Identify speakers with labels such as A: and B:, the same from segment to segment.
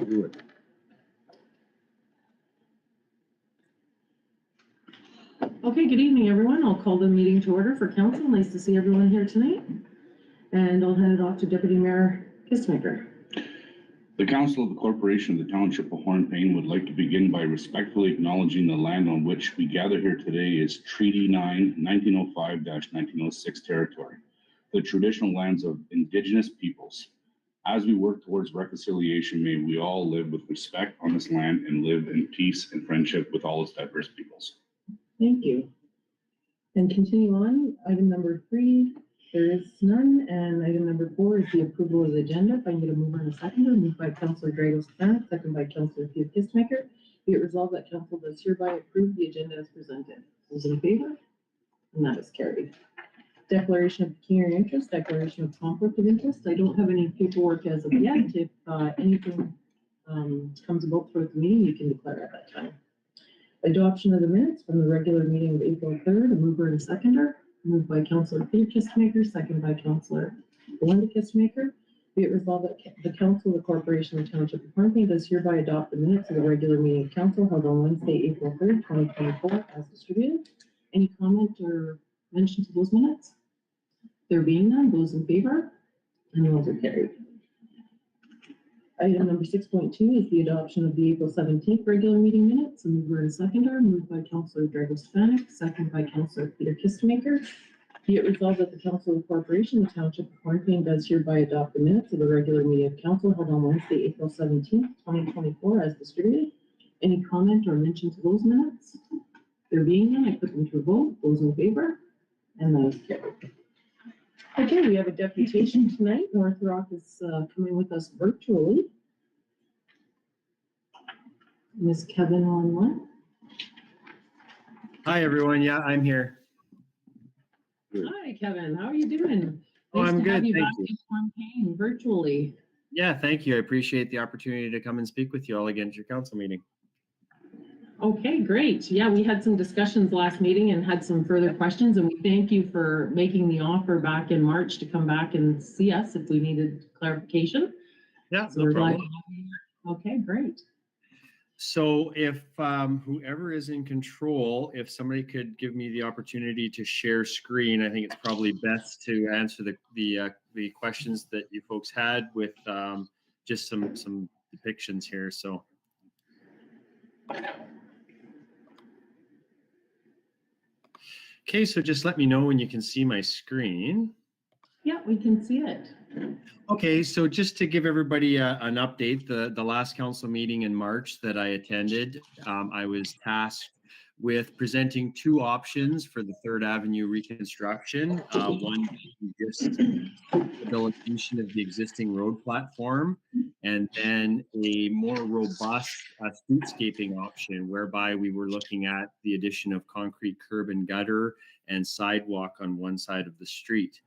A: do it.
B: Okay, good evening, everyone. I'll call the meeting to order for council. Nice to see everyone here tonight. And I'll hand it off to Deputy Mayor Kistemaker.
A: The Council of the Corporation of the Township of Hornepayne would like to begin by respectfully acknowledging the land on which we gather here today is Treaty 9, 1905-1906 territory, the traditional lands of Indigenous peoples. As we work towards reconciliation, may we all live with respect on this land and live in peace and friendship with all its diverse peoples.
B: Thank you. And continue on, item number 3, there is none, and item number 4 is the approval of the agenda. If I need a mover and a seconder, moved by Councillor Dragos, second by Councillor Kistemaker. Be it resolved that council does hereby approve the agenda as presented. Those in favor? And that is carried. Declaration of pecuniary interest, declaration of conflict of interest. I don't have any paperwork as of yet. If anything comes about throughout the meeting, you can declare at that time. Adoption of the minutes from the regular meeting of April 3rd, a mover and a seconder. Moved by Councillor Peter Kistemaker, second by Councillor Belinda Kistemaker. Be it resolved that the Council of the Corporation of the Township of Hornepayne does hereby adopt the minutes of the regular meeting of council held on Wednesday, April 3rd, 2024, as distributed. Any comment or mention to those minutes? There being none, those in favor? And those are carried. Item number 6.2 is the adoption of the April 17th regular meeting minutes. A mover and seconder, moved by Councillor Dragos, second by Councillor Peter Kistemaker. Be it resolved that the Council of the Corporation, the Township of Hornepayne, does hereby adopt the minutes of the regular meeting of council held on Wednesday, April 17th, 2024, as distributed. Any comment or mention to those minutes? There being none, I put them to a vote. Those in favor? And that is carried. Okay, we have a deputation tonight. North Rock is coming with us virtually. Ms. Kevin on one.
C: Hi, everyone. Yeah, I'm here.
B: Hi, Kevin. How are you doing?
C: Oh, I'm good.
B: Thank
C: Thank you.
B: Campaign virtually.
C: Yeah, thank you. I appreciate the opportunity to come and speak with you all again at your council meeting.
B: Okay, great. Yeah, we had some discussions last meeting and had some further questions, and we thank you for making the offer back in March to come back and see us if we needed clarification.
C: Yeah,
B: So
C: no
B: we're glad.
C: problem.
B: Okay, great.
C: So if whoever is in control, if somebody could give me the opportunity to share screen, I think it's probably best to answer the questions that you folks had with just some depictions here. So. Okay, so just let me know when you can see my screen.
B: Yeah, we can see it.
C: Okay, so just to give everybody an update, the last council meeting in March that I attended, I was tasked with presenting 2 options for the 3rd Avenue reconstruction. One being just rehabilitation of the existing road platform, and then a more robust streetscaping option whereby we were looking at the addition of concrete curb and gutter and sidewalk on one side of the street.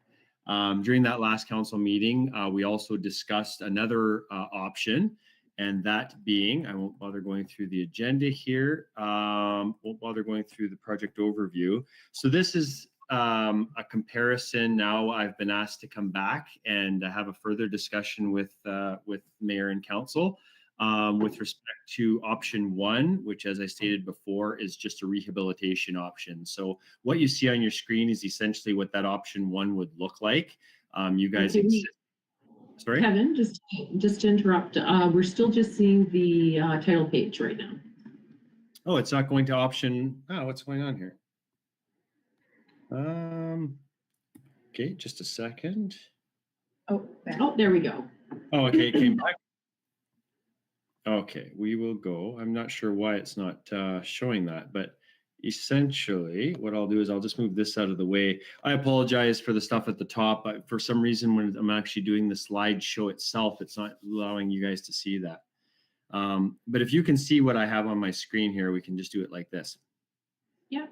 C: During that last council meeting, we also discussed another option, and that being, I won't bother going through the agenda here, won't bother going through the project overview. So this is a comparison. Now I've been asked to come back and have a further discussion with Mayor and Council with respect to option 1, which, as I stated before, is just a rehabilitation option. So what you see on your screen is essentially what that option 1 would look like. You guys, sorry,
B: Kevin, just to interrupt. We're still just seeing the title page right now.
C: Oh, it's not going to option. Oh, what's going on here? Okay, just a second.
B: Oh, there we go.
C: Oh, okay, it came back. Okay, we will go. I'm not sure why it's not showing that, but essentially what I'll do is I'll just move this out of the way. I apologize for the stuff at the top. For some reason, when I'm actually doing the slideshow itself, it's not allowing you guys to see that. But if you can see what I have on my screen here, we can just do it like this.
B: Yeah.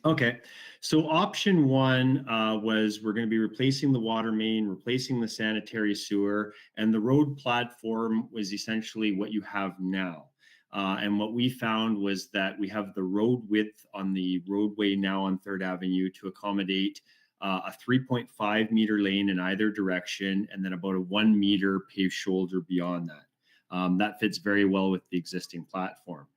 C: Okay, so option 1 was we're going to be replacing the water main, replacing the sanitary sewer, and the road platform was essentially what you have now. And what we found was that we have the road width on the roadway now on 3rd Avenue to accommodate a 3.5 meter lane in either direction, and then about a 1 meter paved shoulder beyond that. That fits very well with the existing platform.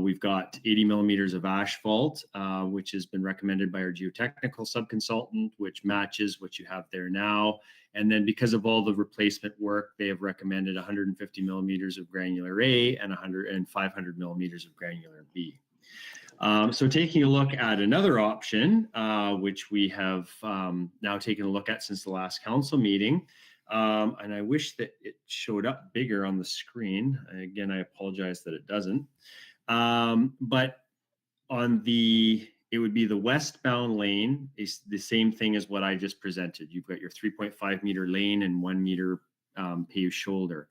C: We've got 80 millimeters of asphalt, which has been recommended by our geotechnical subconsultant, which matches what you have there now. And then because of all the replacement work, they have recommended 150 millimeters of granular A and 500 millimeters of granular B. So taking a look at another option, which we have now taken a look at since the last council meeting, and I wish that it showed up bigger on the screen. Again, I apologize that it doesn't. But on it would be the westbound lane is the same thing as what I just presented. You've got your 3.5 meter lane and 1 meter paved shoulder.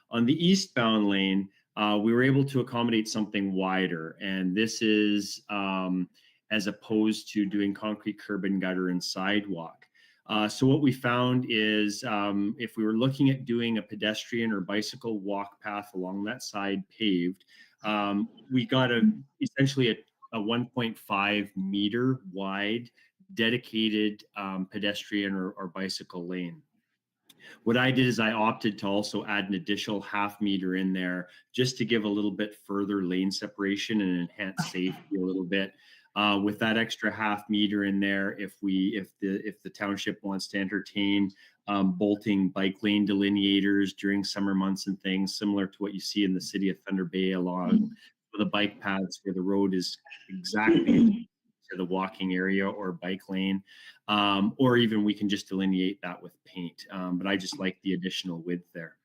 C: On the eastbound lane, we were able to accommodate something wider, and this is as opposed to doing concrete curb and gutter and sidewalk. So what we found is if we were looking at doing a pedestrian or bicycle walk path along that side paved, we got essentially a 1.5 meter wide dedicated pedestrian or bicycle lane. What I did is I opted to also add an additional half meter in there just to give a little bit further lane separation and enhance safety a little bit. With that extra half meter in there, if the township wants to entertain bolting bike lane delineators during summer months and things similar to what you see in the city of Thunder Bay along the bike paths where the road is exactly to the walking area or bike lane, or even we can just delineate that with paint. But I just like the additional width there.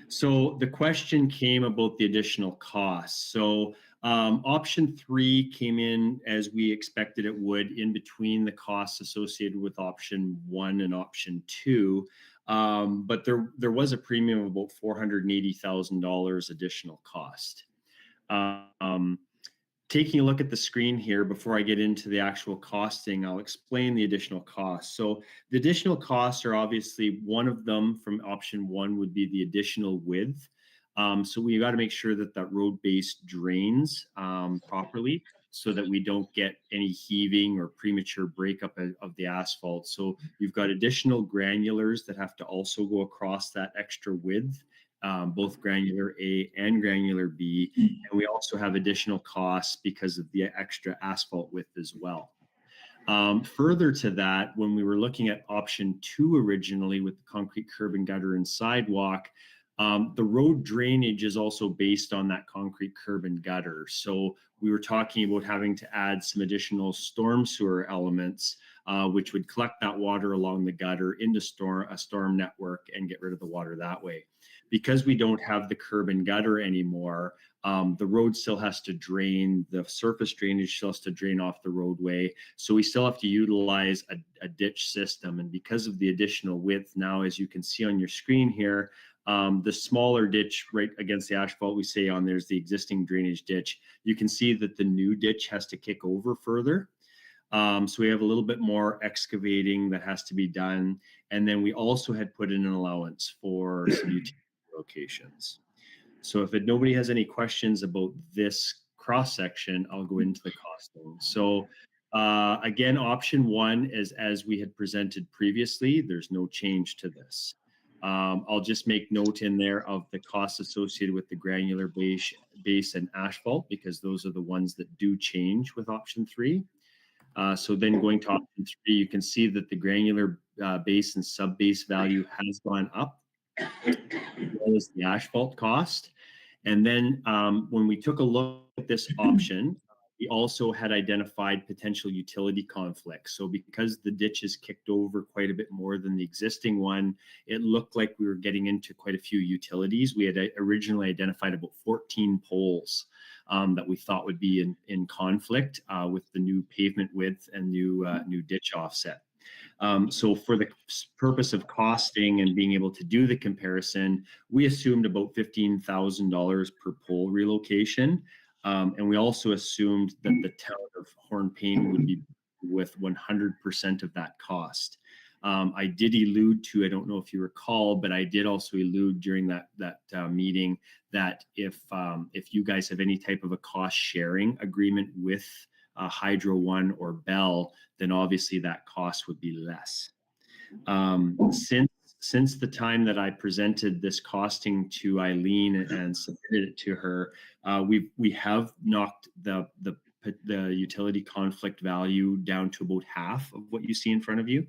C: So the question came about the additional costs. So option 3 came in as we expected it would, in between the costs associated with option 1 and option 2. But there was a premium of about $480,000 additional cost. Taking a look at the screen here, before I get into the actual costing, I'll explain the additional costs. So the additional costs are obviously, one of them from option 1 would be the additional width. So we got to make sure that that road base drains properly so that we don't get any heaving or premature breakup of the asphalt. So you've got additional granulars that have to also go across that extra width. Both granular A and granular B, and we also have additional costs because of the extra asphalt width as well. Further to that, when we were looking at option 2 originally with the concrete curb and gutter and sidewalk, the road drainage is also based on that concrete curb and gutter. So we were talking about having to add some additional storm sewer elements, which would collect that water along the gutter into a storm network and get rid of the water that way. Because we don't have the curb and gutter anymore, the road still has to drain, the surface drainage still has to drain off the roadway. So we still have to utilize a ditch system. And because of the additional width now, as you can see on your screen here, the smaller ditch right against the asphalt we say on there's the existing drainage ditch. You can see that the new ditch has to kick over further. So we have a little bit more excavating that has to be done. And then we also had put in an allowance for some utility locations. So if nobody has any questions about this cross section, I'll go into the costing. So again, option 1 is as we had presented previously. There's no change to this. I'll just make note in there of the costs associated with the granular base and asphalt, because those are the ones that do change with option 3. So then going to option 3, you can see that the granular base and sub base value has gone up, as well as the asphalt cost. And then when we took a look at this option, we also had identified potential utility conflicts. So because the ditch is kicked over quite a bit more than the existing one, it looked like we were getting into quite a few utilities. We had originally identified about 14 poles that we thought would be in conflict with the new pavement width and new ditch offset. So for the purpose of costing and being able to do the comparison, we assumed about $15,000 per pole relocation. And we also assumed that the town of Hornepayne would be with 100% of that cost. I did allude to, I don't know if you recall, but I did also allude during that meeting that if you guys have any type of a cost sharing agreement with Hydro One or Bell, then obviously that cost would be less. since the time that I presented this costing to Eileen and submitted it to her, we have knocked the utility conflict value down to about half of what you see in front of you.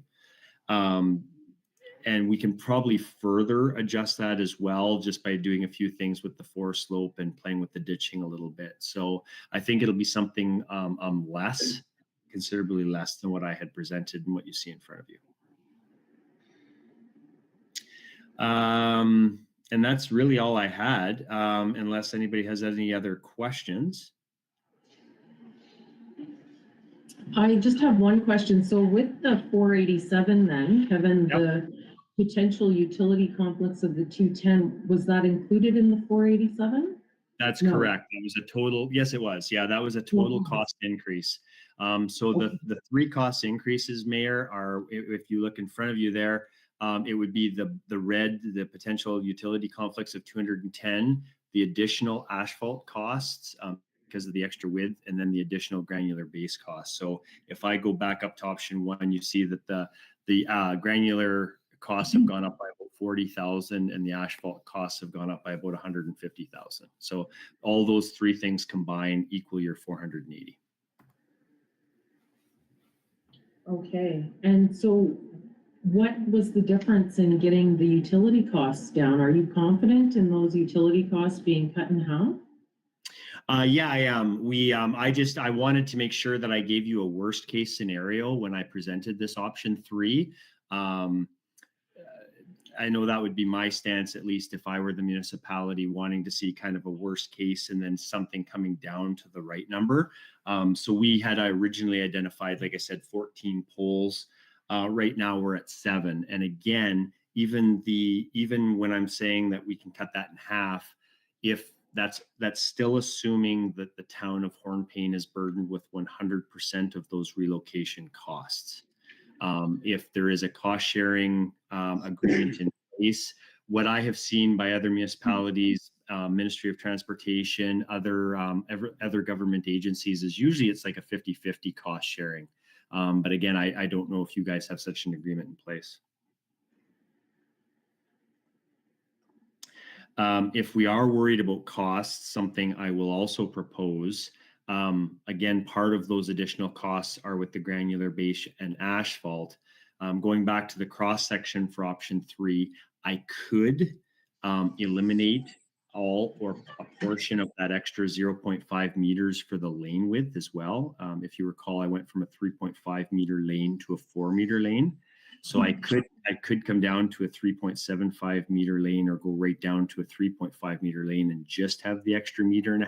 C: And we can probably further adjust that as well, just by doing a few things with the forest slope and playing with the ditching a little bit. So I think it'll be something less, considerably less than what I had presented and what you see in front of you. And that's really all I had, unless anybody has any other questions.
B: I just have one question. So with the 487 then, Kevin,
C: Yep.
B: the potential utility conflicts of the 210, was that included in the 487?
C: That's
B: No.
C: correct. That was a total, yes, it was. Yeah, that was a total cost increase. So the three cost increases, Mayor, are, if you look in front of you there, it would be the red, the potential utility conflicts of 210, the additional asphalt costs because of the extra width, and then the additional granular base costs. So if I go back up to option 1, you see that the granular costs have gone up by about 40,000 and the asphalt costs have gone up by about 150,000. So all those three things combined equal your 480.
B: Okay, and so what was the difference in getting the utility costs down? Are you confident in those utility costs being cut in half?
C: Yeah, I am. I wanted to make sure that I gave you a worst case scenario when I presented this option 3. I know that would be my stance, at least if I were the municipality, wanting to see kind of a worst case and then something coming down to the right number. So we had originally identified, like I said, 14 poles. Right now we're at 7. And again, even when I'm saying that we can cut that in half, if that's still assuming that the town of Hornepayne is burdened with 100% of those relocation costs. If there is a cost sharing agreement in place, what I have seen by other municipalities, Ministry of Transportation, other government agencies, is usually it's like a 50-50 cost sharing. But again, I don't know if you guys have such an agreement in place. If we are worried about costs, something I will also propose, again, part of those additional costs are with the granular base and asphalt. Going back to the cross section for option 3, I could eliminate all or a portion of that extra 0.5 meters for the lane width as well. If you recall, I went from a 3.5 meter lane to a 4 meter lane. So I could come down to a 3.75 meter lane or go right down to a 3.5 meter lane and just have the extra 1.5 meters.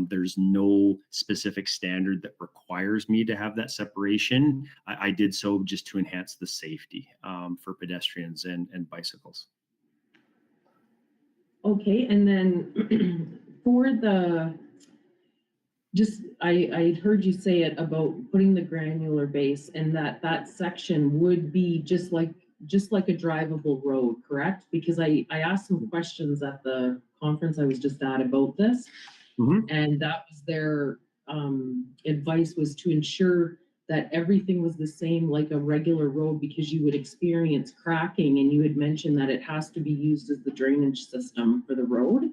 C: There's no specific standard that requires me to have that separation. I did so just to enhance the safety for pedestrians and bicycles.
B: Okay, and then for the, I heard you say it about putting the granular base, and that section would be just like a drivable road, correct? Because I asked some questions at the conference I was just at about this. Mm-hmm. And that was their advice, was to ensure that everything was the same like a regular road, because you would experience cracking, and you had mentioned that it has to be used as the drainage system for the road.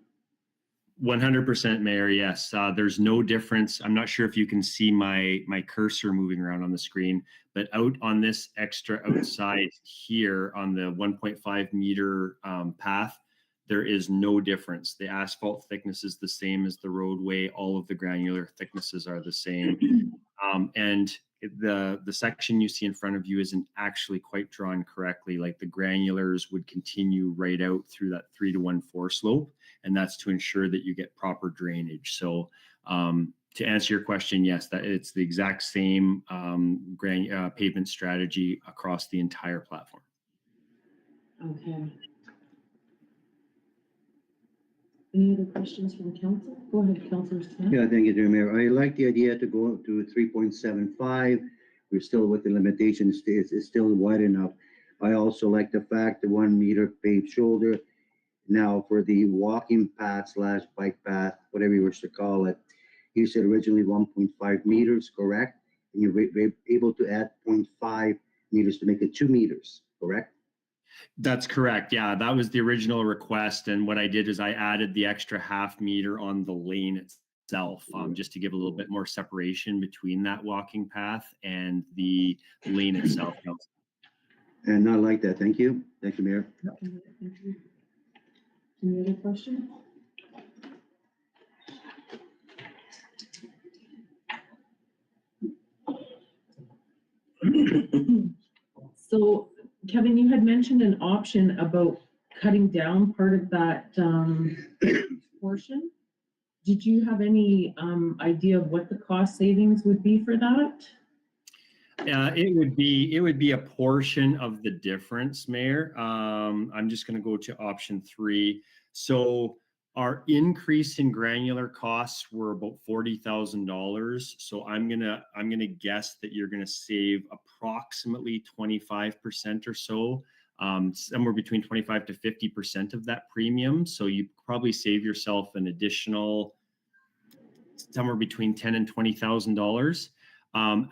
C: 100%, Mayor. Yes, there's no difference. I'm not sure if you can see my cursor moving around on the screen, but out on this extra outside here on the 1.5 meter path, there is no difference. The asphalt thickness is the same as the roadway. All of the granular thicknesses are the same. And the section you see in front of you isn't actually quite drawn correctly. Like the granulars would continue right out through that 3-to-1-4 slope. And that's to ensure that you get proper drainage. So to answer your question, yes, that it's the exact same pavement strategy across the entire platform.
B: Okay. Any other questions from council? Go ahead, Councillor Smith.
D: Yeah, thank you, Mayor. I like the idea to go up to 3.75. We're still with the limitations. It's still wide enough. I also like the fact the 1 meter paved shoulder. Now for the walking path / bike path, whatever you wish to call it, you said originally 1.5 meters, correct? And you're able to add 0.5 meters to make it 2 meters, correct?
C: That's correct. Yeah, that was the original request. And what I did is I added the extra half meter on the lane itself, just to give a little bit more separation between that walking path and the lane itself.
D: And I like that. Thank you. Thank you, Mayor.
B: Any other questions? So, Kevin, you had mentioned an option about cutting down part of that portion. Did you have any idea of what the cost savings would be for that?
C: It would be a portion of the difference, Mayor. I'm just going to go to option 3. So our increase in granular costs were about $40,000. So I'm gonna guess that you're gonna save approximately 25% or so, somewhere between 25 to 50% of that premium. So you probably save yourself an additional somewhere between $10,000 and $20,000.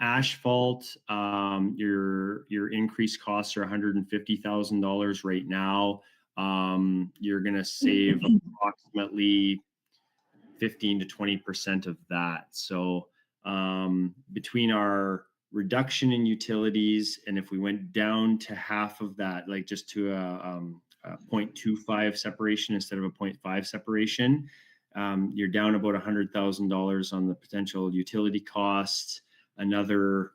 C: Asphalt, your increased costs are $150,000 right now. You're going to save approximately 15 to 20% of that. So between our reduction in utilities, and if we went down to half of that, like just to a 0.25 separation instead of a 0.5 separation, you're down about $100,000 on the potential utility costs, another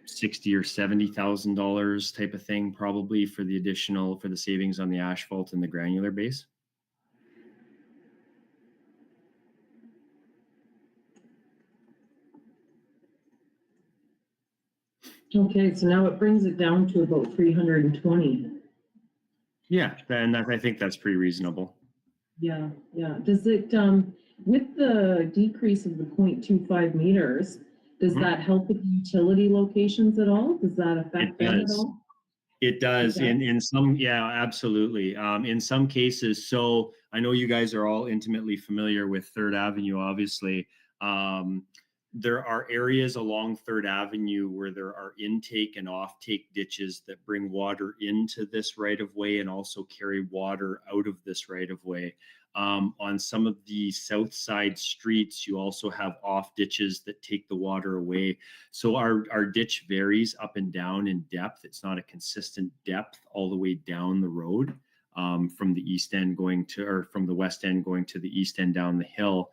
C: $60,000 or $70,000 type of thing, probably for the savings on the asphalt and the granular base.
B: Okay, so now it brings it down to about 320.
C: Yeah, and I think that's pretty reasonable.
B: Yeah. Does it, with the decrease of the 0.25 meters, does that help with the utility locations at all? Does that affect them at all?
C: It does. In some, yeah, absolutely. In some cases, so I know you guys are all intimately familiar with 3rd Avenue, obviously. There are areas along 3rd Avenue where there are intake and offtake ditches that bring water into this right of way and also carry water out of this right of way. On some of the south side streets, you also have off ditches that take the water away. So our ditch varies up and down in depth. It's not a consistent depth all the way down the road, from the east end or from the west end going to the east end down the hill.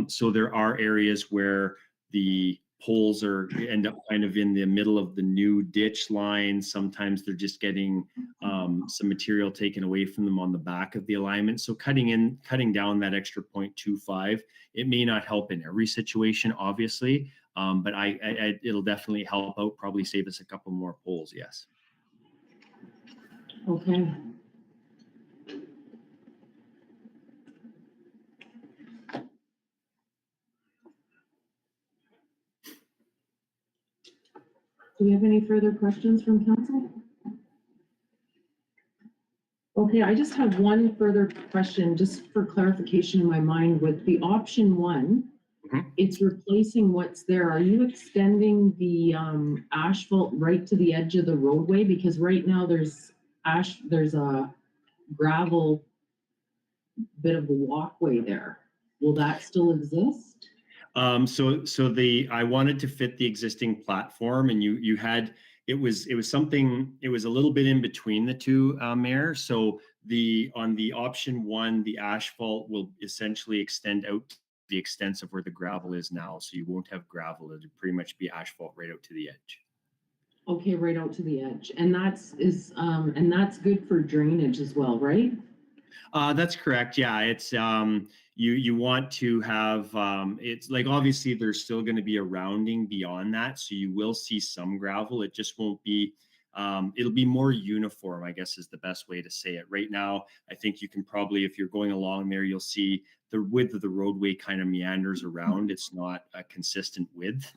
C: So there are areas where the poles end up kind of in the middle of the new ditch line. Sometimes they're just getting some material taken away from them on the back of the alignment. So cutting down that extra 0.25, it may not help in every situation, obviously, but it'll definitely help out, probably save us a couple more poles, yes.
B: Okay. Do we have any further questions from council? Okay, I just have one further question, just for clarification in my mind with the option 1. It's replacing what's there. Are you extending the asphalt right to the edge of the roadway? Because right now there's a gravel bit of a walkway there. Will that still exist? I wanted to fit the existing platform, and it was a little bit in between the two, Mayor. So on the option 1, the asphalt will essentially extend out to the extent of where the gravel is now. So you won't have gravel. It'll pretty much be asphalt right out to the edge. Okay, right out to the edge. And that's good for drainage as well, right?
C: That's correct. Yeah, it's you want to have it's like, obviously there's still going to be a rounding beyond that, so you will see some gravel. It just won't be it'll be more uniform, I guess is the best way to say it. Right now, I think you can probably, if you're going along there, you'll see the width of the roadway kind of meanders around. It's not a consistent width.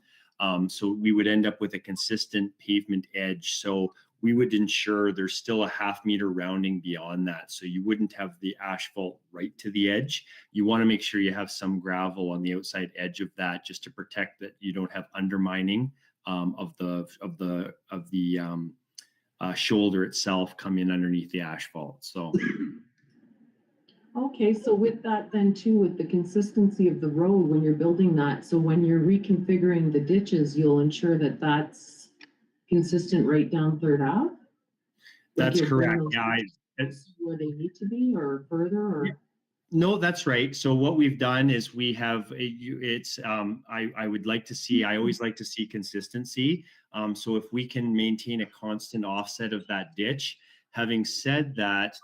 C: So we would end up with a consistent pavement edge. So we would ensure there's still a half meter rounding beyond that. So you wouldn't have the asphalt right to the edge. You want to make sure you have some gravel on the outside edge of that, just to protect that you don't have undermining of the shoulder itself come in underneath the asphalt. So
B: Okay, so with that then too, with the consistency of the road when you're building that, so when you're reconfiguring the ditches, you'll ensure that that's consistent right down Third Ave? Like
C: that's
B: you'll bring
C: correct.
B: those
C: Yeah,
B: ditches where they need to be or further or?
C: no, that's right. So what we've done is we have I would like to see, I always like to see consistency. So if we can maintain a constant offset of that ditch. Having said that,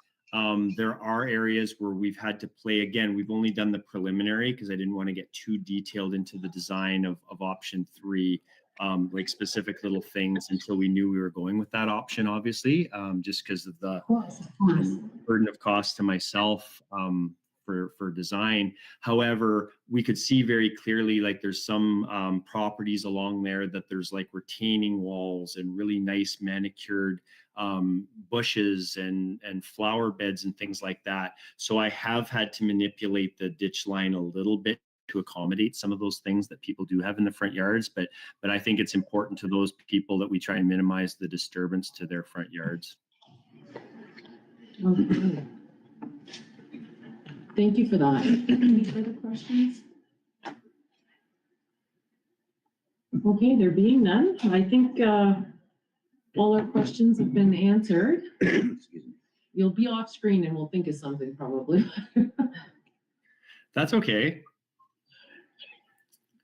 C: there are areas where we've had to play. Again, we've only done the preliminary because I didn't want to get too detailed into the design of option 3, like specific little things until we knew we were going with that option, obviously, just because of the burden of cost to myself for design. However, we could see very clearly, like there's some properties along there that there's like retaining walls and really nice manicured bushes and flower beds and things like that. So I have had to manipulate the ditch line a little bit to accommodate some of those things that people do have in the front yards. But I think it's important to those people that we try and minimize the disturbance to their front yards.
B: Okay. Thank you for that. Any further questions? Okay, there being none, I think all our questions have been answered.
D: Excuse me.
B: You'll be off screen and we'll think of something probably.
C: That's okay.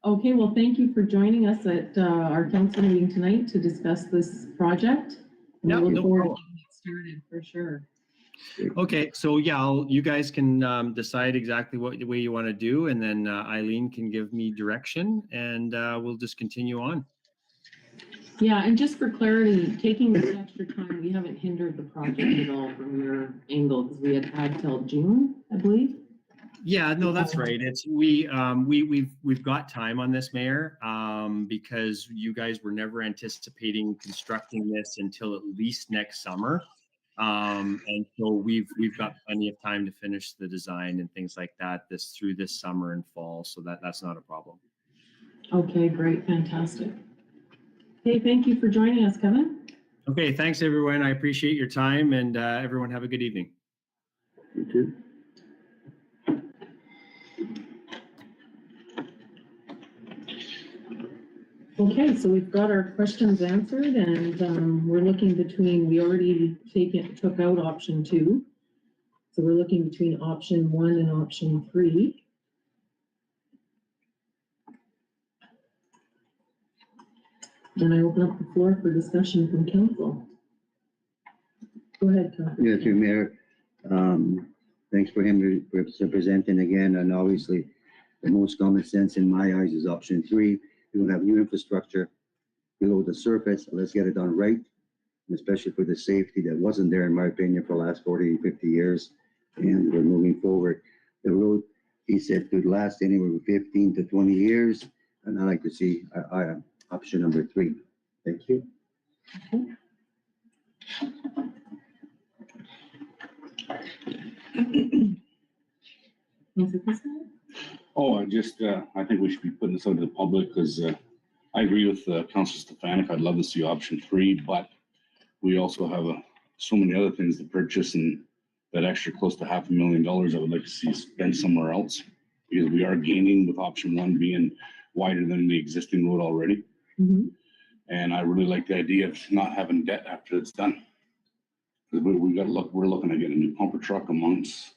B: Okay, well, thank you for joining us at our council meeting tonight to discuss this project. We
C: Yeah,
B: look
C: no
B: forward to
C: problem.
B: getting it started for sure.
C: Okay, so yeah, you guys can decide exactly what the way you want to do, and then Eileen can give me direction, and we'll just continue on.
B: Yeah, and just for clarity, taking this extra time, we haven't hindered the project at all from your angle because we had till June, I believe.
C: Yeah, no, that's right. It's we've got time on this, Mayor, because you guys were never anticipating constructing this until at least next summer. And so we've got plenty of time to finish the design and things like that through this summer and fall, so that's not a problem.
B: Okay, great, fantastic. Hey, thank you for joining us, Kevin.
C: Okay, thanks everyone. I appreciate your time, and everyone have a good evening.
D: You too.
B: Okay, so we've got our questions answered, and we're looking between, we already took out option 2. So we're looking between option 1 and option 3. And I open up the floor for discussion from council. Go ahead, Councilor.
D: Yeah, through Mayor. Thanks for him presenting again, and obviously the most common sense in my eyes is option 3. We don't have new infrastructure below the surface. Let's get it done right, and especially for the safety that wasn't there, in my opinion, for the last 40, 50 years. And we're moving forward. The road, he said, could last anywhere from 15 to 20 years. And I like to see option number 3. Thank you.
A: Oh, I think we should be putting this out to the public because I agree with Councilor Stefanik. I'd love to see option 3, but we also have so many other things to purchase, and that extra close to $500,000 I would like to see spent somewhere else, because we are gaining with option 1 being wider than the existing road already.
B: Mm-hmm.
A: And I really like the idea of not having debt after it's done. Because we're looking at getting a new pumper truck a month.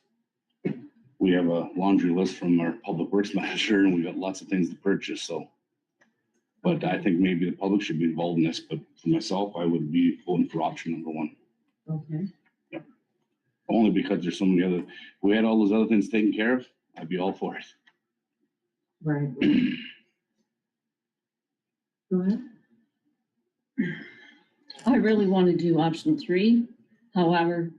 A: We have a laundry list from our public works manager, and we got lots of things to purchase. So, but I think maybe the public should be involved in this. But for myself, I would be voting for option number 1.
B: Okay.
A: Yeah. Only because there's so many other. If we had all those other things taken care of, I'd be all for it.
B: Right. Go ahead.
E: I really want to do option 3. However,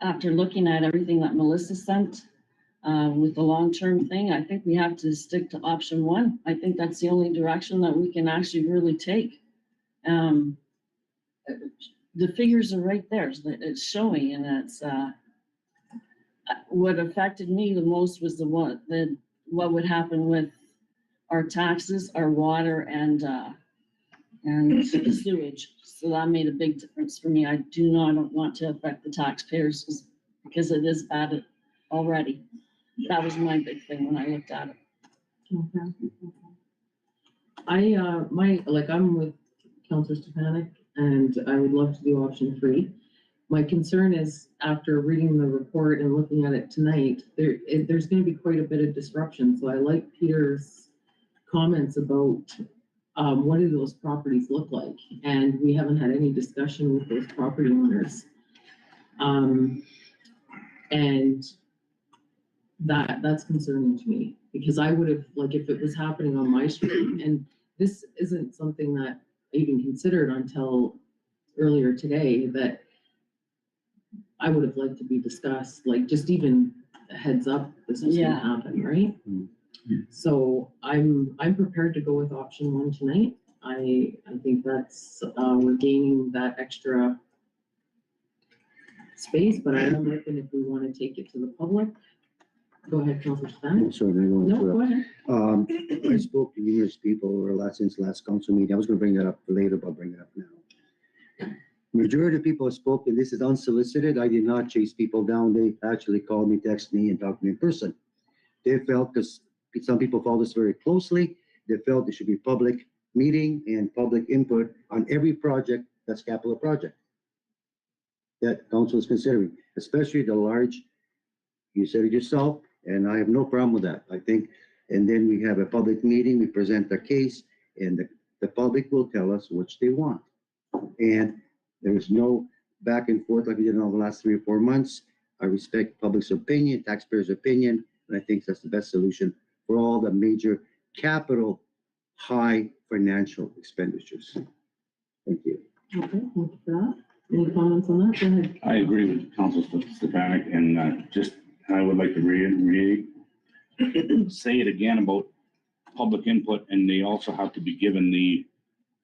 E: after looking at everything that Melissa sent with the long-term thing, I think we have to stick to option 1. I think that's the only direction that we can actually really take. The figures are right there. It's showing, and it's what affected me the most was what would happen with our taxes, our water, and and sewage. So that made a big difference for me. I do not want to affect the taxpayers because it is bad already. That was my big thing when I looked at it.
B: Okay. I'm with Councillor Stefanik, and I would love to do option 3. My concern is, after reading the report and looking at it tonight, there's gonna be quite a bit of disruption, so I like Peter's comments about what do those properties look like, and we haven't had any discussion with those property owners. And that's concerning to me, because I would have, like, if it was happening on my street, and this isn't something that I even considered until earlier today, that I would have liked to be discussed, like, just even a heads up, this was gonna happen, right? So I'm prepared to go with option 1 tonight. I think that's, we're gaining that extra space, but I am open if we wanna take it to the public. Go ahead, Councillor Stefanik.
D: Sorry, I'm going
B: No,
D: to
B: go ahead.
D: I spoke to numerous people since the last council meeting. I was gonna bring that up later, but I'll bring it up now. Majority of people have spoken. This is unsolicited. I did not chase people down. They actually called me, texted me, and talked to me in person. They felt, because some people follow this very closely, they felt there should be public meeting and public input on every project that's capital project that council is considering, especially the large, you said it yourself, and I have no problem with that. I think, and then we have a public meeting, we present the case, and the public will tell us which they want. And there's no back and forth like we did in all the last 3 or 4 months. I respect public's opinion, taxpayers' opinion, and I think that's the best solution for all the major capital, high financial expenditures. Thank you.
B: Okay, thank you for that. Any comments on that? Go ahead.
A: I agree with Council Stefanik, and I would like to say it again about public input, and they also have to be given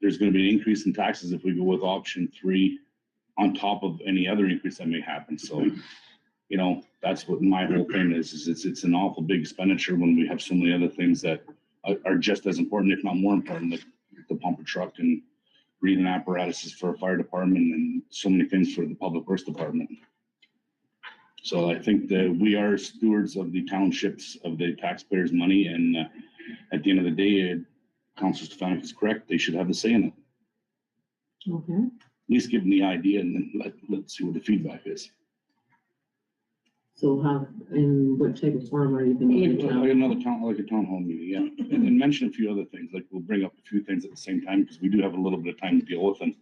A: there's gonna be an increase in taxes if we go with option 3 on top of any other increase that may happen. So, you know, that's what my whole thing is it's an awful big expenditure when we have so many other things that are just as important, if not more important, like the pumper truck and breathing apparatuses for a fire department and so many things for the public works department. So I think that we are stewards of the townships, of the taxpayers' money, and at the end of the day, Councilor Stefanik is correct. They should have the say in it.
B: Okay,
A: At least give them the idea, and then let's see what the feedback is.
B: so in what type of forum are you thinking?
A: Like a town hall meeting, yeah. And mention a few other things, like we'll bring up a few things at the same time, because we do have a little bit of time to deal with them.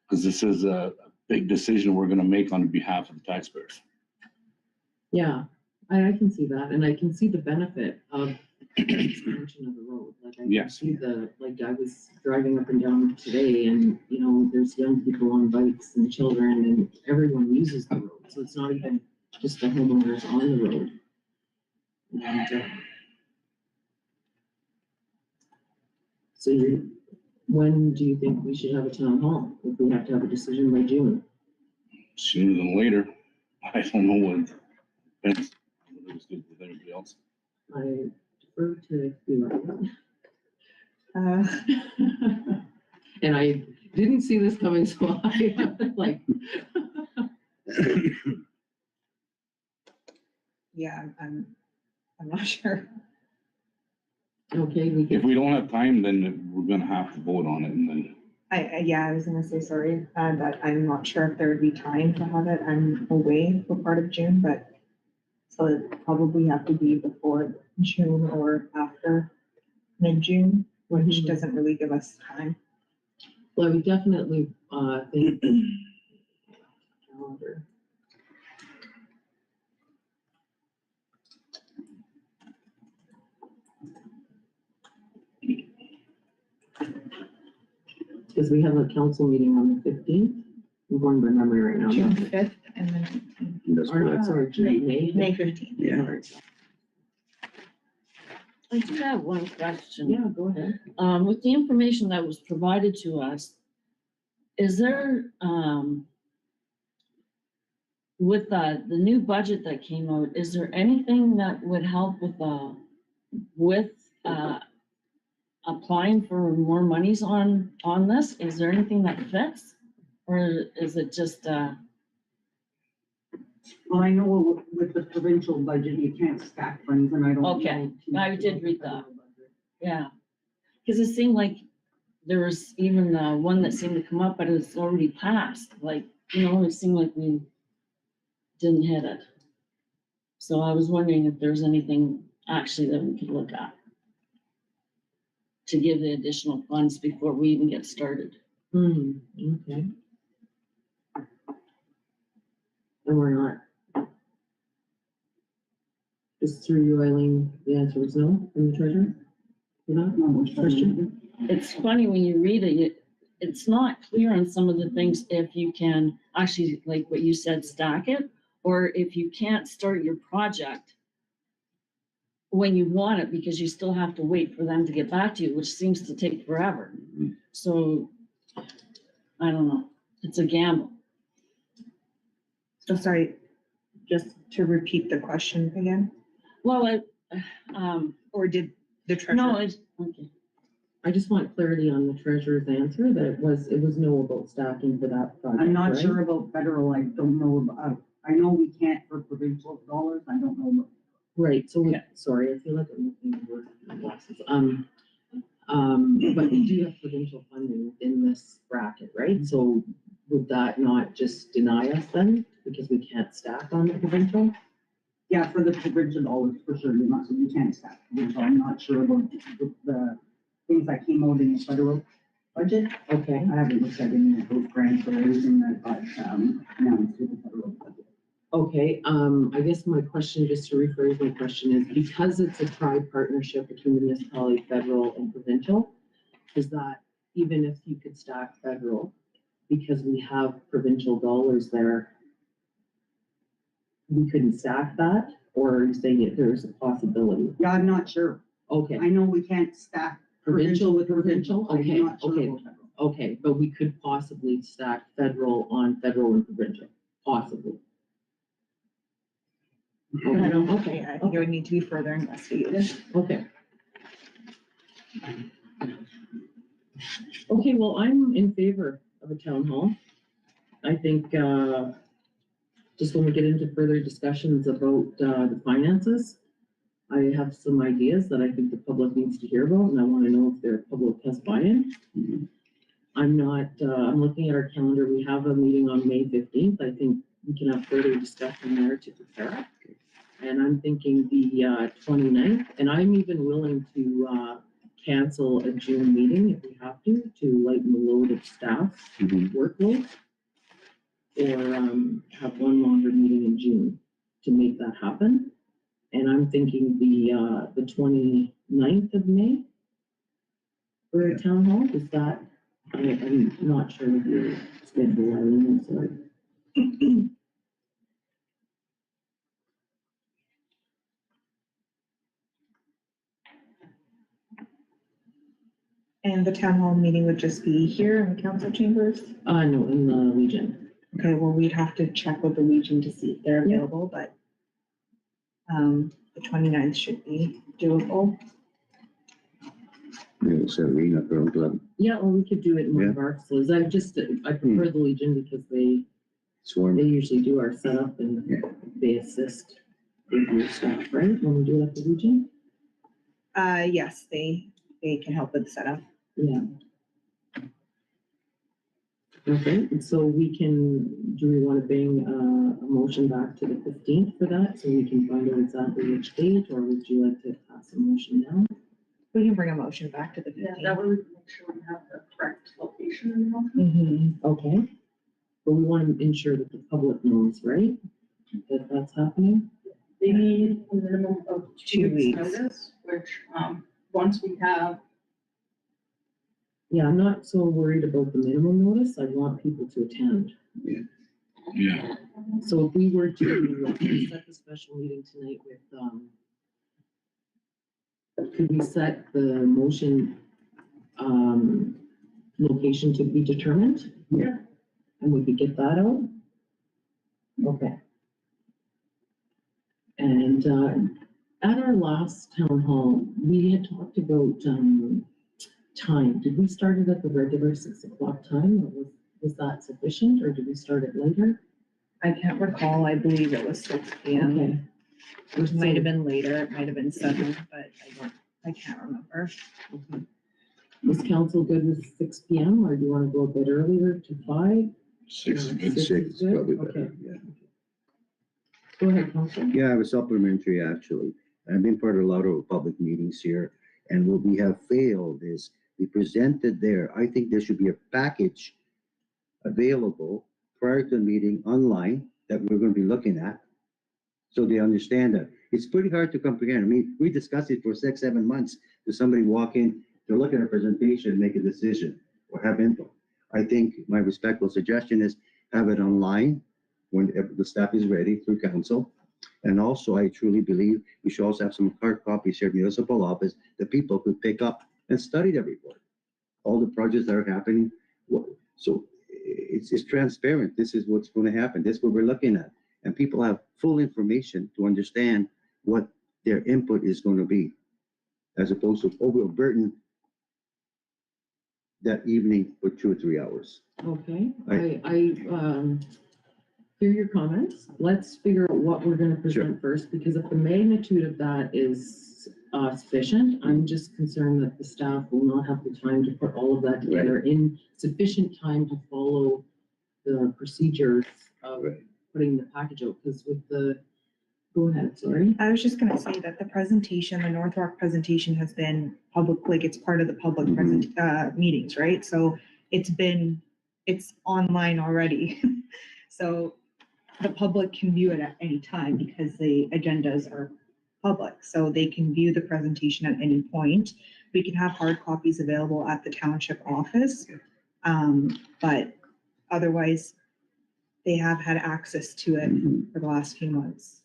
A: Because this is a big decision we're gonna make on behalf of the taxpayers.
B: Yeah, I can see that, and I can see the benefit of expansion of the road. Like, I can
A: Yes.
B: see I was driving up and down today, and, you know, there's young people on bikes and children, and everyone uses the road, so it's not even just the homeowners on the road. And, so when do you think we should have a town hall, if we have to have a decision by June?
A: Sooner than later. I don't know what, depends. It was good with everybody else.
B: I defer to you. And I didn't see this coming, so I like.
F: Yeah, I'm not sure.
B: Okay,
A: If we don't have time, then we're gonna have to vote on it, and then
F: I was gonna say, sorry, that I'm not sure if there would be time to have it. I'm away for part of June, but so it probably have to be before June or after mid-June, which doesn't really give us time.
B: Well, we definitely, think. Calendar. Because we have a council meeting on the 15th. I'm going by memory right now.
F: June 5th and then
D: That's
B: Or not,
D: correct.
B: sorry, May.
F: May 15th.
D: Yeah.
E: I do have one question.
B: Yeah, go ahead.
E: With the information that was provided to us, is there, with the new budget that came out, is there anything that would help with applying for more monies on this? Is there anything that fits? Or is it just,
G: Well, I know with the provincial budget, you can't stack funds and I don't.
E: Okay,
G: know too
E: I
G: much
E: did
G: about the
E: read that.
G: federal budget.
E: yeah. Cause it seemed like there was even one that seemed to come up, but it was already passed, like, it seemed like we didn't hit it. So I was wondering if there's anything actually that we could look at to give the additional funds before we even get started.
B: Okay. And we're not. Just through you, Eileen, the answer was no from the treasurer? For that question?
E: It's funny when you read it, it's not clear on some of the things if you can actually, like what you said, stack it, or if you can't start your project when you want it, because you still have to wait for them to get back to you, which seems to take forever. So, I don't know, it's a gamble.
F: So sorry, just to repeat the question again,
E: Well,
F: or did the treasurer?
E: no, it's, okay.
B: I just want clarity on the treasurer's answer that it was no about stacking for that project,
G: I'm not
B: right?
G: sure about federal, I don't know about, I know we can't for provincial dollars, I don't know about.
B: Right, so,
E: Okay.
B: sorry, I feel like I'm looking at word in my glasses. But we do have provincial funding within this bracket, right? So would that not just deny us then, because we can't stack on the provincial?
G: Yeah, for the provincial dollars, for sure, you can't stack, so I'm not sure about the things that came out in the federal budget.
B: Okay,
G: I haven't looked at any of those grants or anything that got, announced with the federal budget.
B: okay, I guess my question, just to rephrase my question is, because it's a tri-partnership between municipality, federal and provincial, is that even if you could stack federal, because we have provincial dollars there, we couldn't stack that, or are you saying that there's a possibility?
G: Yeah, I'm not sure.
B: Okay,
G: I know we can't stack
B: provincial with provincial,
G: I'm
B: okay,
G: not sure
B: okay,
G: about federal.
B: okay, but we could possibly stack federal on federal and provincial, possibly.
F: I don't,
B: Okay,
F: I think it would need to be further investigated.
B: okay. Okay, well, I'm in favor of a town hall. I think, just when we get into further discussions about, the finances, I have some ideas that I think the public needs to hear about, and I wanna know if their public has buy-in. I'm not, I'm looking at our calendar, we have a meeting on May 15th, I think we can have further discussion there to prepare. And I'm thinking the 29th, and I'm even willing to cancel a June meeting if we have to lighten the load of staff workload. Or have one longer meeting in June to make that happen. And I'm thinking the 29th of May for a town hall, is that, I'm not sure of your schedule, I'm sorry.
F: And the town hall meeting would just be here in the council chambers?
B: No, in the Legion.
F: Okay, well, we'd have to check with the Legion to see if they're
B: Yeah.
F: available, but the 29th should be doable.
D: Yeah, so we not going to
B: Yeah, or we could do it in one of our facilities. I prefer the Legion because they
D: swarm.
B: usually do our setup and they assist with your stuff, right? When we do it at the Legion?
F: Yes, they can help with the setup.
B: Yeah. Okay, and so do we want to bring a motion back to the 15th for that, so we can find out exactly which date, or would you like to pass a motion now?
F: We can bring a motion back to the 15th.
H: Yeah, that way we can make sure we have the correct location in the motion.
B: Okay. But we want to ensure that the public knows, right? That that's happening?
H: They need a minimum of 2
F: 2
H: weeks
F: weeks.
H: notice, which, once we have,
B: Yeah, I'm not so worried about the minimum notice. I want people to attend.
A: Yeah,
B: So if we were to set the special meeting tonight with, could we set the motion, location to be determined?
H: Yeah.
B: And we could get that out? Okay. And, at our last town hall, we had talked about, time, did we start it at the regular 6 o'clock time, or was that sufficient, or did we start it later?
F: I can't recall, I believe it was 6 PM.
B: Okay.
F: It might have been later, it might have been 7, but I can't remember.
B: Okay. Was council good with 6 PM, or do you want to go a bit earlier to 5?
A: 6 is good.
B: Six
D: Six
B: is
D: is
B: good?
D: probably
B: Okay.
D: better, yeah.
B: Go ahead, council.
D: Yeah, I have a supplementary, actually. I've been part of a lot of public meetings here, and what we have failed is we presented there. I think there should be a package available prior to the meeting online that we're gonna be looking at, so they understand that. It's pretty hard to comprehend. I mean, we discussed it for 6, 7 months. Does somebody walk in, to look at a presentation, make a decision, or have input? I think my respectful suggestion is have it online when the staff is ready through council. And also, I truly believe we should also have some hard copies here at municipal office that people could pick up and study the report. All the projects that are happening, so it's transparent. This is what's going to happen. This is what we're looking at. And people have full information to understand what their input is going to be, as opposed to overburden that evening for 2 or 3 hours.
B: Okay, I hear your comments. Let's figure out what we're gonna present first, because if the magnitude of that is sufficient, I'm just concerned that the staff will not have the time to put all of that together in sufficient time to follow the procedures of
D: Right.
B: putting the package out, because with the, go ahead, sorry.
F: I was just gonna say that the presentation, the North Rock presentation has been public, like it's part of the public meetings, right? So it's online already. So the public can view it at any time because the agendas are public, so they can view the presentation at any point. We can have hard copies available at the township office. But otherwise, they have had access to it for the last few months.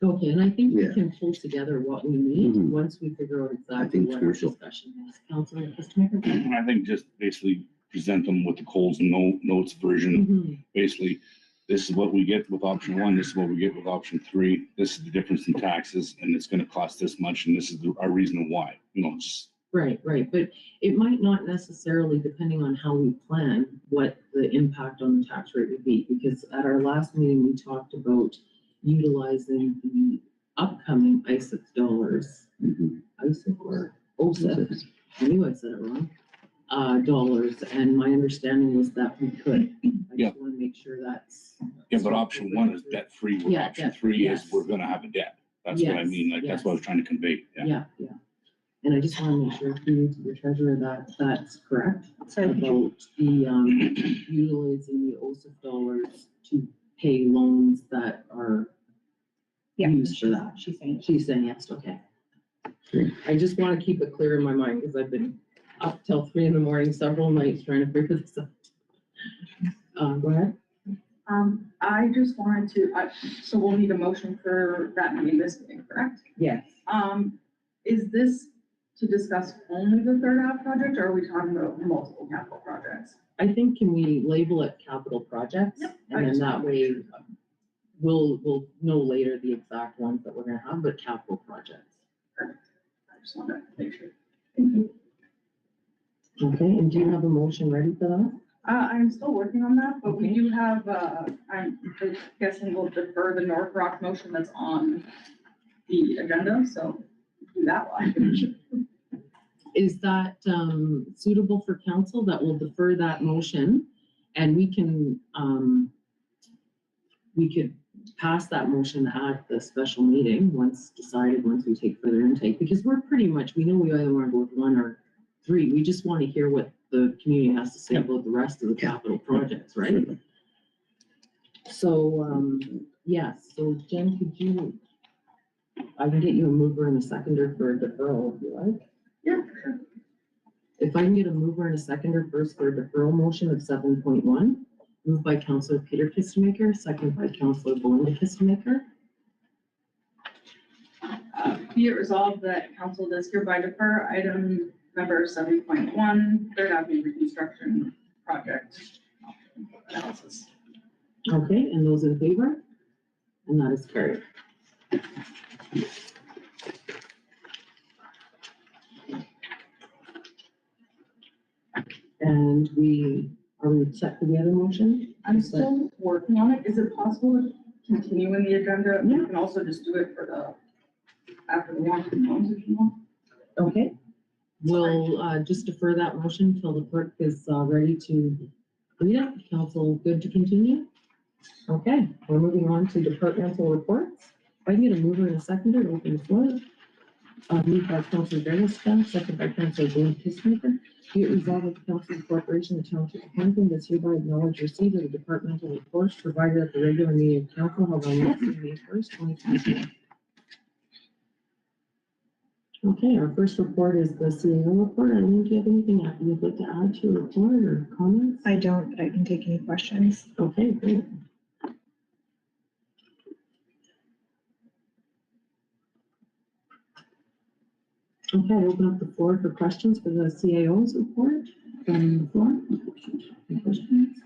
B: Okay, and I think we
D: Yeah.
B: can pull together what we need
D: Mhm.
B: once we figure out exactly
D: think it's
B: what our
D: crucial.
B: discussion is. Councilor Christopher?
A: I think just basically present them with the Coles notes version.
B: Mhm.
A: Basically, this is what we get with option 1, this is what we get with option 3, this is the difference in taxes, and it's gonna cost this much, and this is our reason why, just.
B: Right, but it might not necessarily, depending on how we plan, what the impact on the tax rate would be, because at our last meeting, we talked about utilizing the upcoming ISIP dollars, ISIP or OSIP, I knew I said it wrong, dollars, and my understanding was that we could. I
A: Yeah.
B: just want to make sure that's.
A: Yeah, but option 1 is debt-free, where
B: Yeah,
A: option
B: debt,
A: 3
B: yes.
A: is we're gonna have a debt. That's what I
B: Yes,
A: mean, like, that's what I was trying to convey, yeah.
B: Yeah. And I just want to make sure through to the treasurer that that's correct.
F: So
B: About the, utilizing the OSIP dollars to pay loans that are
F: yeah,
B: used for that.
F: she's saying.
B: She's saying yes, okay. I just want to keep it clear in my mind, because I've been up till 3 a.m. several nights trying to figure this out. Go ahead.
H: I just wanted to, so we'll need a motion for that meeting this meeting, correct?
B: Yes.
H: Is this to discuss only the third Ave project, or are we talking about multiple capital projects?
B: I think, can we label it capital projects?
H: Yep, I
B: And then
H: just
B: that
H: wanna
B: way, we'll know later the exact ones that we're gonna have, but capital projects.
H: I just wanted to make sure. Thank you.
B: Okay, and do you have a motion ready for that?
H: I'm still working on that, but we
B: Okay.
H: do have, I'm guessing we'll defer the North Rock motion that's on the agenda, so do that one.
B: Is that suitable for council, that will defer that motion? And we could pass that motion at the special meeting once decided, once we take further intake, because we're pretty much, we know we either want to go with 1 or 3. We just want to hear what the community has to say about the rest of the capital projects, right? So, yes, so Jen, could you, I can get you a mover and a seconder for a deferral if you like.
H: Yeah, for sure.
B: If I can get a mover and a seconder first for a deferral motion of 7.1, moved by Councillor Peter Kistemaker, second by Councillor Belinda Kistemaker.
H: Be it resolved that council does hereby defer item number 7.1, Third Avenue Reconstruction Project analysis.
B: Okay, and those in favor? And that is carried. set the other motion?
H: I'm still working on it. Is it possible to continue in the agenda? You can also just do it for after the one if you want.
B: Okay. We'll just defer that motion until the clerk is ready to read it. Council, good to continue? Okay, we're moving on to departmental reports. If I can get a mover and a seconder to open the floor. Moved by Councilor Dragosta, second by Councilor James Kissmaker. Be it resolved that the Council of the Corporation of the Township of Hornepayne does hereby acknowledge receipt of the departmental reports provided at the regular meeting of council held on Wednesday, May 1st, 2024. Okay, our first report is the CAO report. I don't think you have anything you'd like to add to your report or comments?
F: I don't, but I can take any questions.
B: Okay, great. Okay, I'll open up the floor for questions for the CAO's report from the floor. Any questions?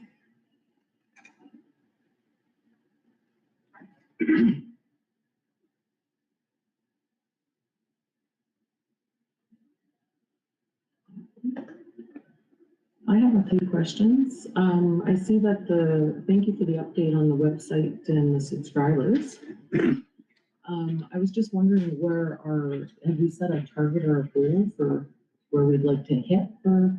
B: I have a few questions. I see that thank you for the update on the website and the subscribers. I was just wondering have we set a target or a goal for where we'd like to hit for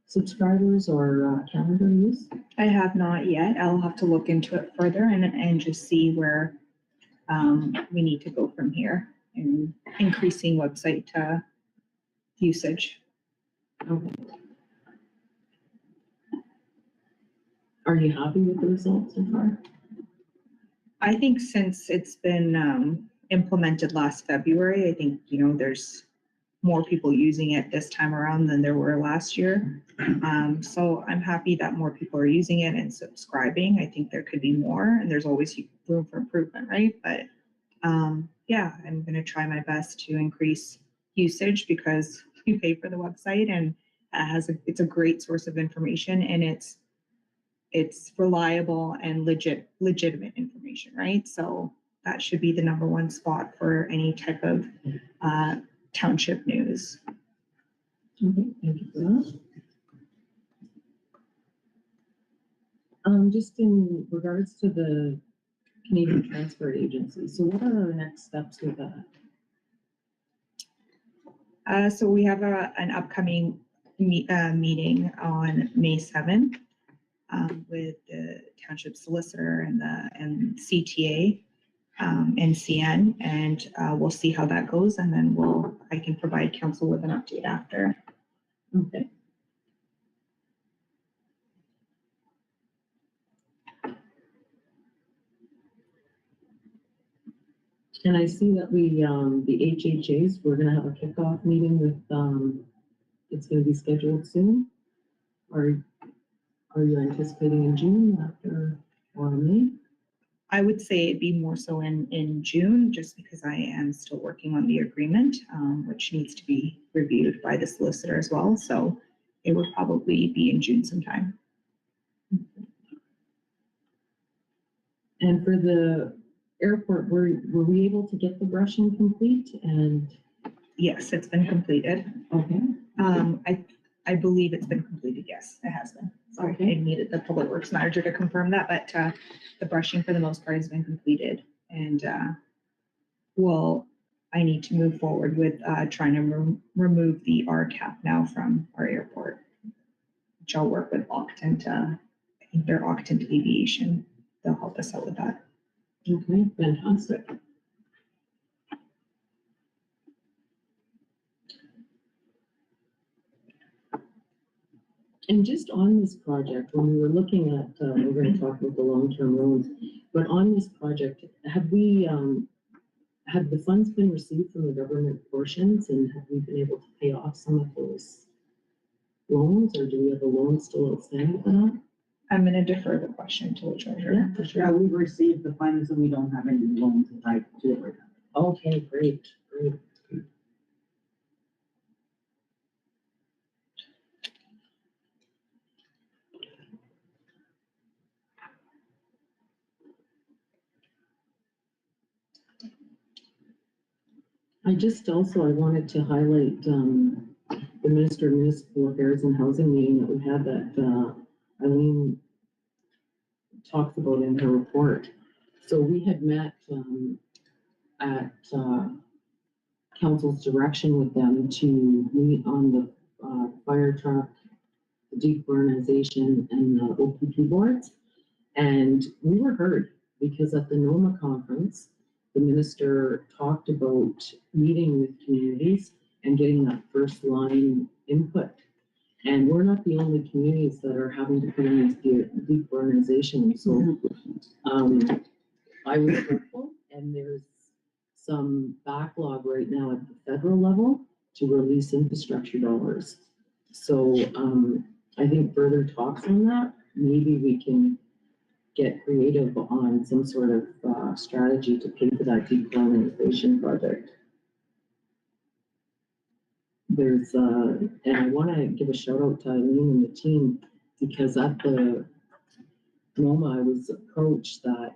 B: subscribers or calendar use?
F: I have not yet. I'll have to look into it further and just see where we need to go from here in increasing website usage.
B: Okay. Are you happy with the results so far?
F: I think since it's been implemented last February, I think, there's more people using it this time around than there were last year. So I'm happy that more people are using it and subscribing. I think there could be more, and there's always room for improvement, right? But yeah, I'm going to try my best to increase usage because you pay for the website and it's a great source of information, and it's reliable and legitimate information, right? So that should be the number one spot for any type of township news.
B: Okay, thank you for that. Just in regards to the Canadian Transport Agency, so what are our next steps with that?
F: So we have an upcoming meeting on May 7th with the township solicitor and CTA and CN, and we'll see how that goes, and then I can provide council with an update after.
B: Okay. And I see that the HHAs, we're gonna have a kickoff meeting with, it's gonna be scheduled soon. Are you anticipating in June after or May?
F: I would say it'd be more so in June, just because I am still working on the agreement, which needs to be reviewed by the solicitor as well. So it would probably be in June sometime.
B: And for the airport, were we able to get the brushing complete? And
F: Yes, it's been completed.
B: okay,
F: I believe it's been completed. Yes, it has been. Sorry,
B: Okay.
F: I needed the public works manager to confirm that, but the brushing for the most part has been completed. And I need to move forward with trying to remove the RCAP now from our airport, which I'll work with Octant. I think they're Octant Aviation. They'll help us out with that.
B: okay, fantastic. And just on this project, when we were looking at, we're going to talk about the long-term loans, but on this project, have the funds been received from the government portions, and have we been able to pay off some of those loans, or do we have a loan still outstanding for that?
F: I'm going to defer the question to the treasurer.
B: Yeah, for
G: Yeah,
B: sure.
G: we've received the funds and we don't have any loans tied to it right now.
B: Okay, great, great. I wanted to highlight the Minister of Municipal Affairs and Housing meeting that we had that Eileen talks about in her report. So we had met at council's direction with them to meet on the fire truck, the decarbonization, and the OPP boards. And we were heard because at the NOMA conference, the minister talked about meeting with communities and getting that first line input. And we're not the only communities that are having to put in this decarbonization. So I was hopeful, and there's some backlog right now at the federal level to release infrastructure dollars. So I think further talks on that, maybe we can get creative on some sort of strategy to pay for that decarbonization project. There's, and I want to give a shout out to Eileen and the team, because at the NOMA, I was approached that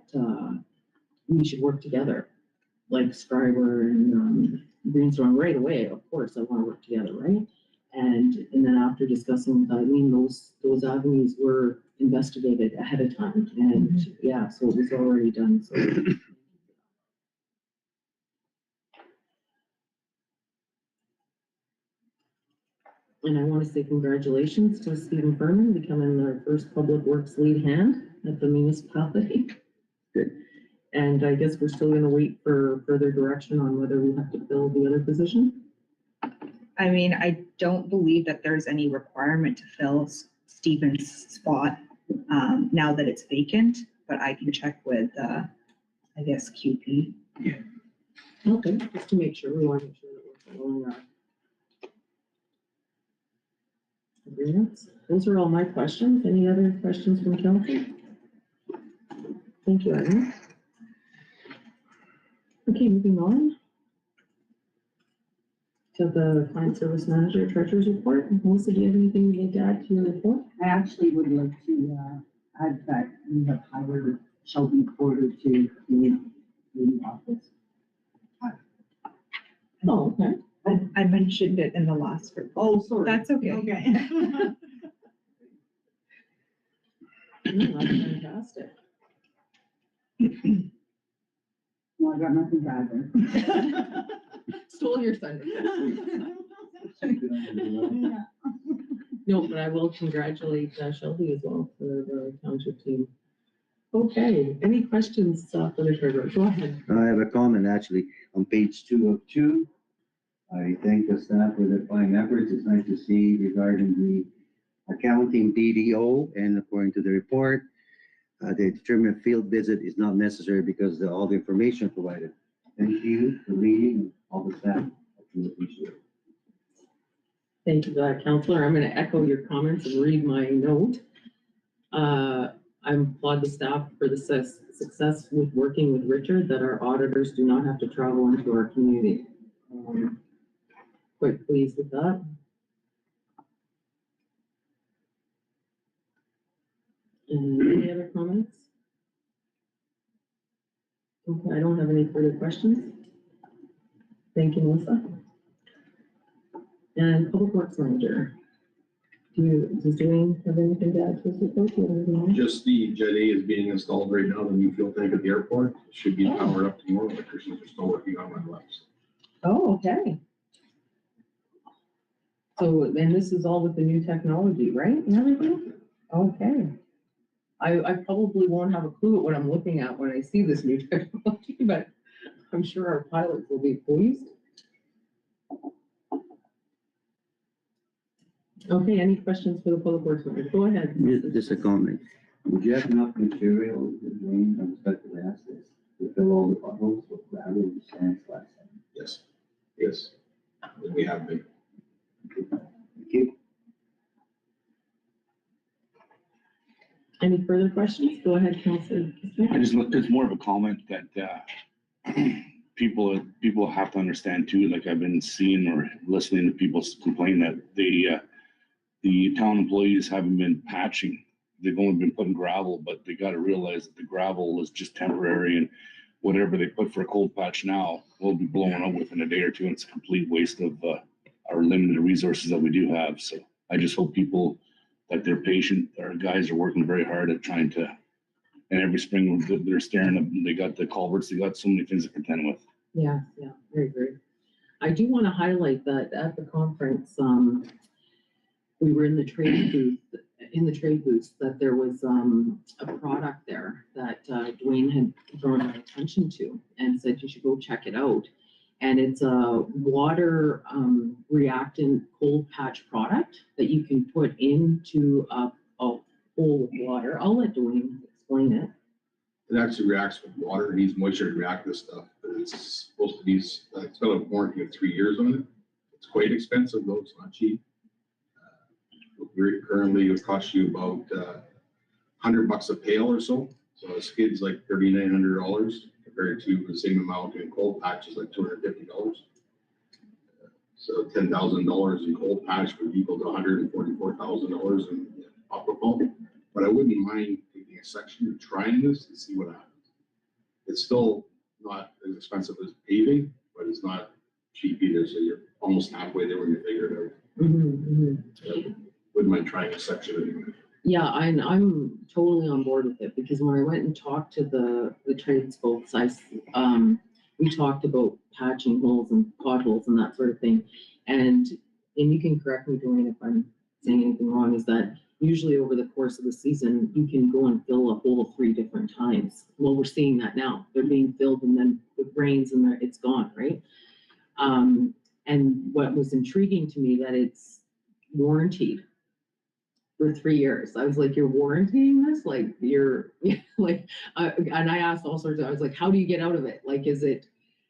B: we should work together, like Scriber and Brainstorm right away. Of course, I want to work together, right? And then after discussing with Eileen, those avenues were investigated ahead of time, and yeah, so it was already done. So. And I want to say congratulations to Stephen Furman becoming the first public works lead hand at the municipality.
D: Good.
B: And I guess we're still going to wait for further direction on whether we have to fill the other position.
F: I mean, I don't believe that there's any requirement to fill Stephen's spot now that it's vacant, but I can check with, I guess, QP.
B: Okay, just to make sure, we want to make sure that we're following our agreements. Those are all my questions. Any other questions from council? Thank you, Evan. Okay, moving on to the client service manager treasurer's report. Melissa, do you have anything you'd like to add to your report?
G: I actually would like to add that we have hired Shelby Porter to the office.
B: Oh, okay.
F: I mentioned it in the last report.
G: Oh, sorry.
F: That's okay.
G: Okay.
B: No, that's fantastic.
G: Well, I got nothing to add there.
B: Stole your thunder. No, but I will congratulate Shelby as well for the township team. Okay, any questions for the treasurer? Go ahead.
D: I have a comment actually on page 2 of 2. I thank the staff for their fine efforts. It's nice to see regarding the accounting DDO, and according to the report, the determined field visit is not necessary because of all the information provided. Thank you for reading, and all the staff. I really appreciate it.
B: Thank you for that, Counselor. I'm going to echo your comments and read my note. I applaud the staff for the success with working with Richard, that our auditors do not have to travel into our community. Quite pleased with that. And any other comments? Okay, I don't have any further questions. Thank you, Melissa. And Public Works Manager. Does Dwayne have anything to add to this report? Do you have anything else?
I: Just the Jet A is being installed right now, the new fuel tank at the airport. It should be powered up tomorrow. Electricians are still working on my left.
B: Oh, okay. So, and this is all with the new technology, right, and everything? Okay. I probably won't have a clue at what I'm looking at when I see this new technology, but I'm sure our pilots will be pleased. Okay, any questions for the Public Works Manager? Go ahead.
D: Just a comment. Would you have enough material, Dwayne, I respectfully ask this, to fill all the potholes with gravel and sand last time?
I: Yes, yes, we have been.
D: Thank you.
B: Any further questions? Go ahead, Councilor.
A: It's more of a comment that people have to understand too. Like I've been seeing or listening to people complain that the town employees haven't been patching. They've only been putting gravel, but they got to realize that the gravel is just temporary, and whatever they put for a cold patch now will be blowing up within a day or two, and it's a complete waste of our limited resources that we do have. So I just hope people that they're patient. Our guys are working very hard at trying to, and every spring they're staring, they got the culverts, they got so many things to contend with.
B: Yeah, very good. I do want to highlight that at the conference, we were in the trade booth, that there was a product there that Dwayne had drawn my attention to and said you should go check it out. And it's a water reactant cold patch product that you can put into a bowl of water. I'll let Dwayne explain it.
I: It actually reacts with water, it needs moisture to react with stuff, but it's supposed to be, it's got a warranty of 3 years on it. It's quite expensive though, it's not cheap. Currently, it would cost you about $100 a pail or so. So a skid's like $3,900 compared to the same amount in cold patch is like $250. So $10,000 in cold patch would equal to $144,000 in aqua pump. But I wouldn't mind taking a section and trying this and see what happens. It's still not as expensive as paving, but it's not cheap either. So you're almost halfway there when you figure it out. So, wouldn't mind trying a section anyway.
B: Yeah, I'm totally on board with it, because when I went and talked to the trades folks, we talked about patching holes and potholes and that sort of thing. And you can correct me, Dwayne, if I'm saying anything wrong, is that usually over the course of the season, you can go and fill a hole 3 different times. Well, we're seeing that now. They're being filled and then with rains and it's gone, right? And what was intriguing to me, that it's warranted for 3 years. I was like, you're warranting this? Like, you're like, and I asked all sorts of, I was like, how do you get out of it? Like, is it,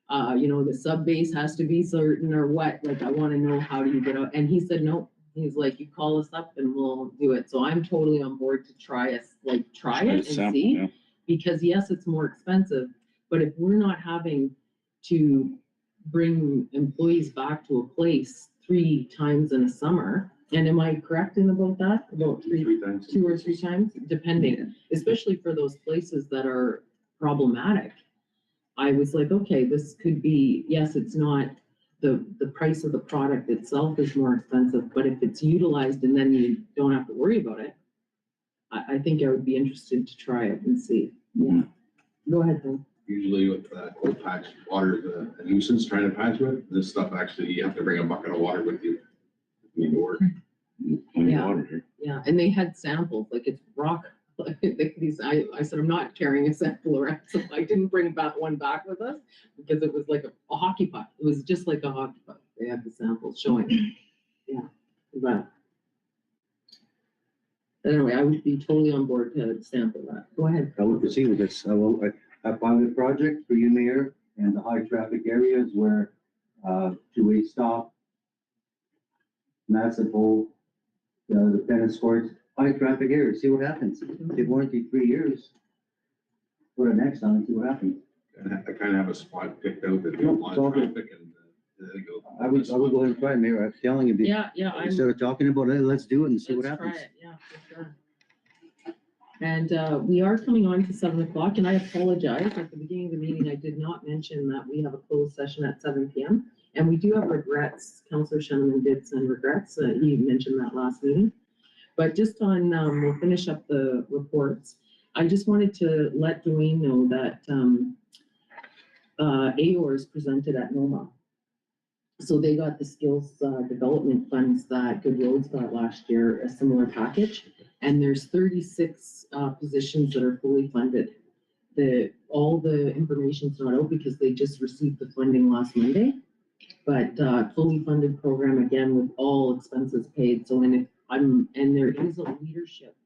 B: the sub base has to be certain or what? Like, I want to know, how do you get out? And he said, no. He's like, you call us up and we'll do it. So I'm totally on board to try it and
A: Sample,
B: see,
A: yeah.
B: because yes, it's more expensive, but if we're not having to bring employees back to a place 3 times in a summer, and am I correct in about that? About
I: 2 times.
B: 2 or 3 times, depending, especially for those places that are problematic. I was like, okay, this could be, yes, it's not, the price of the product itself is more expensive, but if it's utilized and then you don't have to worry about it, I think I would be interested to try it and see. Yeah. Go ahead, Tom.
I: Usually with cold patch, water is a nuisance trying to patch with. This stuff actually, you have to bring a bucket of water with you. You need to work.
A: Plenty of
B: Yeah.
A: water here.
B: Yeah, and they had samples, like it's rock. I said, I'm not carrying a sample around, so I didn't bring one back with us, because it was like a hockey puck. It was just like a hockey puck. They had the samples showing. Yeah, but anyway, I would be totally on board to sample that. Go ahead.
D: I will proceed with this. I found a project for you, Mayor, in the high traffic areas where, 2-way stop, massive hole, the tennis courts, high traffic areas, see what happens. They warranty 3 years. Put it next time and see what happens.
I: And I kind of have a spot picked out that there's a
D: No,
I: lot
D: it's all
I: of
D: good.
I: traffic and
D: I would go ahead and try, Mayor. I'm telling you,
B: Yeah,
D: instead of talking about it, let's do it and see what
B: let's try
D: happens.
B: it. Yeah, for sure. And we are coming on to 7 o'clock, and I apologize. At the beginning of the meeting, I did not mention that we have a closed session at 7 p.m. And we do have regrets. Councillor Shenneman did send regrets. He mentioned that last meeting. But just on, we'll finish up the reports. I just wanted to let Dwayne know that AOR's presented at NOMA. So they got the skills development funds that Good Roads got last year, a similar package. And there's 36 positions that are fully funded. All the information's not out because they just received the funding last Monday. But fully funded program again with all expenses paid. So and there is a leadership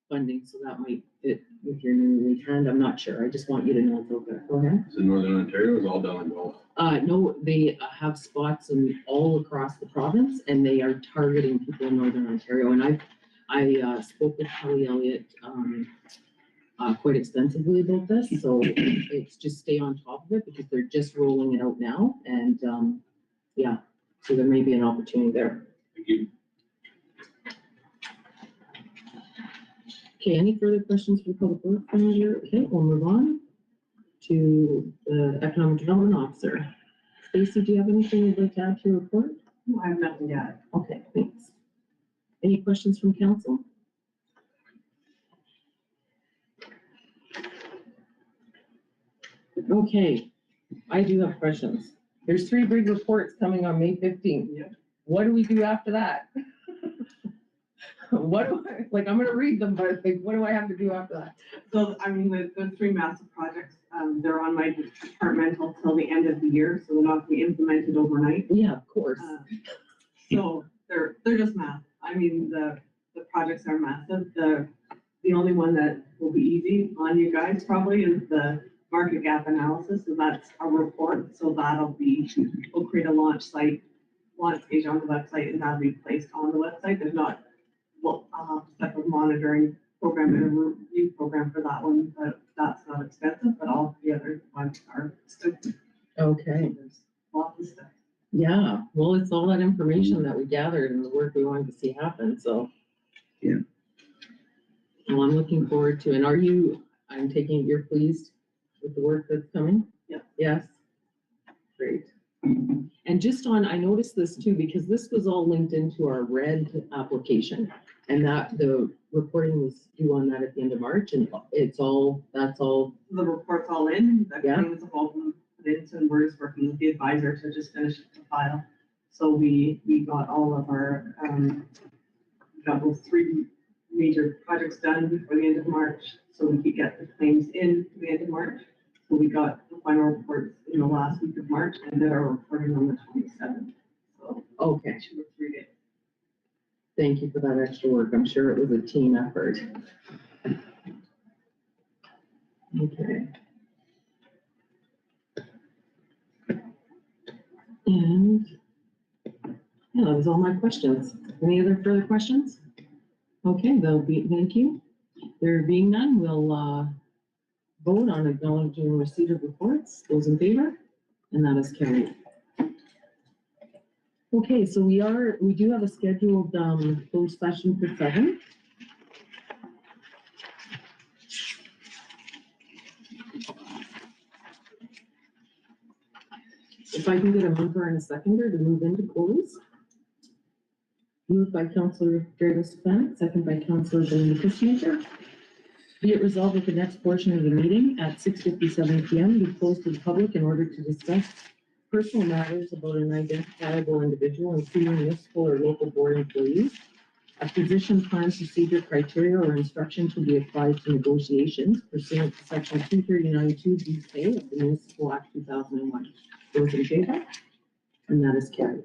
B: funding, so that might fit with your new hand. I'm not sure. I just want you to know it's okay. Go ahead.
I: It's in Northern Ontario, it's all down in golf.
B: No, they have spots in all across the province, and they are targeting people in Northern Ontario. And I spoke with Kelly Elliott quite extensively about this, so it's just stay on top of it because they're just rolling it out now, and yeah, so there may be an opportunity there.
I: Thank you.
B: Okay, any further questions for Public Works Manager? Okay, we'll move on to the Economic Development Officer. Stacy, do you have anything you'd like to add to your report?
G: No, I have nothing to add.
B: Okay, thanks. Any questions from council? Okay, I do have questions. There's 3 big reports coming on May 15th.
G: Yep.
B: What do we do after that? What do I, like, I'm gonna read them, but like, what do I have to do after that?
J: So, I mean, the 3 massive projects, they're on my departmental till the end of the year, so they're not gonna be implemented overnight.
B: Yeah, of course.
J: So they're just math. I mean, the projects are massive. The only one that will be easy on you guys probably is the market gap analysis. So that's a report. So we'll create a launch page on the website, and that'll be placed on the website. There's not separate monitoring program and a review program for that one, but that's not expensive, but all the other ones are expensive.
B: Okay,
J: There's lots of stuff.
B: yeah, well, it's all that information that we gathered and the work we wanted to see happen, so.
D: Yeah.
B: Well, I'm looking forward to, and I'm taking it you're pleased with the work that's coming?
J: Yep.
B: Yes? Great. And just I noticed this too, because this was all linked into our red application. And that the reporting was due on that at the end of March, and that's all.
J: The report's all in, the
B: Yeah.
J: claims have all been put in, so we're just working with the advisor to just finish the file. So we got all of our, got those 3 major projects done before the end of March, so we could get the claims in to the end of March. So we got the final reports in the last week of March and did our reporting on the 27th. So
B: Okay,
J: 2 or 3 days.
B: thank you for that extra work. I'm sure it was a team effort. Okay. And, yeah, that was all my questions. Any other further questions? Okay, thank you. There being none, we'll vote on acknowledging receipt of reports. Those in favor? And that is carried. Okay, so we do have a scheduled closed session for 7. If I can get a mover and a seconder to move into close. Moved by Councillor Drago-Stefanik, second by Councillor Belinda. Be it resolved that the next portion of the meeting at 6:57 PM be closed to the public in order to discuss personal matters about an identifiable individual, including municipal or local board employees. A position, plan, procedure, criteria, or instruction to be applied to negotiations pursuant to section 239(2)(b) of the Municipal Act 2001. Those in favor? And that is carried.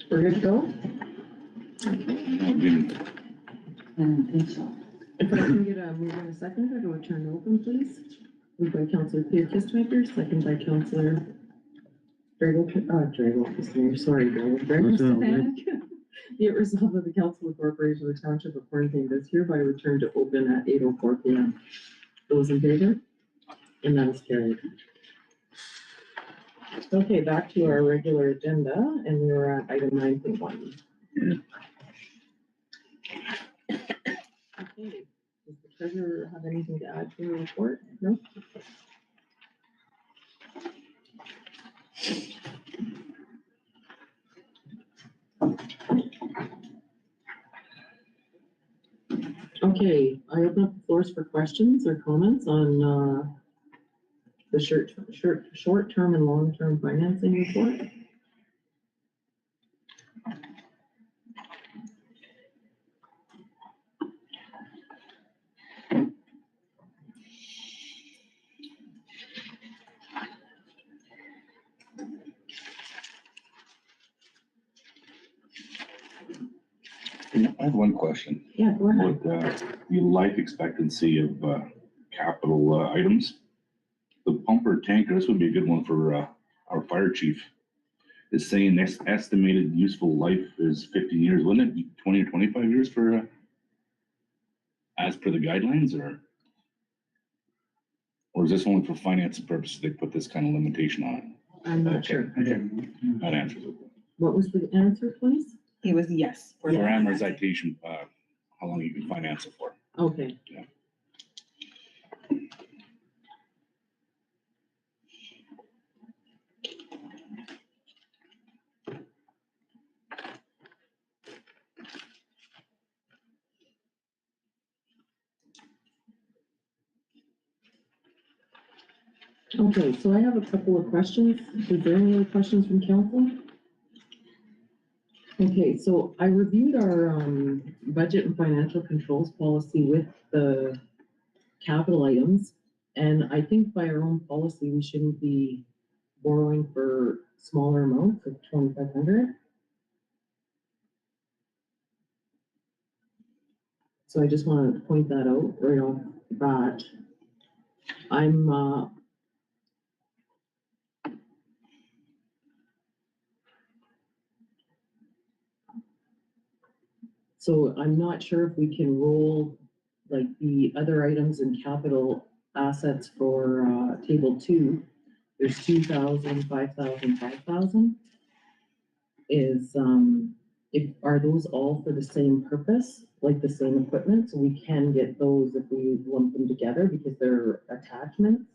B: We're good to go?
E: I don't think so.
B: If I can get a mover and a second, I'd like to turn it open, please. Moved by Councillor Pierre Kistmaker, second by Councillor Drago, sorry, Drago. Be it resolved that the Council of Corporation of the Township of Hornepayne does hereby return to open at 8:04 p.m. Those in favor? And that is carried. Okay, back to our regular agenda, and we're at item 9.1. Okay, does the treasurer have anything to add to the report? No? Okay, I open up the floors for questions or comments on the short-term and long-term financing report.
A: I have one question.
B: Yeah, go ahead.
A: With the life expectancy of capital items, the pumper tanker, this would be a good one for our fire chief, is saying this estimated useful life is 15 years. Wouldn't it be 20 or 25 years for as per the guidelines, or is this only for finance purposes they put this kind of limitation on it?
B: I'm not
A: Okay.
B: sure.
A: That answers it.
B: What was the answer, please?
F: It was yes.
A: For amortization, how long you can finance it for.
B: Okay.
A: Yeah.
B: Okay, so I have a couple of questions. Is there any other questions from council? Okay, so I reviewed our budget and financial controls policy with the capital items. And I think by our own policy, we shouldn't be borrowing for smaller amounts of 2,500. So I just want to point that out right off the bat. So I'm not sure if we can roll like the other items in capital assets for table 2. There's 2,000, 5,000, 5,000. Are those all for the same purpose, like the same equipment? So we can get those if we lump them together because they're attachments.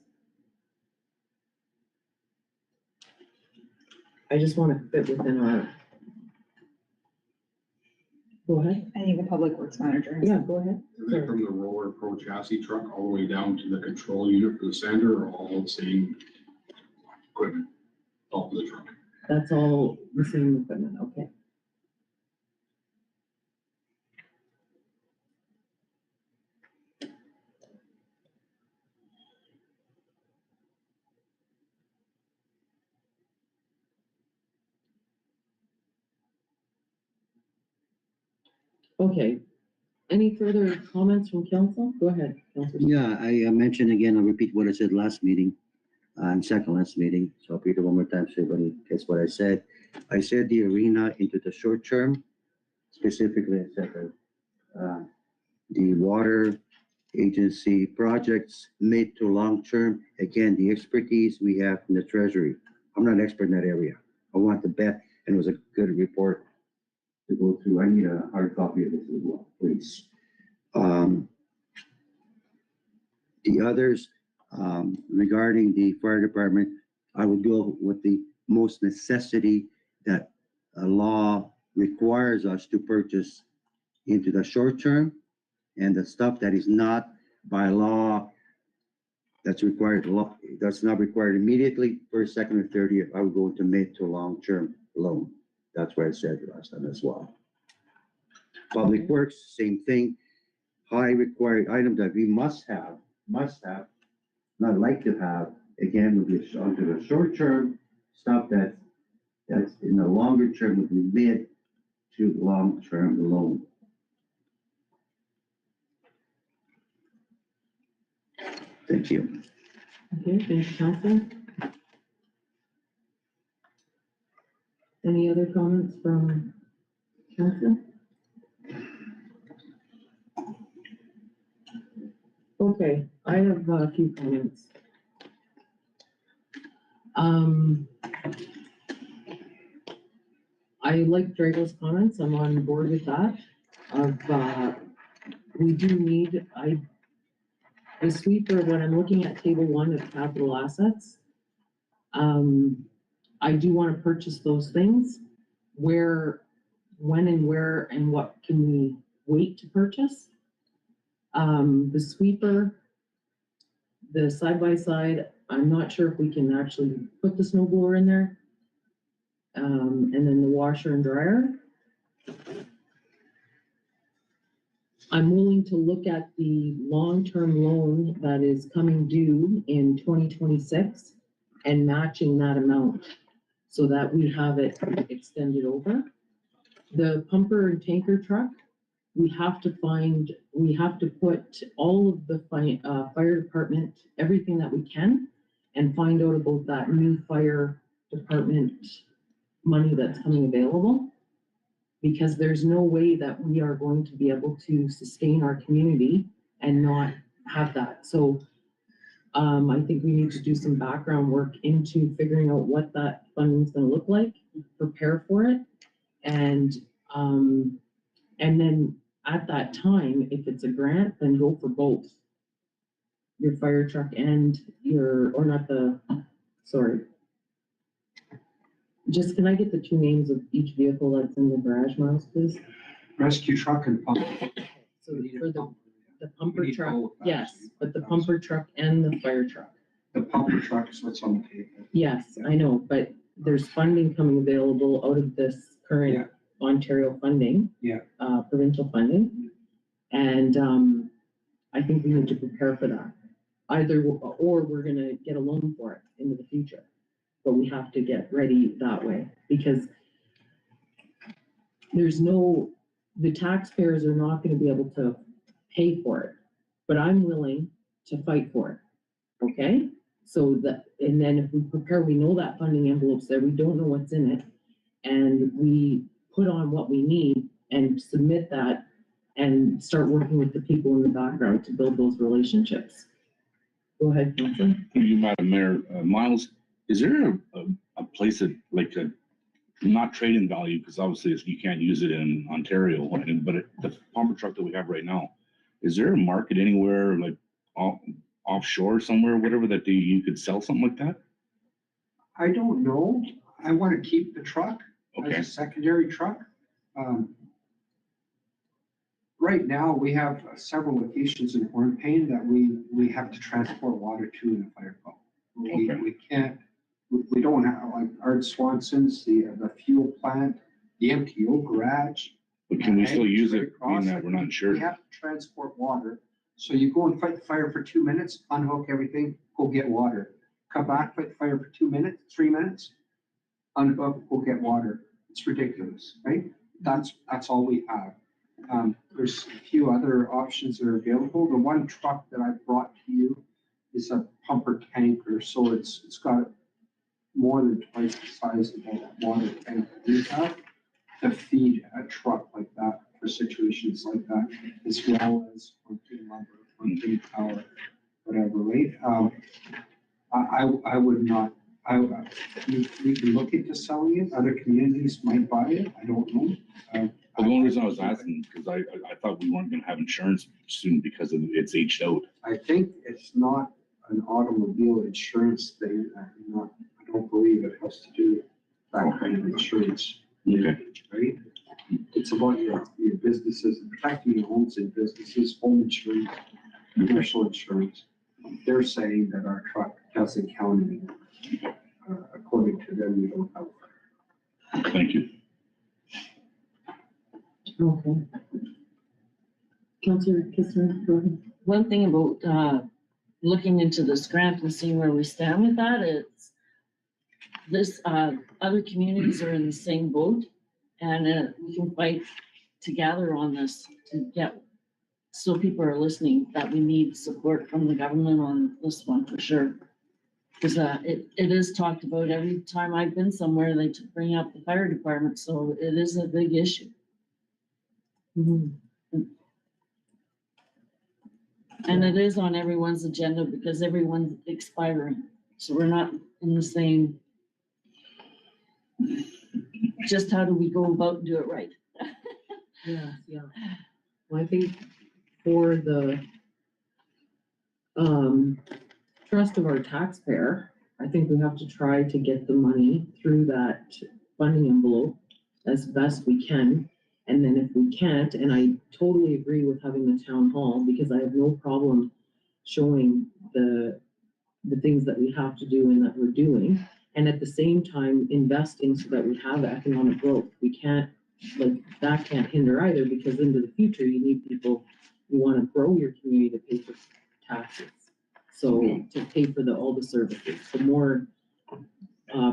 B: I just want to fit within our. Go ahead.
F: I think the public works manager.
B: Yeah, go ahead.
I: Everything from the roller pro chassis truck all the way down to the control unit for the sander are all the same equipment, all for the truck.
B: That's all the same equipment, okay. Okay, any further comments from council? Go ahead, Councilor.
D: Yeah, I mentioned again, I'll repeat what I said last meeting, second last meeting, so I'll repeat it one more time so everybody gets what I said. I said the arena into the short term, specifically I said the water agency projects mid to long term. Again, the expertise we have from the treasury. I'm not an expert in that area. I want the best, and it was a good report to go through. I need a hard copy of this as well, please. The others, regarding the fire department, I would go with the most necessity that a law requires us to purchase into the short term, and the stuff that is not by law that's required, that's not required immediately, first, second, or third year, I would go into mid to long term loan. That's what I said last time as well. Public works, same thing. High required item that we must have, not like to have, again, would be onto the short term stuff that's That's in the longer term with the mid to long-term loan. Thank you.
B: Okay, thank you, Counselor. Any other comments from Council? Okay, I have a few comments. I like Drago's comments. I'm on board with that. We do need, the sweeper, when I'm looking at table 1 of capital assets, I do want to purchase those things. Where, when and where and what can we wait to purchase? The sweeper, the side-by-side, I'm not sure if we can actually put the snow blower in there. And then the washer and dryer. I'm willing to look at the long-term loan that is coming due in 2026 and matching that amount so that we have it extended over. The pumper and tanker truck, we have to put all of the fire department, everything that we can, and find out about that new fire department money that's coming available. Because there's no way that we are going to be able to sustain our community and not have that. So I think we need to do some background work into figuring out what that funding is going to look like, prepare for it, and then at that time, if it's a grant, then go for both your fire truck and just can I get the 2 names of each vehicle that's in the garage, Miles, please?
K: Rescue truck and pump.
B: So
K: We need a
B: for
K: pump.
B: the pumper
K: We need
B: truck,
K: both,
B: yes,
K: actually.
B: but the pumper truck and the fire truck.
K: The pumper truck is what's on the table.
B: Yes, I know, but there's funding coming available out of this current Ontario funding.
K: Yeah.
B: Provincial funding. And I think we need to prepare for that. Or we're gonna get a loan for it into the future. But we have to get ready that way because the taxpayers are not gonna be able to pay for it. But I'm willing to fight for it, okay? And then if we prepare, we know that funding envelope's there, we don't know what's in it. And we put on what we need and submit that and start working with the people in the background to build those relationships. Go ahead, Councilor.
A: Thank you, Madam Mayor. Miles, is there a place that, like, not trade-in value, because obviously you can't use it in Ontario, but the pumper truck that we have right now, is there a market anywhere, like offshore somewhere, whatever, that you could sell something like that?
K: I don't know. I want to keep the truck
A: Okay.
K: as a secondary truck. Right now, we have several locations in Hornepayne that we have to transport water to in a fire call. We can't, we don't have, like Art Swanson's, the fuel plant, the MTO garage.
A: But can we still use it, being that
K: Cross,
A: we're not insured?
K: We have to transport water. So you go and fight the fire for 2 minutes, unhook everything, go get water. Come back, fight the fire for 2 minutes, 3 minutes, unhook, go get water. It's ridiculous, right? That's all we have. There's a few other options that are available. The one truck that I brought to you is a pumper tanker, so it's got more than twice the size of that water tank that we have to feed a truck like that for situations like that, as well as working lumber, working power, whatever, right? I would not, we can look into selling it. Other communities might buy it. I don't know.
A: The only reason I was asking, because I thought we weren't gonna have insurance soon because it's aged out.
K: I think it's not an automobile insurance thing. I don't believe it has to do with that kind of insurance.
A: Okay.
K: Right? It's about your businesses, protecting your homes and businesses, home insurance, commercial insurance. They're saying that our truck doesn't count anymore. According to them, we don't have.
A: Thank you.
B: Okay. Councilor Kissner, go ahead.
E: One thing about looking into this grant and seeing where we stand with that, it's this, other communities are in the same boat, and we can fight together on this to get, so people are listening, that we need support from the government on this one for sure. Because it is talked about every time I've been somewhere, they bring up the fire department, so it is a big issue.
B: Mhm.
E: And it is on everyone's agenda because everyone's expiring, so we're not in the same. Just how do we go about and do it right?
B: Yeah, yeah. Well, I think for the trust of our taxpayer, I think we have to try to get the money through that funding envelope as best we can. And then if we can't, and I totally agree with having the town hall, because I have no problem showing the things that we have to do and that we're doing. And at the same time, investing so that we have economic growth. We can't, like, that can't hinder either, because into the future, you need people, you wanna grow your community to pay for taxes. So to pay for all the services, the more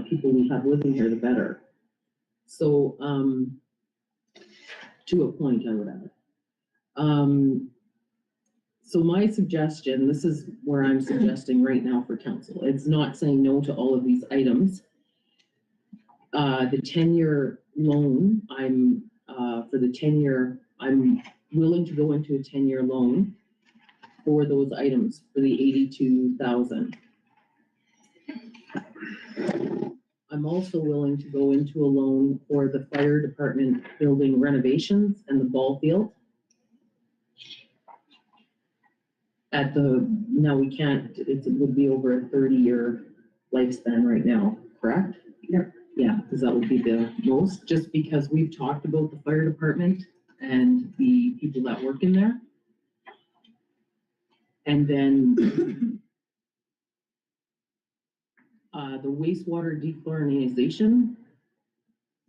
B: people we have living here, the better. So, to a point, I would add. So my suggestion, this is where I'm suggesting right now for council, it's not saying no to all of these items. The 10-year loan, for the 10-year, I'm willing to go into a 10-year loan for those items, for the 82,000. I'm also willing to go into a loan for the fire department building renovations and the ball field. Now we can't, it would be over a 30-year lifespan right now, correct?
G: Yep.
B: Yeah, because that would be the most, just because we've talked about the fire department and the people that work in there. And then the wastewater dechlorinization,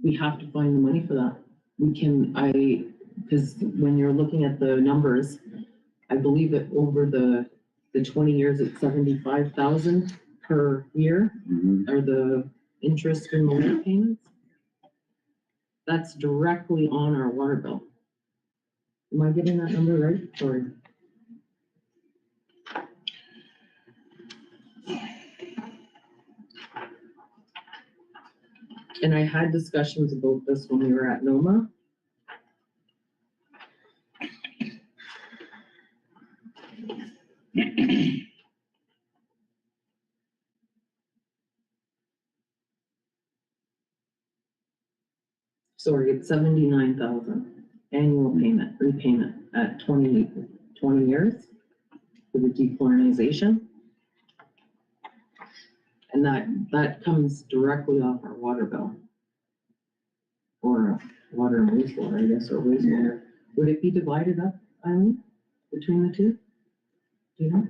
B: we have to find the money for that. Because when you're looking at the numbers, I believe that over the 20 years, it's 75,000 per year, are the interest and the late payments. That's directly on our water bill. Am I getting that number right? Sorry. And I had discussions about this when we were at NOMA. Sorry, it's 79,000 annual payment, repayment at 20 years for the dechlorinization. And that comes directly off our water bill. Or water and wastewater, I guess, or wastewater. Would it be divided up, Eileen, between the two? Do you know?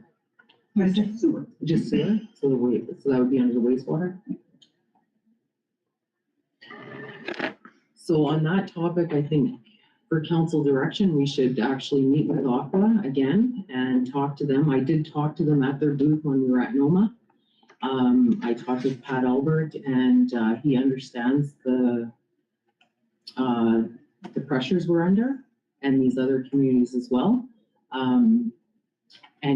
G: Just sewer.
B: Just sewer? So that would be under the wastewater? So on that topic, I think for council direction, we should actually meet with Aqua again and talk to them. I did talk to them at their booth when we were at NOMA. I talked with Pat Albert, and he understands the pressures we're under, and these other communities as well. And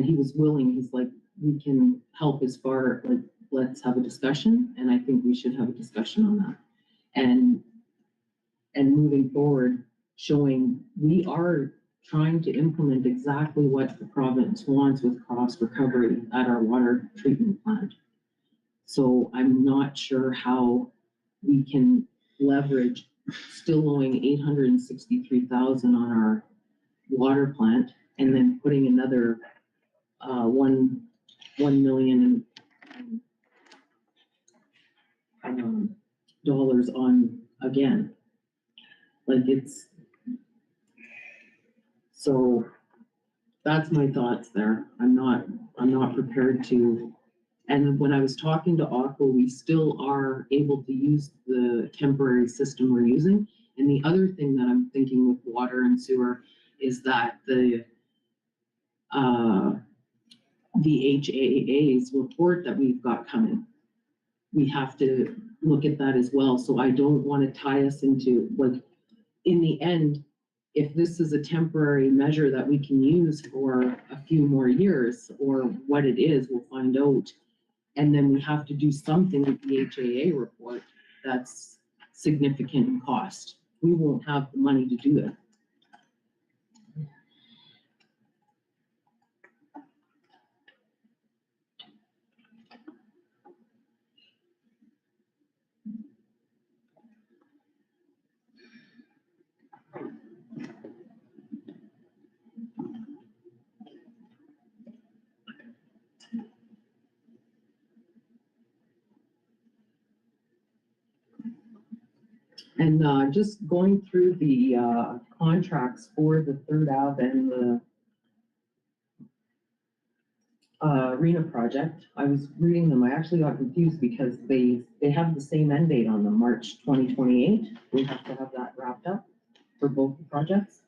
B: he was willing, he's like, we can help as far, like, let's have a discussion, and I think we should have a discussion on that. And moving forward, showing we are trying to implement exactly what the province wants with cost recovery at our water treatment plant. So I'm not sure how we can leverage still owing 863,000 on our water plant and then putting another $1 million dollars on again. Like so that's my thoughts there. I'm not prepared to. And when I was talking to Aqua, we still are able to use the temporary system we're using. And the other thing that I'm thinking with water and sewer is that the HAA's report that we've got coming, we have to look at that as well. So I don't want to tie us into, like, in the end, if this is a temporary measure that we can use for a few more years, or what it is, we'll find out. And then we have to do something with the HAA report that's significant in cost. We won't have the money to do it. And just going through the contracts for the Third Ave and the arena project, I was reading them. I actually got confused because they have the same end date on them, March 2028. We have to have that wrapped up for both the projects.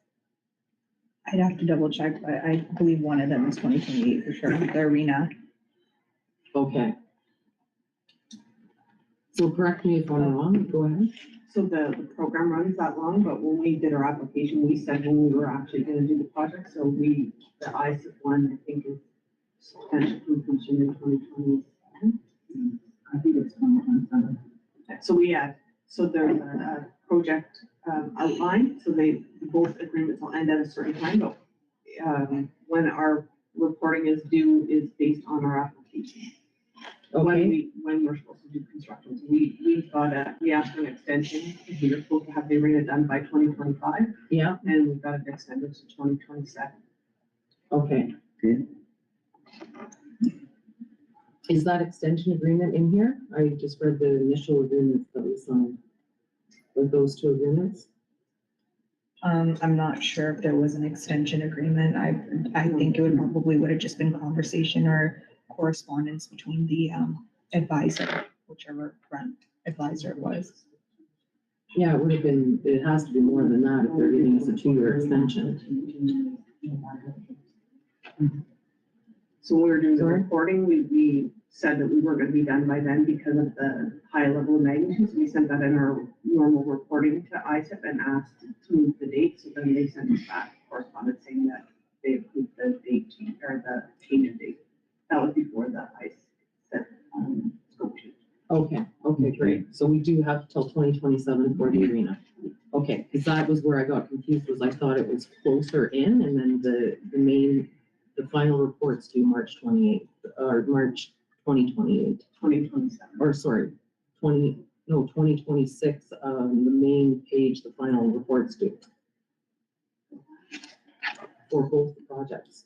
F: I'd have to double check, but I believe one of them is 2028 for sure, the arena.
B: Okay. So correct me if I'm wrong, go ahead.
J: So the program runs that long, but when we did our application, we said when we were actually gonna do the project, so the ISIP one, I think is potential completion in 2027.
G: I think it's 2027.
J: So so there's a project outline, so both agreements will end at a certain time, but when our reporting is due is based on our application.
B: Okay.
J: When we're supposed to do construction. So we asked for an extension, because we were supposed to have the arena done by 2025,
B: Yeah,
J: and we've got it extended to 2027.
B: okay.
D: Okay.
B: Is that extension agreement in here? I just read the initial agreements that we signed. With those two agreements?
F: I'm not sure if there was an extension agreement. I think it would have just been conversation or correspondence between the advisor, whichever front advisor it was.
B: Yeah, it would have been, it has to be more than that if they're giving us a 2-year extension.
J: So when we were doing the
B: Sorry?
J: reporting, we said that we weren't gonna be done by then because of the high level of magnitude. So we sent that in our normal reporting to ISIP and asked to move the date. So then they sent us back correspondence saying that they approved the date change, or the change of date. That was before the ISIP scope change.
B: Okay, great. So we do have till 2027 for the arena. Okay, because that was where I got confused, was I thought it was closer in, and then the final reports due March 28th, or March 2028.
J: 2027.
B: Or sorry, 2026, the main page, the final reports due. For both the projects.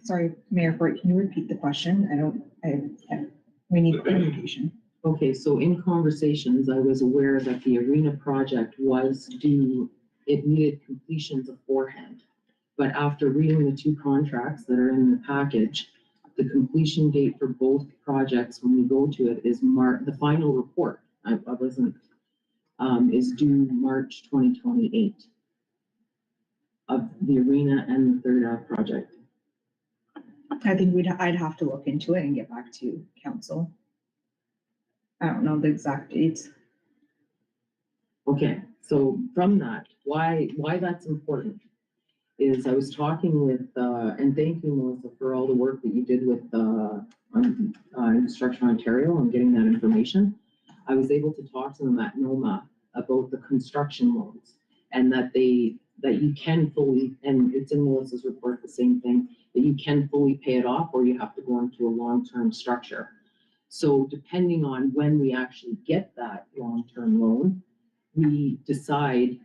F: Sorry, Mayor Fort, can you repeat the question? We need clarification.
B: Okay, so in conversations, I was aware that the arena project was due, it needed completion beforehand. But after reading the 2 contracts that are in the package, the completion date for both projects, when we go to it, is the final report, I wasn't, is due March 2028 of the arena and the Third Ave project.
F: I think I'd have to look into it and get back to council. I don't know the exact dates.
B: Okay, so from that, why that's important is I was talking with, and thank you, Melissa, for all the work that you did with Reconstruction Ontario on getting that information. I was able to talk to them at NOMA about the construction loans, and that you can fully, and it's in Melissa's report, the same thing, that you can fully pay it off, or you have to go into a long-term structure. So depending on when we actually get that long-term loan, we decide,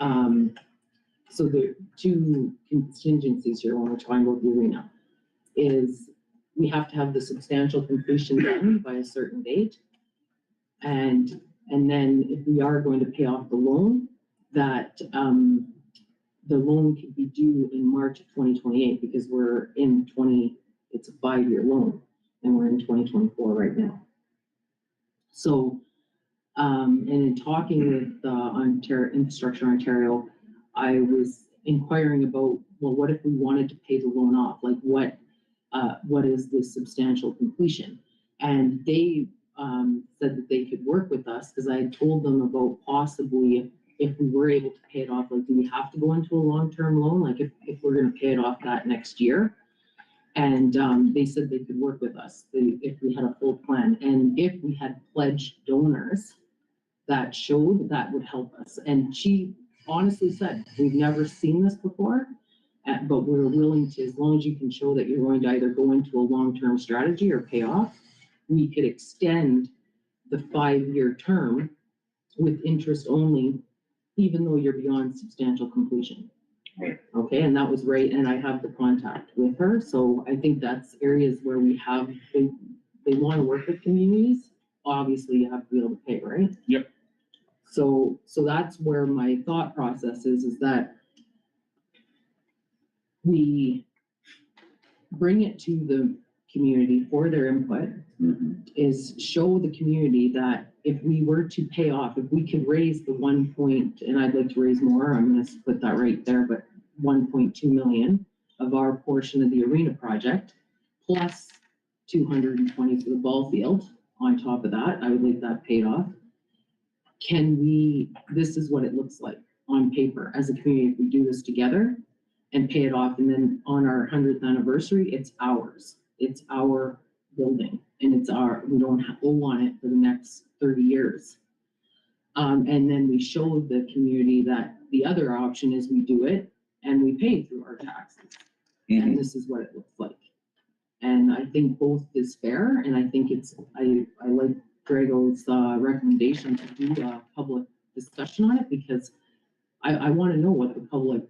B: so the 2 contingencies here when we're talking about the arena is we have to have the substantial completion done by a certain date. And then if we are going to pay off the loan, that the loan could be due in March of 2028 because we're in it's a 5-year loan and we're in 2024 right now. So, and in talking with Infrastructure Ontario, I was inquiring about, well, what if we wanted to pay the loan off? Like what what is the substantial completion? And they, said that they could work with us, because I had told them about possibly if we were able to pay it off, like, do we have to go into a long-term loan? Like, if we're gonna pay it off that next year? And, they said they could work with us, if we had a full plan, and if we had pledged donors that showed, that would help us. And she honestly said, we've never seen this before, but we're willing to, as long as you can show that you're going to either go into a long-term strategy or pay off, we could extend the 5-year term with interest only, even though you're beyond substantial completion.
A: Right.
B: Okay, and that was right, and I have the contact with her, so I think that's areas where we have, they want to work with communities. Obviously, you have to be able to pay, right?
A: Yep.
B: So that's where my thought process is that we bring it to the community for their input, is show the community that if we were to pay off, if we could raise the 1 point, and I'd like to raise more, I'm gonna put that right there, but 1.2 million of our portion of the arena project, plus 220 for the ball field on top of that, I would like that paid off. Can we, this is what it looks like on paper as a community, if we do this together and pay it off, and then on our 100th anniversary, it's ours. It's our building, and it's our, we don't owe on it for the next 30 years. And then we show the community that the other option is we do it and we pay through our taxes. And this is what it looks like. And I think both is fair, and I think it's, I like Drago's recommendation to do a public discussion on it, because I want to know what the public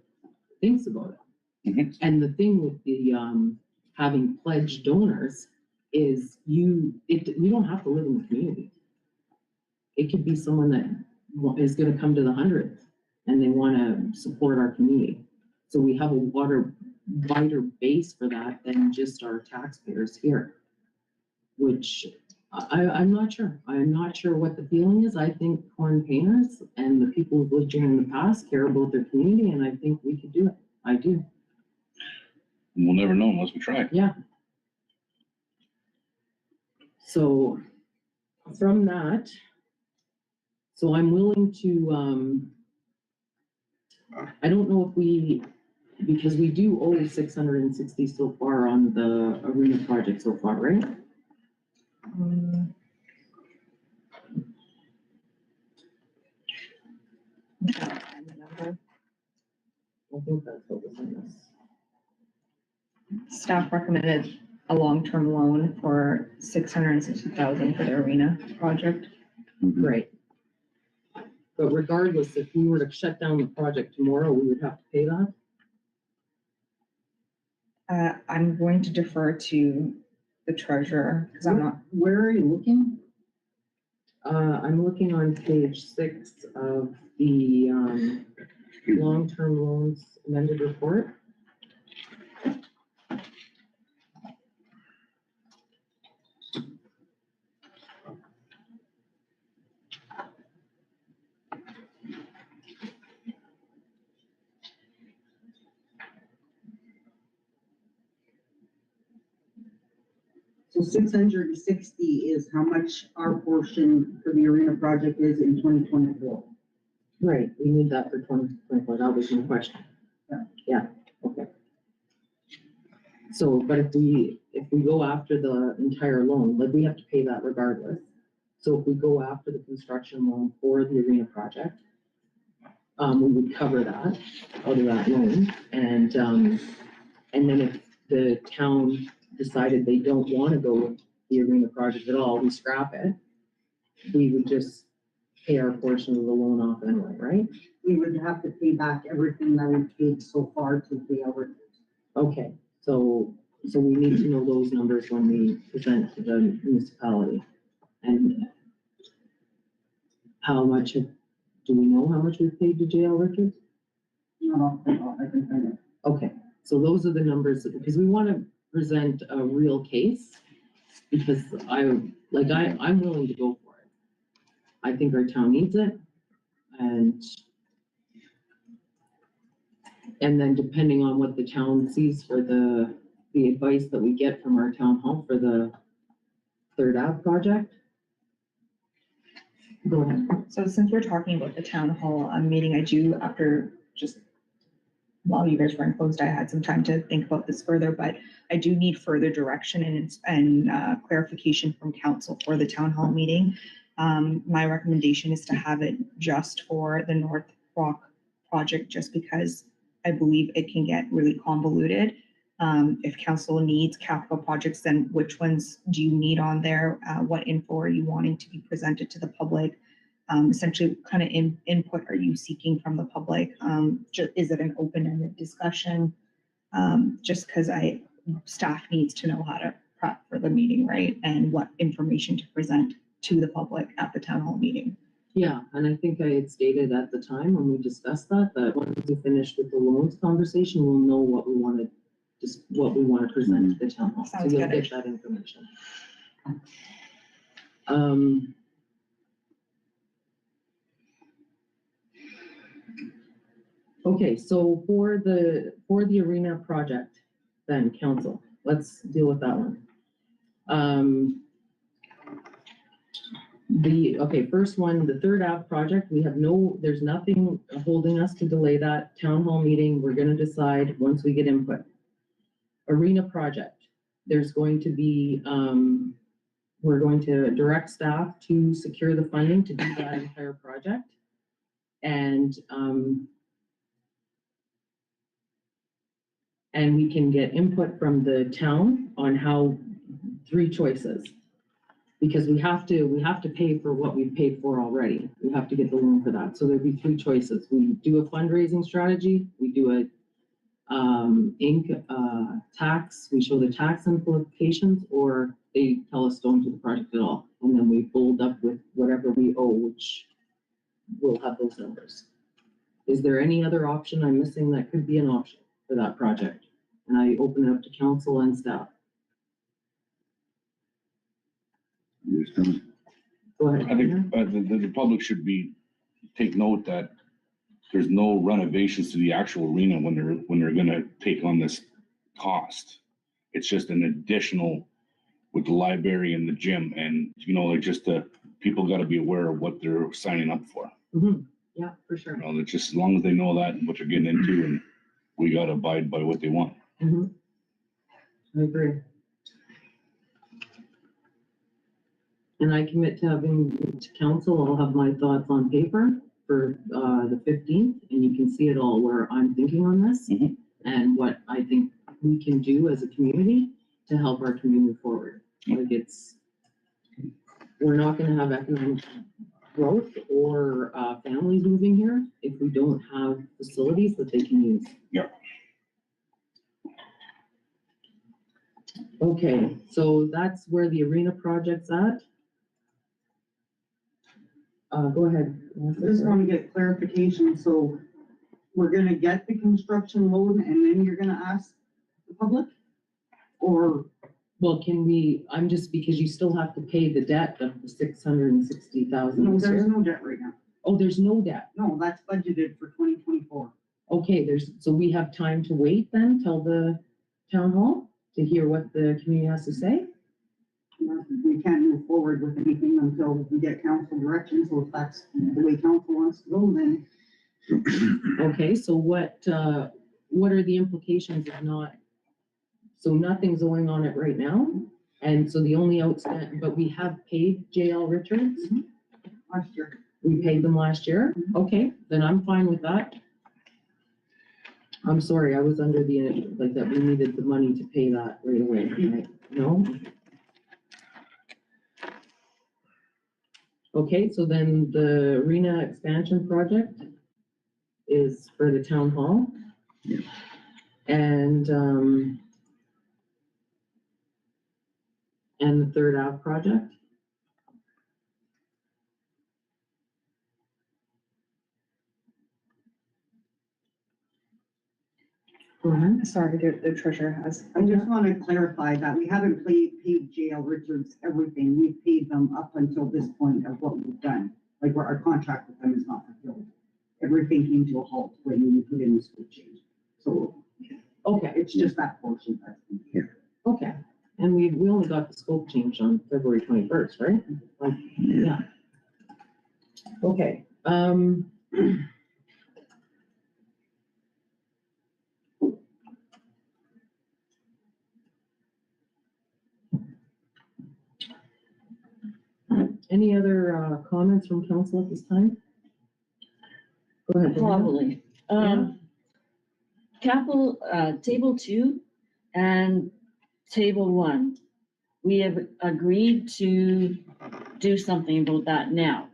B: thinks about it. And the thing with the having pledged donors is you don't have to live in the community. It could be someone that is going to come to the 100th and they want to support our community. So we have a wider base for that than just our taxpayers here, which I'm not sure. I'm not sure what the feeling is. I think Hornepayers and the people who've lived here in the past care about their community, and I think we could do it. I do.
A: We'll never know unless we try.
B: Yeah. So from that, so I'm willing to, I don't know if we, because we do owe 660 so far on the arena project so far, right? I think that's what was in this.
F: Staff recommended a long-term loan for 660,000 for the arena project.
B: Right. But regardless, if we were to shut down the project tomorrow, we would have to pay that?
F: I'm going to defer to the treasurer, because I'm not,
G: Where are you looking?
B: I'm looking on page 6 of the, long-term loans amended report.
G: So 660 is how much our portion for the arena project is in 2024.
B: Right, we need that for 2024, that was my question. Yeah, okay. So, but if we go after the entire loan, like, we have to pay that regardless. So if we go after the construction loan for the arena project, we would cover that out of that loan, and then if the town decided they don't want to go with the arena project at all, we scrap it, we would just pay our portion of the loan off anyway, right?
G: We would have to pay back everything that we've paid so far to pay our.
B: Okay, so we need to know those numbers when we present to the municipality. And how much, do we know how much we've paid to JL Richards?
G: No, I can find it.
B: Okay, so those are the numbers, because we want to present a real case, because I'm willing to go for it. I think our town needs it, and then depending on what the town sees for the the advice that we get from our town hall for the Third Ave project. Go ahead.
F: So since we're talking about the town hall meeting, I do, after just while you guys were enclosed, I had some time to think about this further, but I do need further direction and clarification from council for the town hall meeting. My recommendation is to have it just for the North Rock project, just because I believe it can get really convoluted. If council needs capital projects, then which ones do you need on there? What info are you wanting to be presented to the public? Essentially, what kind of input are you seeking from the public? Is it an open-ended discussion? Just because staff needs to know how to prep for the meeting, right? And what information to present to the public at the town hall meeting.
B: Yeah, and I think I had stated at the time when we discussed that once we finish with the loans conversation, we'll know what we want to present to the town hall. So
F: Sounds
B: you'll
F: good.
B: get that information. Okay, so for the arena project, then council, let's deal with that one. First one, the Third Ave project, there's nothing holding us to delay that town hall meeting. We're gonna decide once we get input. Arena project, there's going to be, we're going to direct staff to secure the funding to do that entire project. And we can get input from the town on how, 3 choices. Because we have to pay for what we've paid for already. We have to get the loan for that. So there'd be 3 choices. We do a fundraising strategy, we do a tax, we show the tax implications, or they tell us don't do the project at all. And then we fold up with whatever we owe, which will have those numbers. Is there any other option I'm missing that could be an option for that project? And I open it up to council and staff. Go ahead.
A: I think the public should take note that there's no renovations to the actual arena when they're gonna take on this cost. It's just an additional with the library and the gym, and people gotta be aware of what they're signing up for.
B: Mm-hmm. Yeah, for sure.
A: It's just as long as they know that and what they're getting into, and we gotta abide by what they want.
B: Mm-hmm. I agree. And I commit to having to council, I'll have my thoughts on paper for the 15th, and you can see it all where I'm thinking on this
A: Mhm.
B: and what I think we can do as a community to help our community forward. Like we're not gonna have economic growth or families moving here if we don't have facilities that they can use.
A: Yeah.
B: Okay, so that's where the arena project's at. Go ahead.
G: I just want to get clarification, so we're gonna get the construction loan and then you're gonna ask the public? Or,
B: Well, because you still have to pay the debt of the 660,000.
G: no, there's no debt right now.
B: Oh, there's no debt.
G: No, that's budgeted for 2024.
B: Okay, so we have time to wait then till the town hall to hear what the community has to say?
G: We can't move forward with anything until we get council direction, so if that's the way council wants to go, then
B: Okay, so what are the implications of not, so nothing's going on it right now? And so the only outstanding, but we have paid JL Richards?
G: last year.
B: We paid them last year? Okay, then I'm fine with that. I'm sorry, I was under the, that we needed the money to pay that right away, right? No? Okay, so then the arena expansion project is for the town hall.
D: Yeah.
B: And the Third Ave project. Go ahead.
F: Sorry, the treasurer has.
G: I just want to clarify that we haven't paid JL Richards everything. We've paid them up until this point of what we've done. Like where our contract with them is not fulfilled. Everything came to a halt when we put in the school change. So
B: Okay,
G: it's just that portion.
B: Okay, and we only got the scope change on February 21st, right? Like, yeah. Okay, any other comments from council at this time? Go ahead. Brenda.
E: Probably. Capital, table 2 and table 1. We have agreed to do something about that now.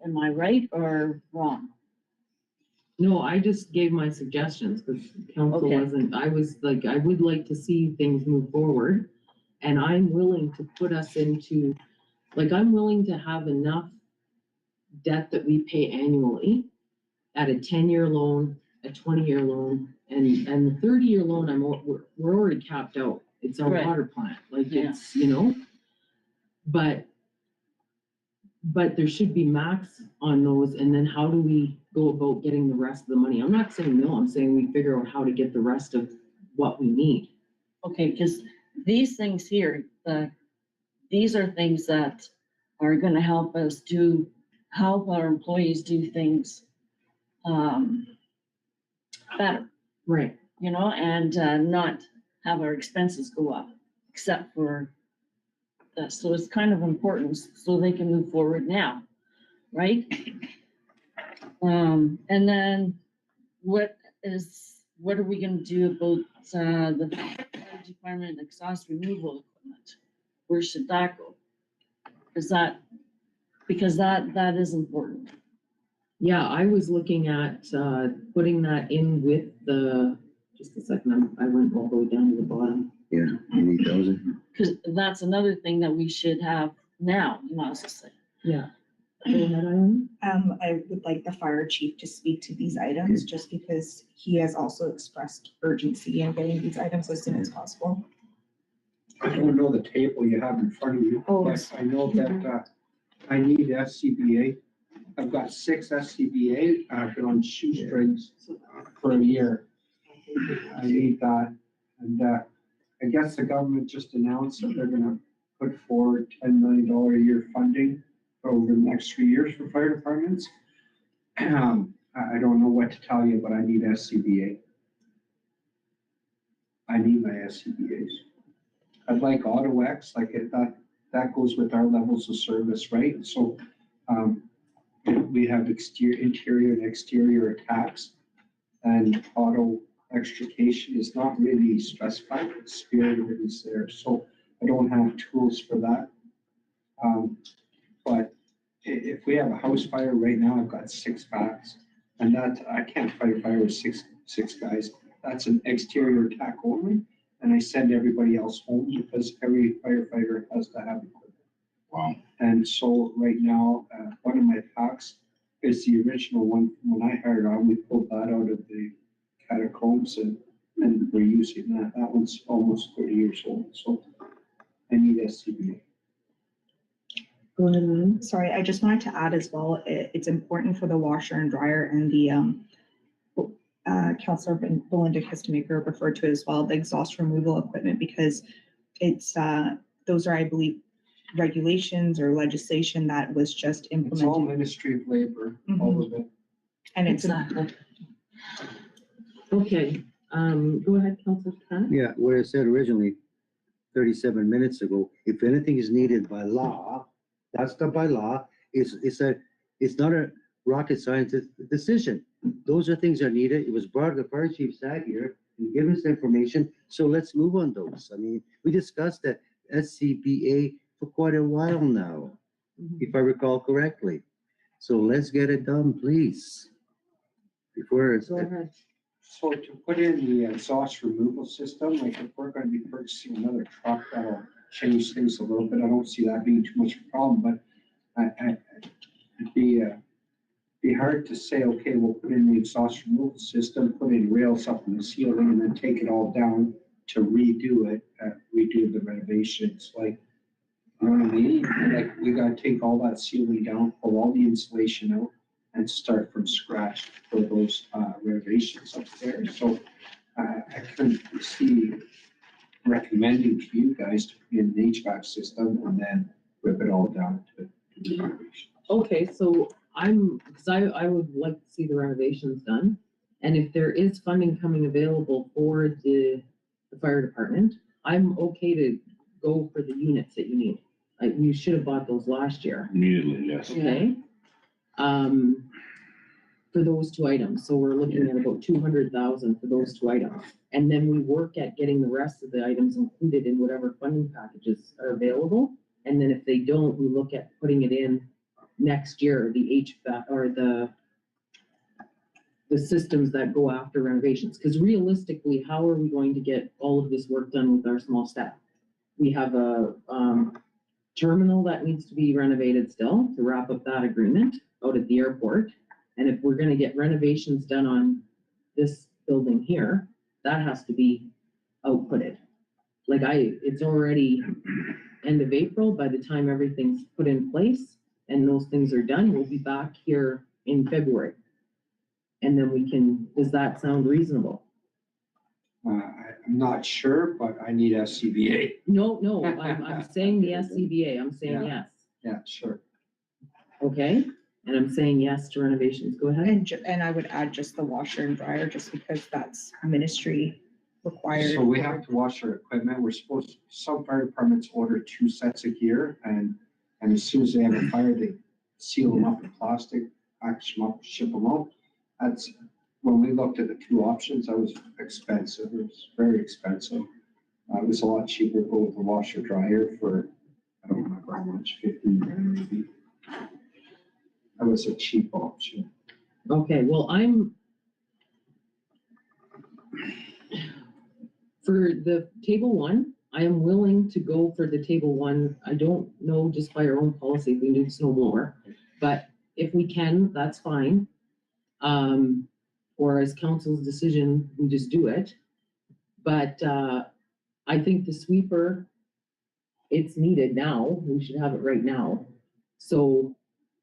E: Am I right or wrong?
B: No, I just gave my suggestions, because council
E: Okay.
B: wasn't, I was like, I would like to see things move forward. And I'm willing to put us into, like, I'm willing to have enough debt that we pay annually at a 10-year loan, a 20-year loan, and the 30-year loan, we're already capped out. It's our
E: Right.
B: water plant, like,
E: Yeah.
B: it's, you know? But there should be max on those, and then how do we go about getting the rest of the money? I'm not saying no, I'm saying we figure out how to get the rest of what we need.
E: Okay, because these things here, these are things that are gonna help us help our employees do things better,
B: Right.
E: you know, and not have our expenses go up, except for that. So it's kind of important so they can move forward now, right? And then what are we gonna do about the fire department exhaust removal equipment? Where should that go? Because that is important.
B: Yeah, I was looking at, putting that in with just a second, I went all the way down to the bottom.
D: Yeah, 80,000.
E: Because that's another thing that we should have now, you know, as I say.
B: Yeah. Go ahead, Eileen.
F: I would like the fire chief to speak to these items, just because he has also expressed urgency in getting these items as soon as possible.
K: I don't know the table you have in front of you,
F: Oh,
K: but I know that, I need SCBA. I've got 6 SCBA, I've been on shoestrings for a year. I need that, and, I guess the government just announced that they're gonna put forward $10 million a year funding over the next 3 years for fire departments. I don't know what to tell you, but I need SCBA. I need my SCBA's. I'd like AutoX, like that goes with our levels of service, right? So, we have interior and exterior attacks, and auto extrication is not really specified, it's spirited is there, so I don't have tools for that. But if we have a house fire right now, I've got 6 packs, and I can't fight a fire with six guys. That's an exterior attack only, and I send everybody else home because every firefighter has to have equipment.
A: Wow.
K: And so right now, one of my packs is the original one from when I hired on. We pulled that out of the catacombs and we're using that. That one's almost 30 years old, so I need SCBA.
B: Go ahead, Eileen.
F: Sorry, I just wanted to add as well, it's important for the washer and dryer and the, Councillor Belinda Kistemaker referred to it as well, the exhaust removal equipment, because it's, those are, I believe, regulations or legislation that was just
K: It's all
F: implemented.
K: Ministry of Labor, all of it.
F: And it's,
E: Exactly.
B: Okay, go ahead, Councillor Pat.
D: Yeah, what I said originally, 37 minutes ago, if anything is needed by law, that's the by law, it's not a rocket science decision. Those are things that are needed. It was brought, the fire chief sat here and gave us the information, so let's move on those. I mean, we discussed that SCBA for quite a while now, if I recall correctly. So let's get it done, please. Before it's,
B: Go ahead.
K: So to put in the exhaust removal system, like if we're gonna be purchasing another truck, that'll change things a little bit. I don't see that being too much of a problem, but it'd be hard to say, okay, we'll put in the exhaust removal system, put in rails up in the ceiling, and then take it all down to redo it, redo the renovations, like, you know what I mean? Like, we gotta take all that ceiling down, pull all the insulation out, and start from scratch for those renovations up there. So I couldn't see recommending to you guys to put in an HVAC system and then rip it all down to the foundation.
B: Okay, so because I would like to see the renovations done. And if there is funding coming available for the fire department, I'm okay to go for the units that you need. Like, you should have bought those last year,
A: Immediately, yes.
B: okay? For those two items, so we're looking at about 200,000 for those two items. And then we work at getting the rest of the items included in whatever funding packages are available. And then if they don't, we look at putting it in next year, the HVAC or the systems that go after renovations. Because realistically, how are we going to get all of this work done with our small staff? We have a terminal that needs to be renovated still to wrap up that agreement out at the airport. And if we're gonna get renovations done on this building here, that has to be outputted. Like it's already end of April, by the time everything's put in place and those things are done, we'll be back here in February. And then does that sound reasonable?
K: I'm not sure, but I need SCBA.
B: No, I'm saying the SCBA, I'm saying yes,
K: Yeah, sure.
B: okay? And I'm saying yes to renovations, go ahead.
F: And I would add just the washer and dryer, just because that's ministry required.
K: So we have to wash our equipment. Some fire departments order 2 sets of gear, and as soon as they have a fire, they seal them up in plastic, package them up, ship them out. When we looked at the 2 options, that was expensive. It was very expensive. It was a lot cheaper to go with the washer dryer for, I don't remember how much, 15 grand maybe. That was a cheap option.
B: Okay, well, for the table 1, I am willing to go for the table 1. I don't know just by our own policy if we do snow blower, but if we can, that's fine. Or as council's decision, we just do it. But I think the sweeper, it's needed now. We should have it right now. So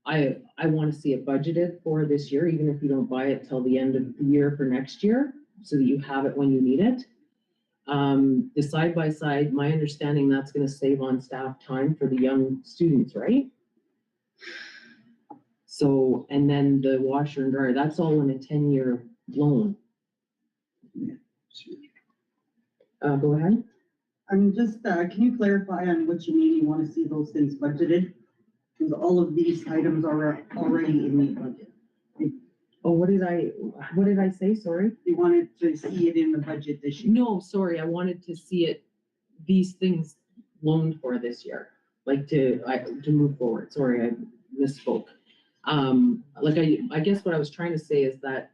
B: I want to see it budgeted for this year, even if you don't buy it till the end of the year for next year, so that you have it when you need it. The side-by-side, my understanding, that's going to save on staff time for the young students, right? So, and then the washer and dryer, that's all in a 10-year loan. Go ahead.
G: I'm just, can you clarify on what you mean you want to see those things budgeted? Because all of these items are already in the budget.
B: Oh, what did I say? Sorry.
G: You wanted to see it in the budget this year.
B: No, sorry, I wanted to see these things loaned for this year, like to move forward. Sorry, I misspoke. Like I guess what I was trying to say is that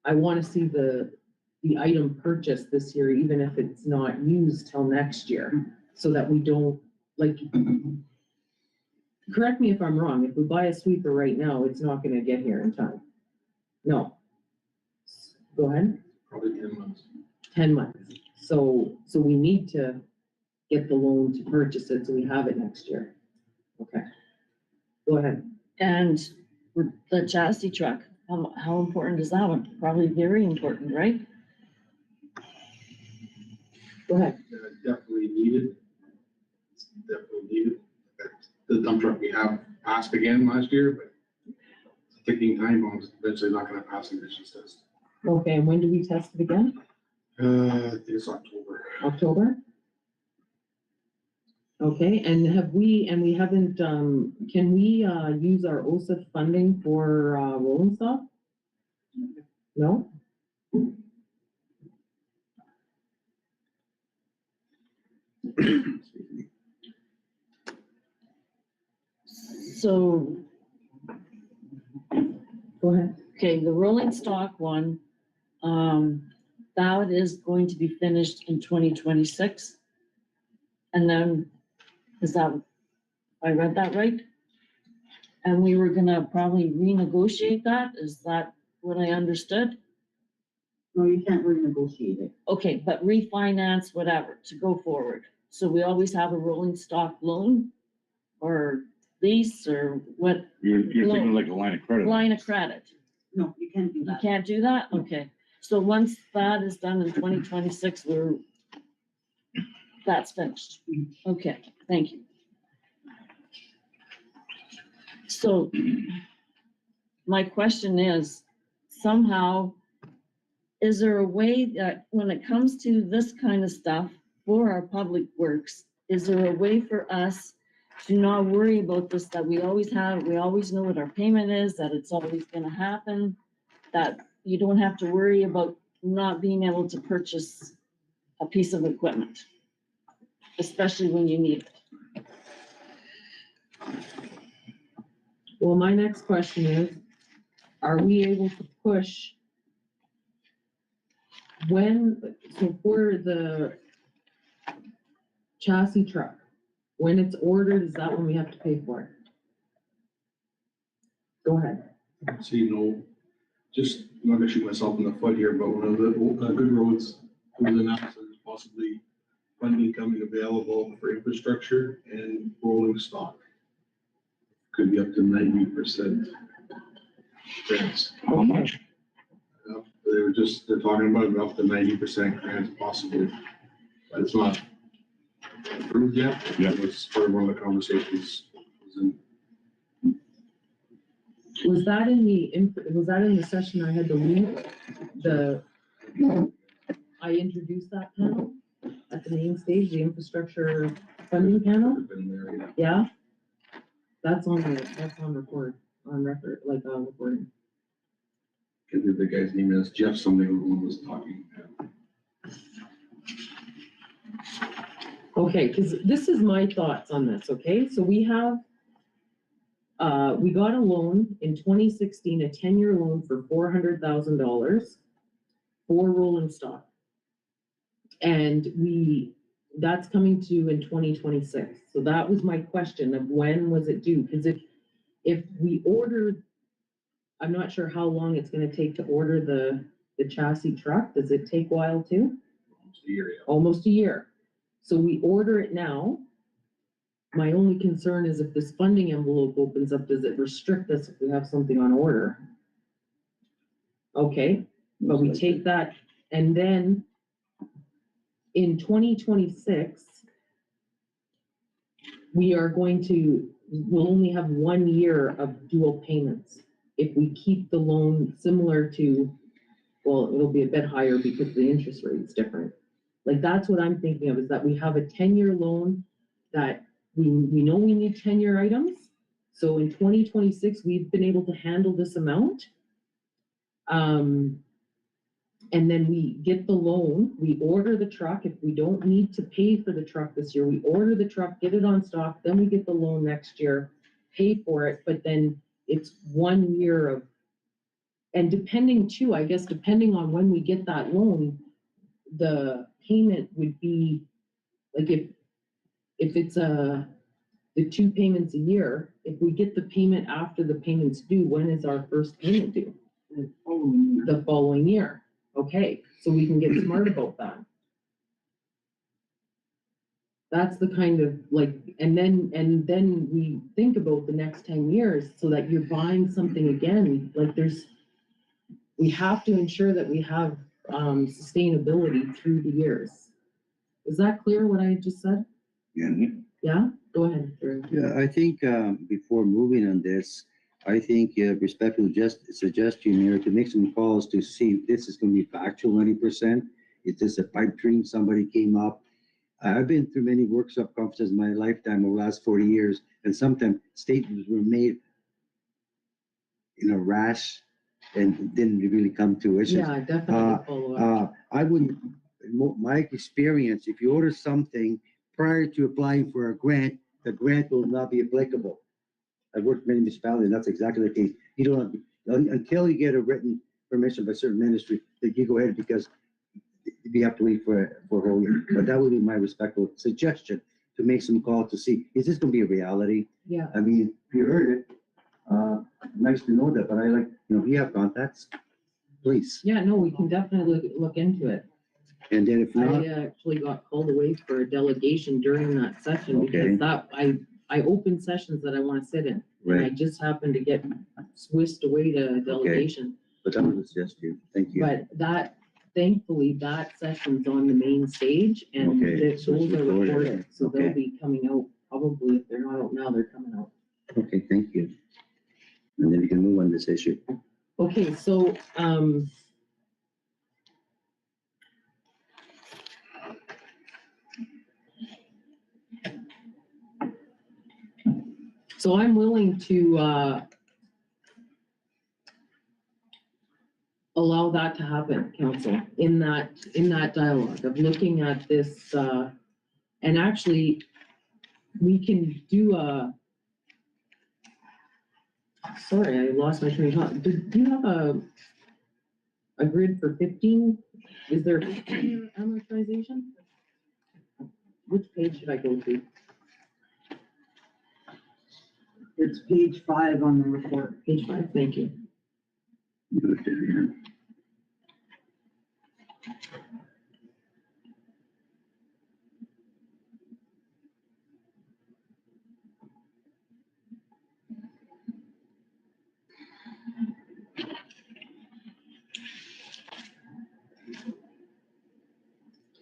B: I want to see the item purchased this year, even if it's not used till next year, so that we don't, like, correct me if I'm wrong, if we buy a sweeper right now, it's not gonna get here in time. No. Go ahead.
I: Probably 10 months.
B: 10 months. So we need to get the loan to purchase it, so we have it next year. Okay. Go ahead.
E: And with the chassis truck, how important is that one? Probably very important, right?
B: Go ahead.
I: Definitely needed. It's definitely needed. The dump truck we have passed again last year, but it's a ticking time bomb. It's eventually not gonna pass the emissions test.
B: Okay, and when do we test it again?
I: I think it's October.
B: October? Okay, and we haven't, can we, use our OSIF funding for, rolling stock? No?
E: So,
B: Go ahead.
E: okay, the rolling stock one, that is going to be finished in 2026. And then, I read that right? And we were gonna probably renegotiate that, is that what I understood?
G: No, you can't renegotiate it.
E: Okay, but refinance, whatever, to go forward. So we always have a rolling stock loan or lease or what,
A: You're thinking like a line of credit.
E: line of credit.
G: No, you can't do
E: You
G: that.
E: can't do that? Okay. So once that is done in 2026, That's finished. Okay, thank you. So my question is, somehow, is there a way that when it comes to this kind of stuff for our public works, is there a way for us to not worry about this, that we always know what our payment is, that it's always gonna happen, that you don't have to worry about not being able to purchase a piece of equipment, especially when you need it?
B: Well, my next question is, are we able to push so for the chassis truck, when it's ordered, is that when we have to pay for it? Go ahead.
I: So, just I'm not gonna shoot myself in the foot here, but one of the good roads was announced as possibly funding coming available for infrastructure and rolling stock. Could be up to 90% grants.
A: How much?
I: They're talking about up to 90% grants possibly, but it's not approved yet.
A: Yeah.
I: It was part of one of the conversations.
B: Was that in the session I had to leave? I introduced that panel at the main stage, the infrastructure funding panel?
I: Been there, yeah.
B: Yeah? That's on record, recording.
I: The guy's name is Jeff, somebody who was talking.
B: Okay, because this is my thoughts on this, okay? So we have, we got a loan in 2016, a 10-year loan for $400,000 for rolling stock. And that's coming to in 2026. So that was my question of when was it due? Because if we ordered, I'm not sure how long it's gonna take to order the chassis truck. Does it take a while too?
I: Almost a year, yeah.
B: Almost a year. So we order it now. My only concern is if this funding envelope opens up, does it restrict us if we have something on order? Okay, but we take that, and then in 2026, we'll only have 1 year of dual payments. If we keep the loan similar to, well, it'll be a bit higher because the interest rate is different. Like, that's what I'm thinking of, is that we have a 10-year loan that we know we need 10-year items. So in 2026, we've been able to handle this amount. And then we get the loan, we order the truck. If we don't need to pay for the truck this year, we order the truck, get it on stock, then we get the loan next year, pay for it, but then it's 1 year of, and depending too, I guess, depending on when we get that loan, the payment would be, like, if it's the 2 payments a year, if we get the payment after the payment's due, when is our first payment due? The following year. Okay, so we can get smart about that. That's the kind of, like, and then we think about the next 10 years so that you're buying something again. Like, we have to ensure that we have sustainability through the years. Is that clear what I just said?
D: Yeah.
B: Yeah, go ahead. Drew.
D: Yeah, I think, before moving on this, I think, respectfully, just suggest you, Mayor, to make some calls to see if this is gonna be factual 90%. Is this a pipe dream? Somebody came up. I've been through many workshop conferences in my lifetime over the last 40 years, and sometimes statements were made in a rash and didn't really come to fruition.
B: Yeah, definitely follow up.
D: I wouldn't, my experience, if you order something prior to applying for a grant, the grant will not be applicable. I've worked in many municipalities, and that's exactly the case. You don't, until you get a written permission by certain ministry, that you go ahead, because you have to wait for a whole year. But that would be my respectful suggestion, to make some call to see, is this gonna be a reality?
B: Yeah.
D: I mean, you heard it, nice to know that, but I like, if you have contacts, please.
B: Yeah, no, we can definitely look into it.
D: And then if not,
B: I actually got called away for a delegation during that session
D: Okay.
B: because I open sessions that I want to sit in. And I
D: right,
B: just happened to get whisked away to a delegation.
D: but that was a suggestion, thank you.
B: But that, thankfully that session's on the main stage and
D: Okay, so it's
B: those are
D: recorded.
B: recorded, so they'll
D: Okay.
B: be coming out, probably if they're not out now, they're coming out.
D: Okay, thank you. And then we can move on this issue.
B: Okay, so, so I'm willing to, allow that to happen, council, in that dialogue of looking at this, and actually, we can do sorry, I lost my train of thought. Do you have a grid for 15? Is there 15 amortization? Which page should I go to?
G: It's page 5 on the report.
B: Page 5, thank you.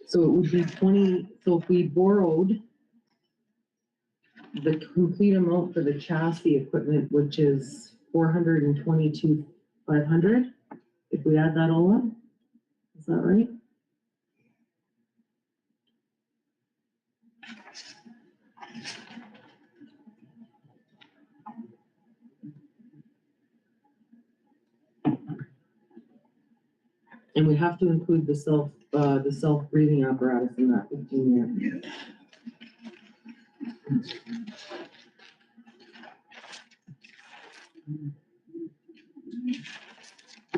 B: So it would be 20, so if we borrowed the complete amount for the chassis equipment, which is 422,500, if we add that all up, is that right? And we have to include the self-breathing apparatus in that 15-year.
D: Yeah.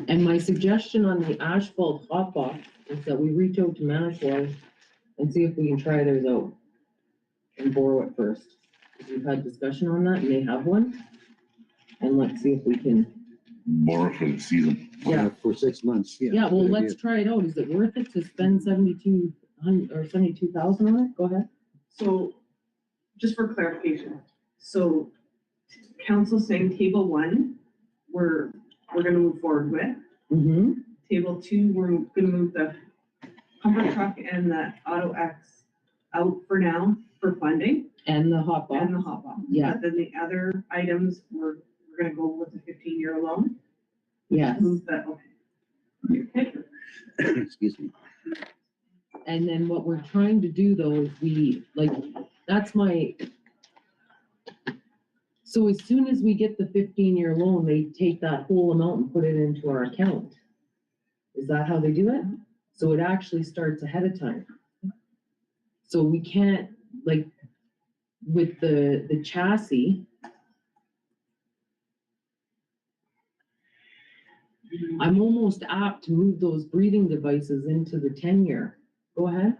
B: And my suggestion on the asphalt hot box is that we reach out to Manitowoc and see if we can try theirs out and borrow it first. Because we've had discussion on that and they have one. And let's see if we can,
A: Borrow for the season.
B: yeah.
D: For 6 months, yeah.
B: Yeah, well,
D: good
B: let's
D: idea.
B: try it out. Is it worth it to spend 7,200 or 72,000 on it? Go ahead.
J: So, just for clarification, so council saying table 1, we're gonna move forward with.
B: Mm-hmm.
J: Table 2, we're gonna move the pumper truck and the Auto X out for now for funding
B: And the hot box.
J: and the hot box.
B: Yeah.
J: But then the other items, we're gonna go with the 15-year loan.
B: Yes.
J: Move that, okay. Okay.
D: Excuse me.
B: And then what we're trying to do though is that's my, so as soon as we get the 15-year loan, they take that whole amount and put it into our account. Is that how they do it? So it actually starts ahead of time. So we can't, with the chassis, I'm almost apt to move those breathing devices into the 10-year. Go ahead.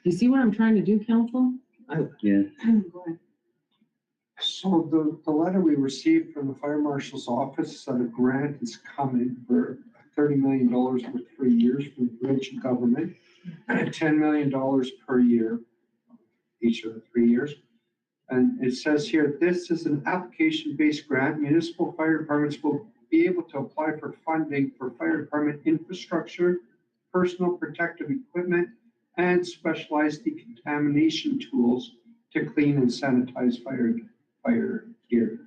B: You see what I'm trying to do, council?
D: Yeah.
J: Go ahead.
K: So the letter we received from the fire marshal's office said a grant is coming for $30 million for 3 years from the provincial government, $10 million per year, each of the 3 years. And it says here, this is an application-based grant. Municipal fire departments will be able to apply for funding for fire department infrastructure, personal protective equipment, and specialized decontamination tools to clean and sanitize fire gear.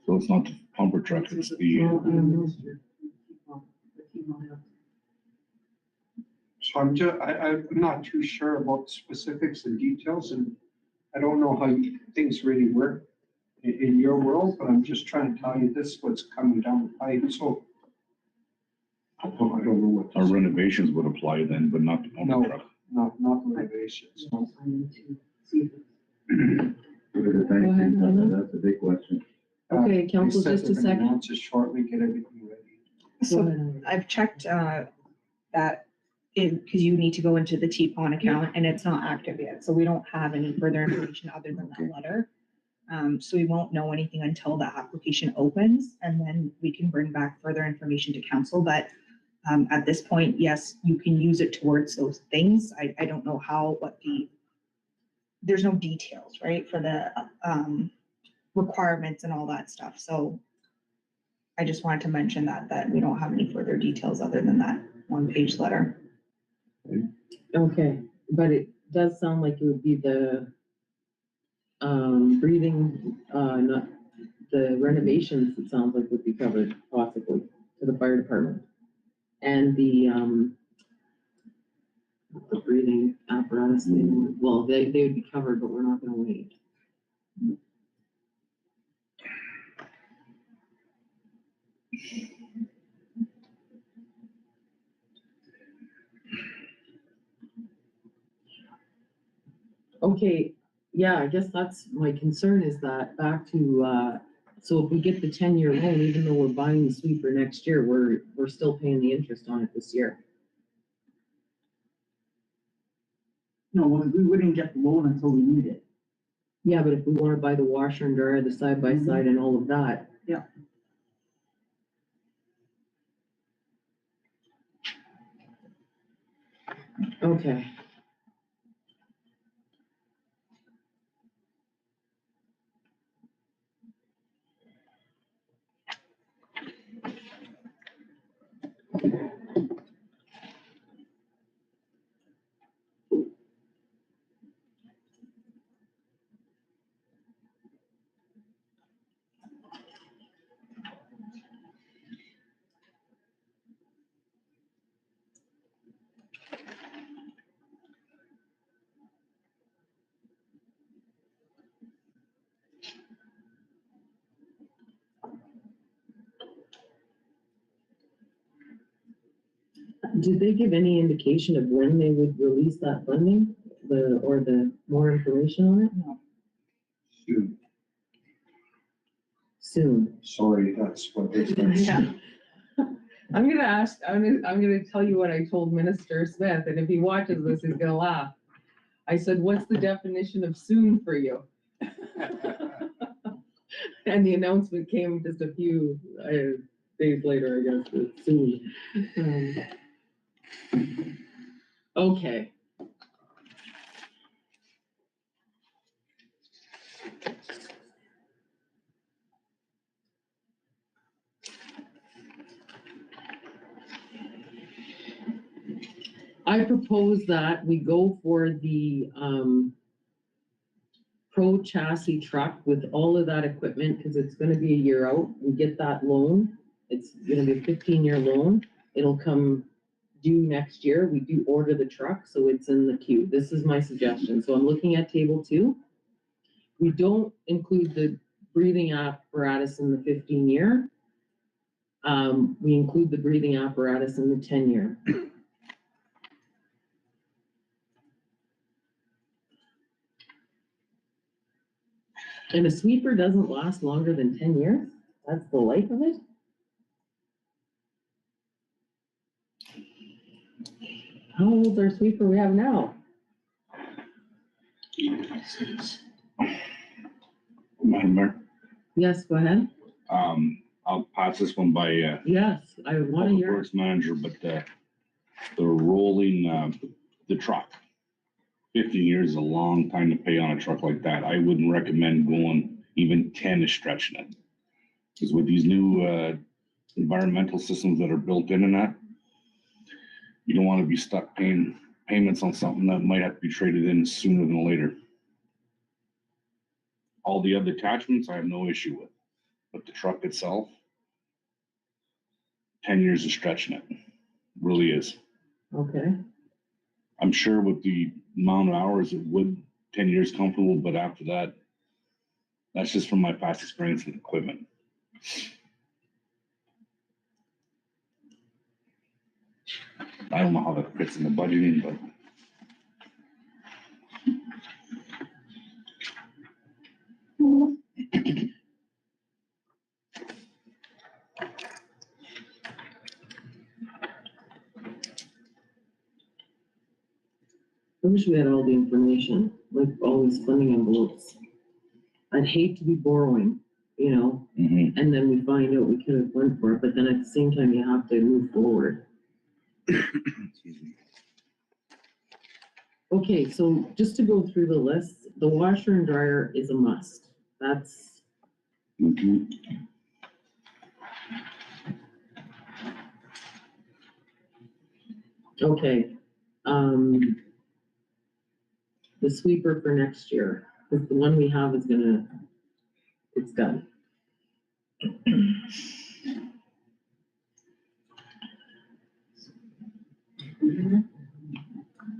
A: So it's not the pumper truck, it's the,
K: So I'm not too sure about the specifics and details, and I don't know how things really work in your world, but I'm just trying to tell you this, what's coming down the pipe, so. I don't know what.
A: our renovations would apply then, but not the
K: No.
A: pumper truck.
K: Not renovations, no.
D: That's a big question.
B: Okay,
K: They
B: council,
K: said
B: just a
K: they're gonna
B: second.
K: announce it shortly, get everything ready.
B: Go
F: So
B: ahead.
F: I've checked, that because you need to go into the T-PON account and it's not active yet. So we don't have any further information other than that letter. So we won't know anything until the application opens and then we can bring back further information to council. But at this point, yes, you can use it towards those things. I don't know there's no details, right, for the requirements and all that stuff, so I just wanted to mention that we don't have any further details other than that one-page letter.
B: Okay, but it does sound like it would be the breathing, not the renovations, it sounds like would be covered possibly to the fire department. And the breathing apparatus, well, they would be covered, but we're not gonna wait. Okay, yeah, I guess that's my concern is that back to, so if we get the 10-year loan, even though we're buying the sweeper next year, we're still paying the interest on it this year.
G: No, we wouldn't get the loan until we need it.
B: Yeah, but if we wanna buy the washer and dryer, the side by side and all of that.
G: Yeah.
B: Okay. Did they give any indication of when they would release that funding, the more information on it?
F: No.
B: Soon.
K: Sorry, that's what they
B: Yeah. I'm gonna tell you what I told Minister Smith, and if he watches this, he's gonna laugh. I said, what's the definition of soon for you? And the announcement came just a few days later, I guess, it's soon. Okay. I propose that we go for the Pro chassis truck with all of that equipment, because it's gonna be a year out. We get that loan. It's gonna be a 15-year loan. It'll come due next year. We do order the truck, so it's in the queue. This is my suggestion. So I'm looking at table 2. We don't include the breathing apparatus in the 15-year. We include the breathing apparatus in the 10-year. And a sweeper doesn't last longer than 10 years? That's the life of it? How old's our sweeper we have now?
A: Madam Mayor,
B: Yes, go ahead.
A: I'll pass this one by,
B: Yes, I want to
A: Public
B: hear.
A: Works Manager, but, the rolling, the truck. 15 years is a long time to pay on a truck like that. I wouldn't recommend going even 10 is stretching it. Because with these new, environmental systems that are built in and that, you don't want to be stuck paying payments on something that might have to be traded in sooner than later. All the other attachments I have no issue with, but the truck itself, 10 years is stretching it, really is.
B: Okay,
A: I'm sure with the amount of hours, it would 10 years comfortable, but after that, that's just from my past experience with equipment. I don't know how that fits in the budgeting, but
B: I wish we had all the information, like all these funding envelopes. I'd hate to be borrowing, you know, and then we find out we could have went for it, but then at the same time, you have to move forward. Okay, so just to go through the list, the washer and dryer is a must. That's
A: Mhm.
B: Okay, the sweeper for next year, 'cause the one we have is it's done.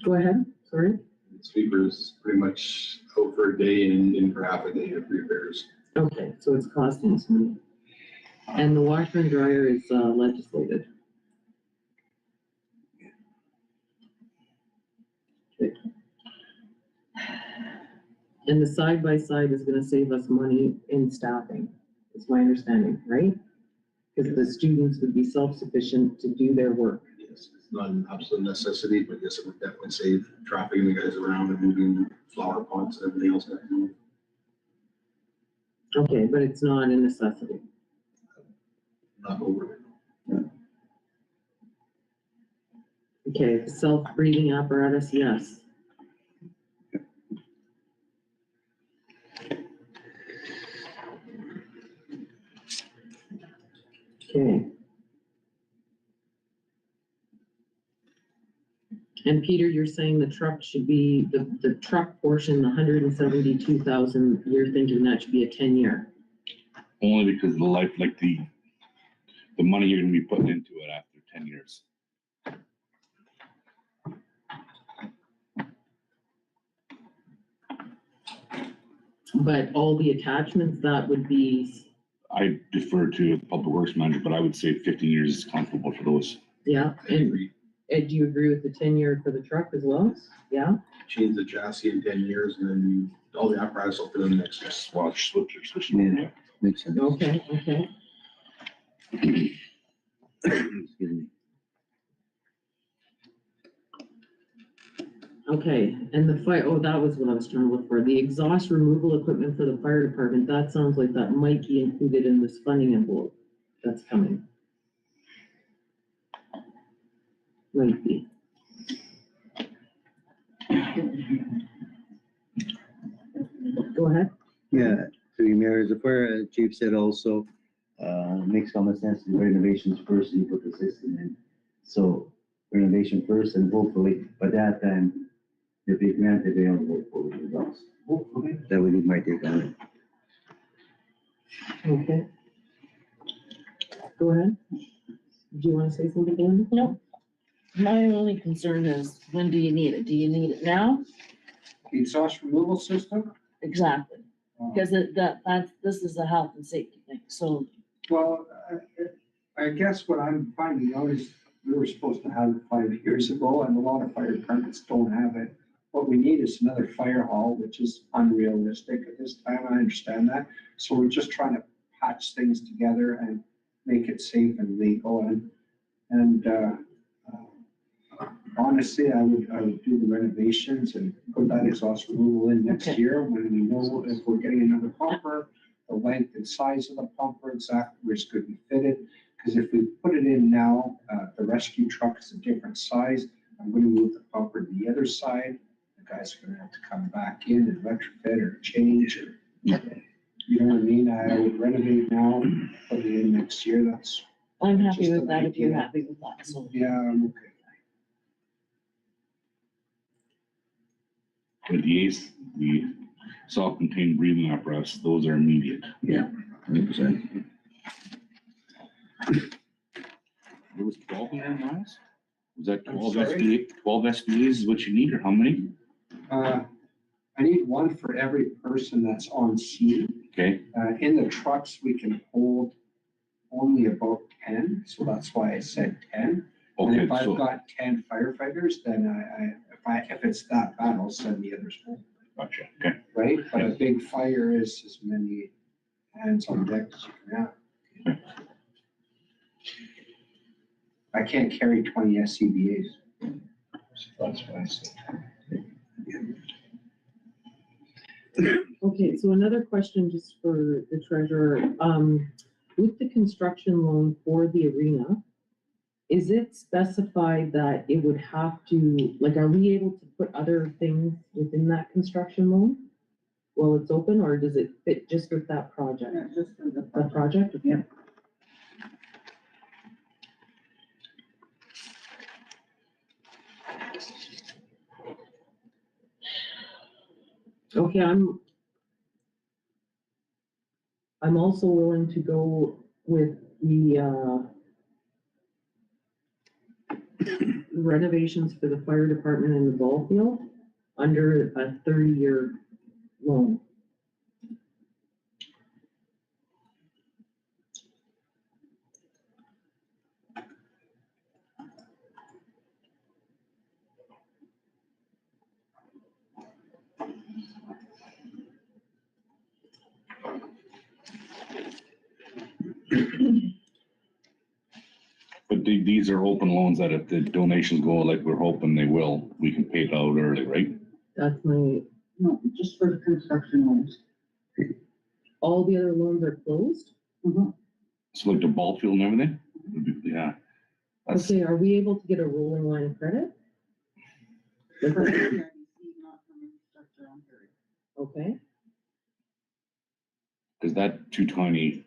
B: Go ahead, sorry.
I: Sweepers pretty much out for a day and in for half a day of repairs.
B: Okay, so it's costing us money. And the washer and dryer is legislated. Okay. And the side-by-side is gonna save us money in staffing, is my understanding, right? Because the students would be self-sufficient to do their work.
I: Yes, it's not an absolute necessity, but yes, it would definitely save trafficking the guys around and moving flower pots and everything else.
B: Okay, but it's not a necessity.
I: Not over.
B: Okay, self-breathing apparatus, yes. Okay. And Peter, you're saying the truck should be, the truck portion, the 172,000, you're thinking that should be a 10-year?
A: Only because of the life, like the money you're gonna be putting into it after 10 years.
B: But all the attachments, that would be,
A: I defer to the public works manager, but I would say 15 years is comfortable for those.
B: yeah,
I: I
B: and
I: agree.
B: Ed, do you agree with the 10-year for the truck as well? Yeah?
I: Change the chassis in 10 years and then all the apparatus will fit in the next year.
A: Switch.
D: Yeah. Makes sense.
B: Okay, okay.
D: Excuse me.
B: Okay, and the fire, oh, that was what I was trying to look for. The exhaust removal equipment for the fire department, that sounds like that might be included in this funding envelope that's coming. Might be. Go ahead.
D: Yeah, through your mayor, as the fire chief said also, makes common sense, the renovations first, and you put the system in. So renovation first, and hopefully by that time, if they grant available for the results. Hopefully. That would be my take on it.
B: Okay. Go ahead. Do you want to say something, Glenn?
E: No. My only concern is, when do you need it? Do you need it now?
K: Exhaust removal system?
E: Exactly. Because this is a health and safety thing, so.
K: Well, I guess what I'm finding out is we were supposed to have it 5 years ago, and a lot of fire departments don't have it. What we need is another fire hall, which is unrealistic at this time, I understand that. So we're just trying to patch things together and make it safe and legal, and honestly, I would do the renovations and put that exhaust removal in next
E: Okay.
K: year when we know if we're getting another pumper, the length and size of the pumper, exactly where it's going to be fitted. Because if we put it in now, the rescue truck is a different size. I'm going to move the pumper to the other side. The guys are going to have to come back in and retrofit or change or, you know what I mean? I would renovate now, put it in next year. That's,
E: I'm happy
K: Just
E: with
K: an
E: that if you're
K: idea.
E: happy with that, so.
K: yeah, I'm okay.
A: But the self-contained breathing apparatus, those are immediate.
D: 100%.
A: There was 12 in there, Miles? Was that
K: I'm
A: 12
K: sorry?
A: SBA, 12 SBAs is what you need, or how many?
K: I need one for every person that's on scene.
A: Okay,
K: In the trucks, we can hold only about 10, so that's why I said 10. And
A: okay,
K: if I've
A: so,
K: got 10 firefighters, then if it's that bad, I'll send the others home,
A: gotcha, okay.
K: right? But a big fire is as many hands on deck as you can have. I can't carry 20 SCBA's. So that's why I said 10.
B: Okay, so another question just for the treasurer. With the construction loan for the arena, is it specified that it would have to, like, are we able to put other things within that construction loan? while it's open, or does it fit just with that project?
G: Yeah, just for the
B: That project?
G: Yeah.
B: Okay, I'm also willing to go with the, renovations for the fire department and the ball field under a 30-year loan.
A: But these are open loans that if the donations go like we're hoping they will, we can pay it out early, right?
B: That's my,
G: No, just for the construction loans.
B: all the other loans are closed?
A: So like the ball field and everything? Yeah. That's,
B: Okay, are we able to get a rolling line of credit?
G: For the CIBC, not from Infrastructure Ontario.
B: Okay,
A: because that 220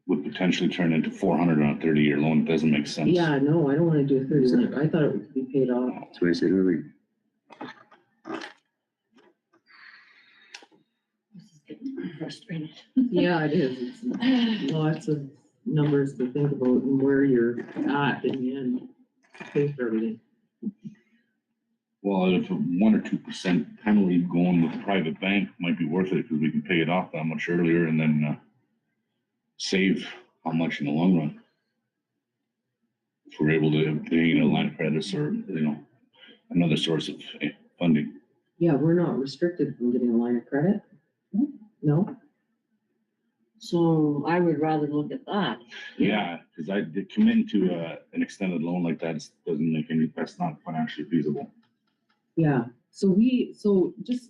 A: would potentially turn into 400 on a 30-year loan. It doesn't make sense.
B: yeah, no, I don't wanna do a 30-year, I thought it would be paid off.
D: That's what I said earlier.
E: This is getting frustrating.
B: Yeah, it is, it's lots of numbers to think about and where you're at in the end, to pay for everything.
A: Well, if a 1 or 2% penalty going with a private bank might be worth it because we can pay it off that much earlier and then save how much in the long run. If we're able to obtain a line of credits or, another source of funding.
B: Yeah, we're not restricted from getting a line of credit? No?
E: So I would rather look at that.
A: Yeah, because committing to an extended loan like that doesn't make any, that's not financially feasible.
B: Yeah, so just,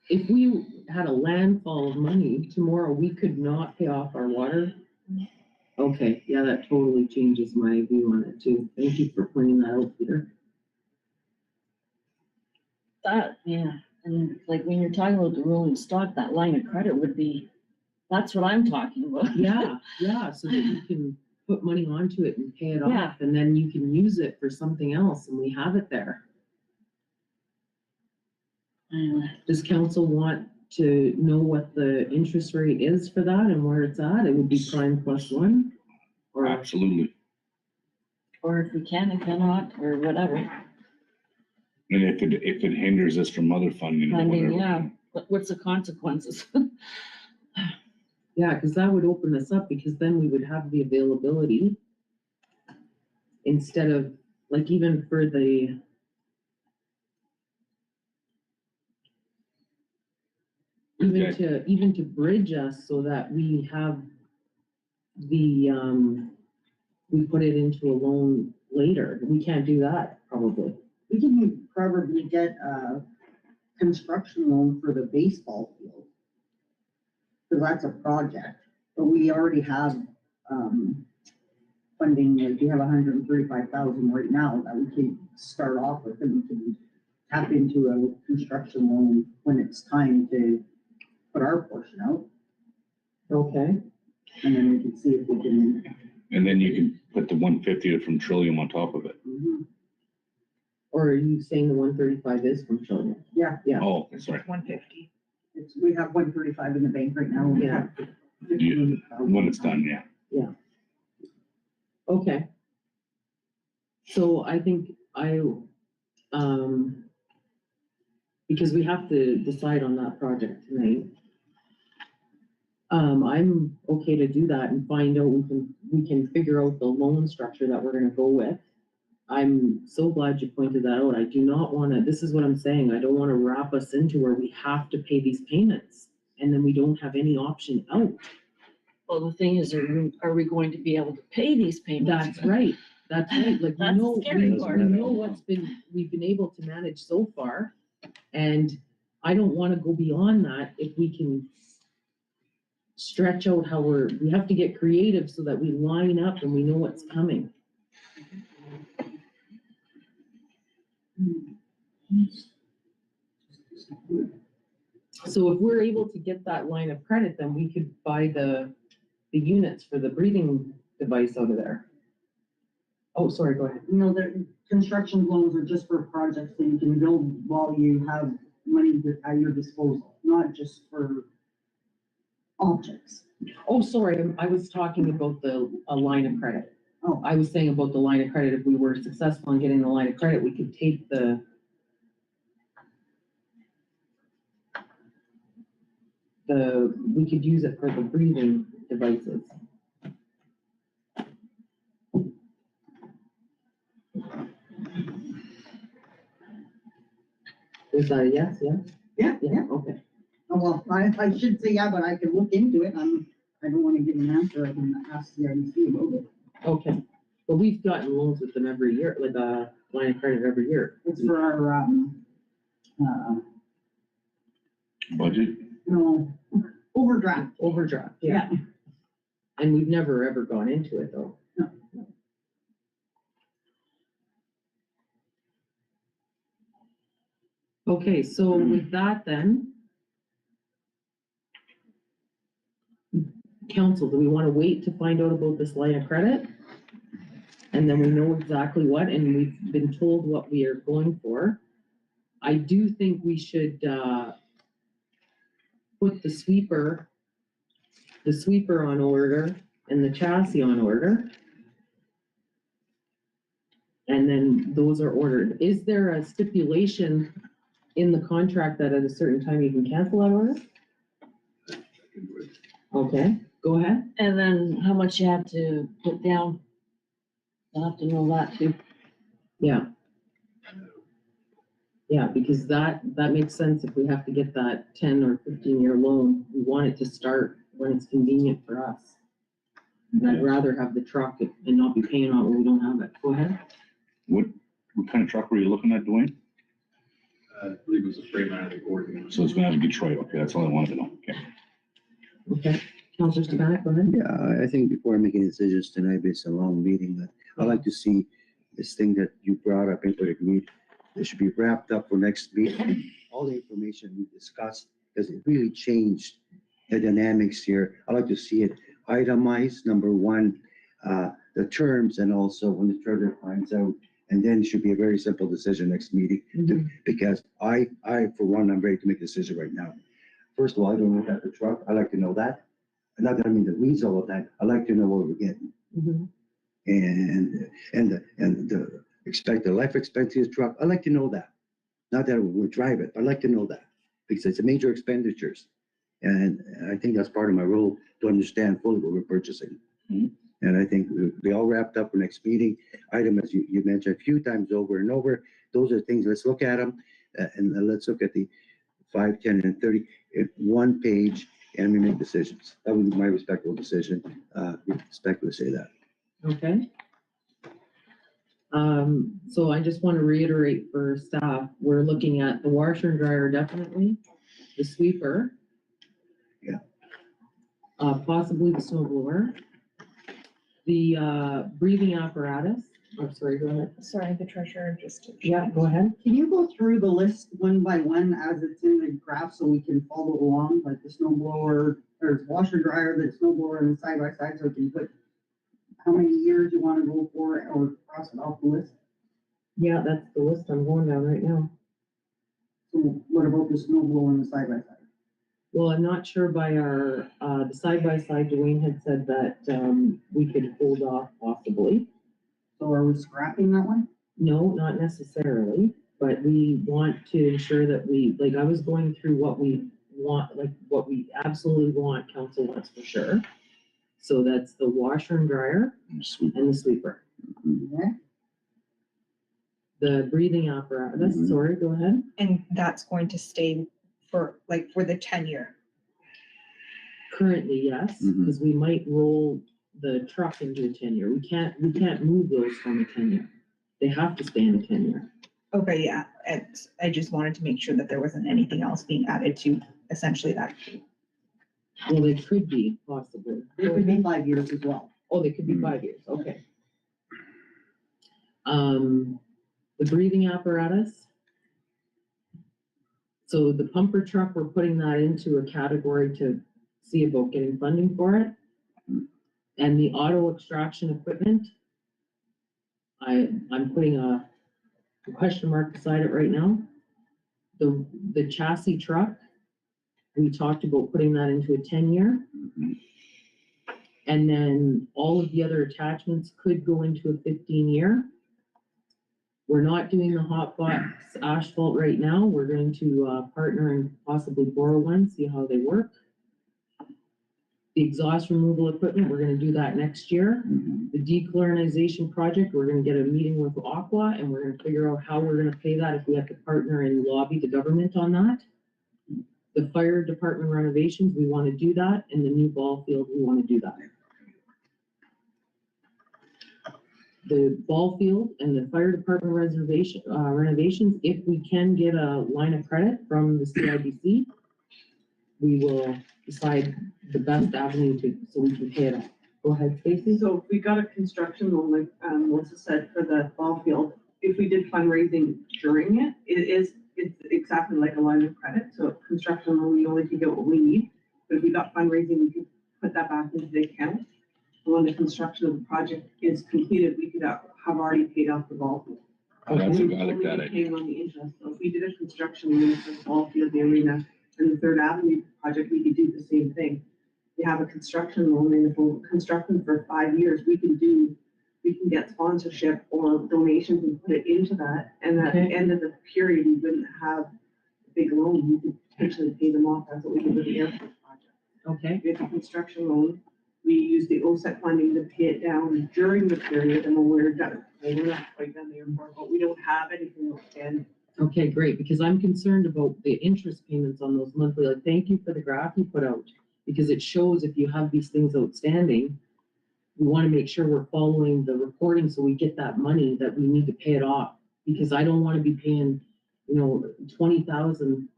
B: if we had a landfall of money tomorrow, we could not pay off our water? Okay, yeah, that totally changes my view on it too. Thank you for pointing that out, Peter.
E: That, yeah, and like when you're talking about the rolling stock, that line of credit would be, that's what I'm talking about.
B: Yeah, so that you can put money onto it and pay it
E: Yeah.
B: off, and then you can use it for something else, and we have it there. Does council want to know what the interest rate is for that and where it's at? It would be prime +1? Or,
A: Absolutely.
E: Or if we can and cannot, or whatever.
A: And if it hinders us from other funding or
E: Funding,
A: whatever.
E: yeah. What's the consequences?
B: yeah, because that would open us up, because then we would have the availability instead of, like, even for the even to bridge us so that we have the, we put it into a loan later. We can't do that, probably.
G: We can probably get a construction loan for the baseball field. Because that's a project, but we already have, funding, like we have 135,000 right now that we can start off with, and we can tap into a construction loan when it's time to put our portion out,
B: Okay.
G: and then we can see if we can.
A: And then you can put the 150 from Trillium on top of it.
B: Or are you saying the 135 is from Trillium?
G: Yeah,
A: Oh, sorry.
F: 150.
G: we have 135 in the bank right now. We have
A: Yeah, when it's done, yeah.
B: Okay. So I think because we have to decide on that project tonight. I'm okay to do that and find out, we can figure out the loan structure that we're gonna go with. I'm so glad you pointed that out. I do not wanna, this is what I'm saying, I don't wanna wrap us into where we have to pay these payments and then we don't have any option out.
E: Well, the thing is, are we going to be able to pay these payments?
B: That's right, like,
E: That's the scary part.
B: we know we've been able to manage so far. And I don't wanna go beyond that if we can stretch out how we have to get creative so that we line up and we know what's coming. So if we're able to get that line of credit, then we could buy the units for the breathing device out of there. Oh, sorry, go ahead.
G: You know, the construction loans are just for projects that you can build while you have money at your disposal, not just for objects.
B: Oh, sorry, I was talking about a line of credit.
G: Oh.
B: I was saying about the line of credit, if we were successful in getting the line of credit, we could take we could use it for the breathing devices. Is that a yes,
G: Yeah,
B: yeah, okay.
G: Oh, well, I should say yeah, but I can look into it. I don't want to give an answer. I can ask the IDC about it.
B: Okay, but we've gotten loans with them every year, like a line of credit every year.
G: It's for our,
A: Budget?
G: no, overdraft.
B: Overdraft, yeah. And we've never, ever gone into it though.
G: No.
B: Okay, so with that then, council, do we want to wait to find out about this line of credit? And then we know exactly what, and we've been told what we are going for. I do think we should, put the sweeper on order and the chassis on order. And then those are ordered. Is there a stipulation in the contract that at a certain time you can cancel that order? Okay, go ahead.
E: And then how much you have to put down? I'll have to know that too.
B: Yeah. Yeah, because that makes sense if we have to get that 10 or 15-year loan. We want it to start when it's convenient for us. And I'd rather have the truck and not be paying on it when we don't have it. Go ahead.
A: What kind of truck were you looking at, Dwayne?
I: I believe it was a Freightliner Gordon.
A: So it's gonna have Detroit, okay, that's all I wanted to know, okay.
B: Okay, Councilor Stanek, go ahead.
D: Yeah, I think before making decisions tonight, it's a long meeting, that I'd like to see this thing that you brought up into the meeting. It should be wrapped up for next meeting. All the information we discussed, because it really changed the dynamics here. I'd like to see it itemized, number one, the terms, and also when the treasurer finds out. And then it should be a very simple decision next meeting, because I, for one, I'm ready to make a decision right now. First of all, I don't look at the truck. I like to know that. Not that I'm in the weeds all the time. I like to know what we're getting. And the expected life expectancy of the truck, I like to know that. Not that we'll drive it, but I like to know that, because it's a major expenditures. And I think that's part of my role, to understand fully what we're purchasing. And I think we all wrapped up for next meeting. Item, as you mentioned a few times over and over, those are things, let's look at them, and let's look at the 5, 10, and 30, one page, and we make decisions. That would be my respectful decision. Respectfully say that.
B: Okay. So I just want to reiterate for staff, we're looking at the washer and dryer definitely, the sweeper.
D: Yeah.
B: Possibly the snow blower. The breathing apparatus. Oh, sorry, go ahead.
F: Sorry, the treasurer just.
B: Yeah, go ahead.
G: Can you go through the list one by one as it's in the graph so we can follow along, like the snow blower, there's washer dryer, the snow blower, and the side by side, so we can put how many years you want to go for or cross it off the list?
B: Yeah, that's the list I'm going down right now.
G: So what about the snow blower and the side by side?
B: Well, I'm not sure by our, the side by side, Dwayne had said that, we could hold off possibly.
G: So are we scrapping that one?
B: No, not necessarily, but we want to ensure that we, like, I was going through what we want, like, what we absolutely want, council wants for sure. So that's the washer and dryer and the sweeper.
G: Okay.
B: The breathing apparatus, sorry, go ahead.
F: And that's going to stay for the 10-year.
B: Currently, yes, because we might roll the truck into a 10-year. We can't move those from a 10-year. They have to stay in a 10-year.
F: Okay, yeah, I just wanted to make sure that there wasn't anything else being added to essentially that.
B: Well, they could be possibly.
G: It could be 5 years as well.
B: Oh, they could be 5 years, okay. The breathing apparatus. So the pumper truck, we're putting that into a category to see about getting funding for it. And the auto extraction equipment, I'm putting a question mark beside it right now. The chassis truck, we talked about putting that into a 10-year. And then all of the other attachments could go into a 15-year. We're not doing the hot box asphalt right now. We're going to partner and possibly borrow one, see how they work. The exhaust removal equipment, we're gonna do that next year. The dechlorionization project, we're gonna get a meeting with Aqua and we're gonna figure out how we're gonna pay that, if we have to partner and lobby the government on that. The fire department renovations, we wanna do that, and the new ball field, we wanna do that. The ball field and the fire department renovations, if we can get a line of credit from the CIBC, we will decide the best avenue so we can pay it off. Go ahead, Stacy.
J: So if we got a construction loan, like Melissa said, for the ball field, if we did fundraising during it, it's exactly like a line of credit. So construction loan, we only can get what we need. But if we got fundraising, we could put that back into the account. And when the construction of the project is completed, we could have already paid off the ball field.
A: Oh, that's
J: We
A: a
J: would
A: I like
J: only
A: that
J: be
A: idea.
J: paying on the interest. So if we did a construction loan for the ball field, the arena, and the Third Avenue project, we could do the same thing. We have a construction loan, and if we're constructing for 5 years, we can get sponsorship or donations and put it into that. And at
B: Okay.
J: the end of the period, we wouldn't have a big loan. We could potentially pay them off. That's what we did with the airport project.
B: Okay,
J: We have a construction loan. We use the OSET funding to pay it down during the period, and when we're done, well, we're not quite done the airport, but we don't have anything outstanding.
B: okay, great, because I'm concerned about the interest payments on those monthly, like, thank you for the graph you put out. Because it shows if you have these things outstanding, we wanna make sure we're following the reporting so we get that money that we need to pay it off. Because I don't wanna be paying, 20,000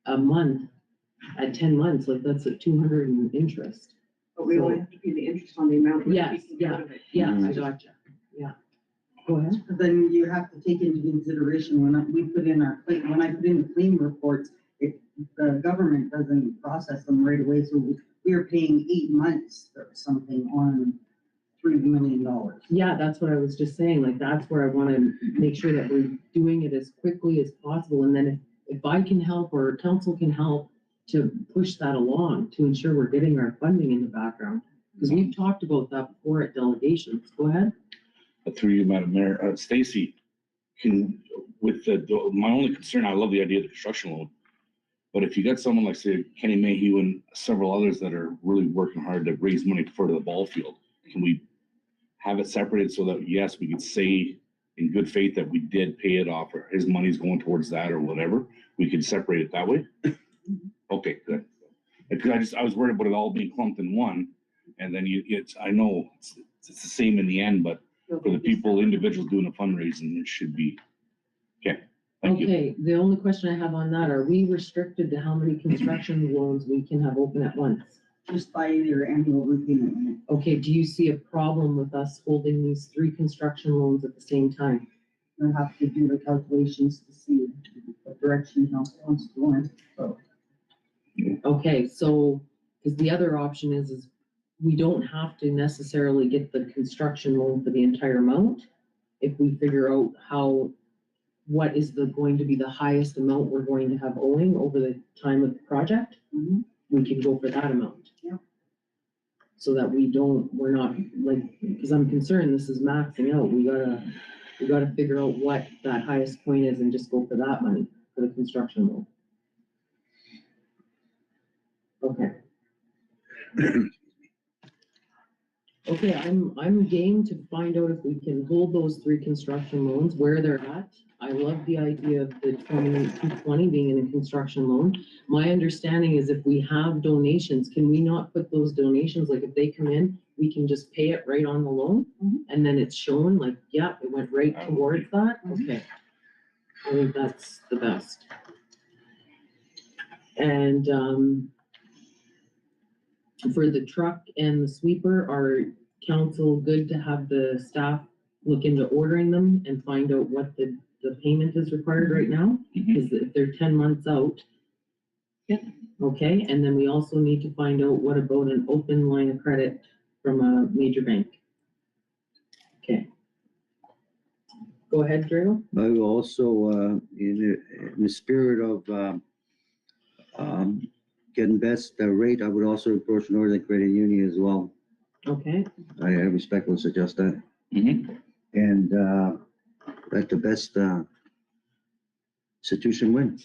B: a month at 10 months, like that's at 200 in interest.
J: But we only have to pay the interest on the amount. that we
B: Yes,
J: can get out of it.
B: Yeah, I gotcha, yeah. Go ahead.
G: But then you have to take into consideration when I put in the claim reports, the government doesn't process them right away, so we are paying 8 months or something on $3 million.
B: Yeah, that's what I was just saying, like, that's where I wanna make sure that we're doing it as quickly as possible, and then if I can help or council can help to push that along, to ensure we're getting our funding in the background, because we've talked about that before at delegations. Go ahead.
A: Through you, Madam Mayor, Stacy, my only concern, I love the idea of the construction loan. But if you got someone like, say, Kenny Mayhew and several others that are really working hard to raise money for the ball field, can we have it separated so that, yes, we could say in good faith that we did pay it off, or his money's going towards that or whatever? We could separate it that way? Okay, good. Because I was worried about it all being clumped in one, and then I know it's the same in the end, but for the people, individuals doing the fundraising, it should be, okay, thank you.
B: Okay, the only question I have on that, are we restricted to how many construction loans we can have open at once?
G: Just by your annual repayment limit.
B: Okay, do you see a problem with us holding these 3 construction loans at the same time?
G: You'll have to do the calculations to see what direction council wants to go in. So
B: Okay, so, because the other option is we don't have to necessarily get the construction loan for the entire amount. If we figure out what is going to be the highest amount we're going to have owing over the time of the project, we can go for that amount.
G: Yeah.
B: So that we're not like, because I'm concerned this is maxing out. We gotta figure out what that highest point is and just go for that money for the construction loan. Okay. Okay, I'm game to find out if we can hold those 3 construction loans where they're at. I love the idea of the 220 being in a construction loan. My understanding is if we have donations, can we not put those donations, like if they come in, we can just pay it right on the loan? And then it's shown like, yeah, it went right towards that? Okay. I think that's the best. And, for the truck and the sweeper, are council good to have the staff look into ordering them and find out what the payment is required right now? Because if they're 10 months out, Okay, and then we also need to find out what about an open line of credit from a major bank. Okay. Go ahead, Drew.
D: I will also, in the spirit of, getting best rate, I would also approach Northern Credit Union as well.
B: Okay,
D: I respectfully suggest that.
A: Mhm.
D: And, let the best, institution win,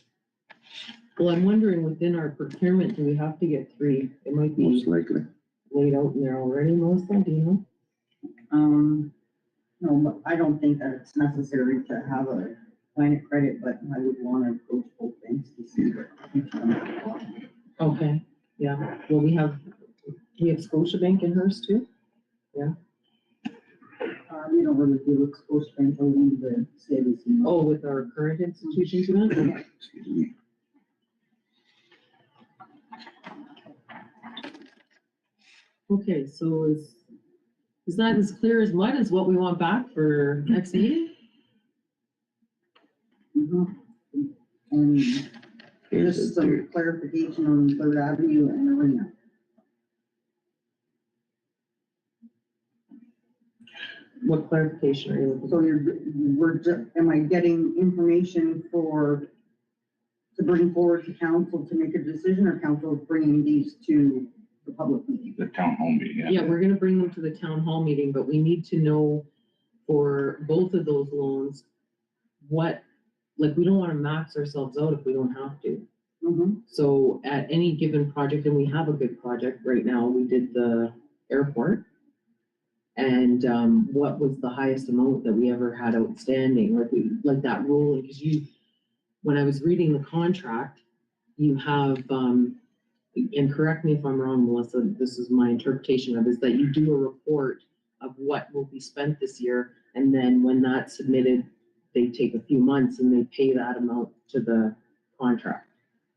B: well, I'm wondering within our procurement, do we have to get three? It might be
D: most likely.
B: laid out in there already, Melissa, do you know?
G: No, but I don't think that it's necessary to have a line of credit, but I would want to approach both banks to see what each one has got.
B: Okay, yeah, well, we have Scotiabank in hers too?
G: We don't really deal with Scotiabank, only the savings.
B: Oh, with our current institutions, you meant?
D: Excuse me.
B: Okay, so is that as clear as mud as what we want back for next meeting?
G: Mhm. And just some clarification on Third Avenue and Arena.
B: What clarification are you looking
G: So
B: for?
G: am I getting information to bring forward to council to make a decision, or council is bringing these to the public meeting?
A: The town hall meeting, yeah.
B: Yeah, we're gonna bring them to the town hall meeting, but we need to know for both of those loans, what, like, we don't wanna max ourselves out if we don't have to.
G: Mhm.
B: So at any given project, and we have a good project right now, we did the airport. And, what was the highest amount that we ever had outstanding, like that rolling, because when I was reading the contract, you have, and correct me if I'm wrong, Melissa, this is my interpretation of it, is that you do a report of what will be spent this year, and then when that's submitted, they take a few months and they pay that amount to the contract.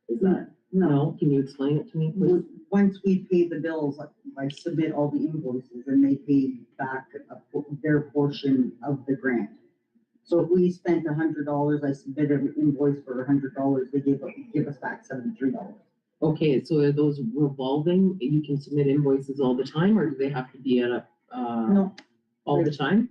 B: Is that, no, can you explain it to me, please?
G: Once we pay the bills, I submit all the invoices and they pay back their portion of the grant. So if we spent $100, I submit an invoice for $100, they give us back $73.
B: Okay, so are those revolving, you can submit invoices all the time, or do they have to be at a,
G: No,
B: all the time?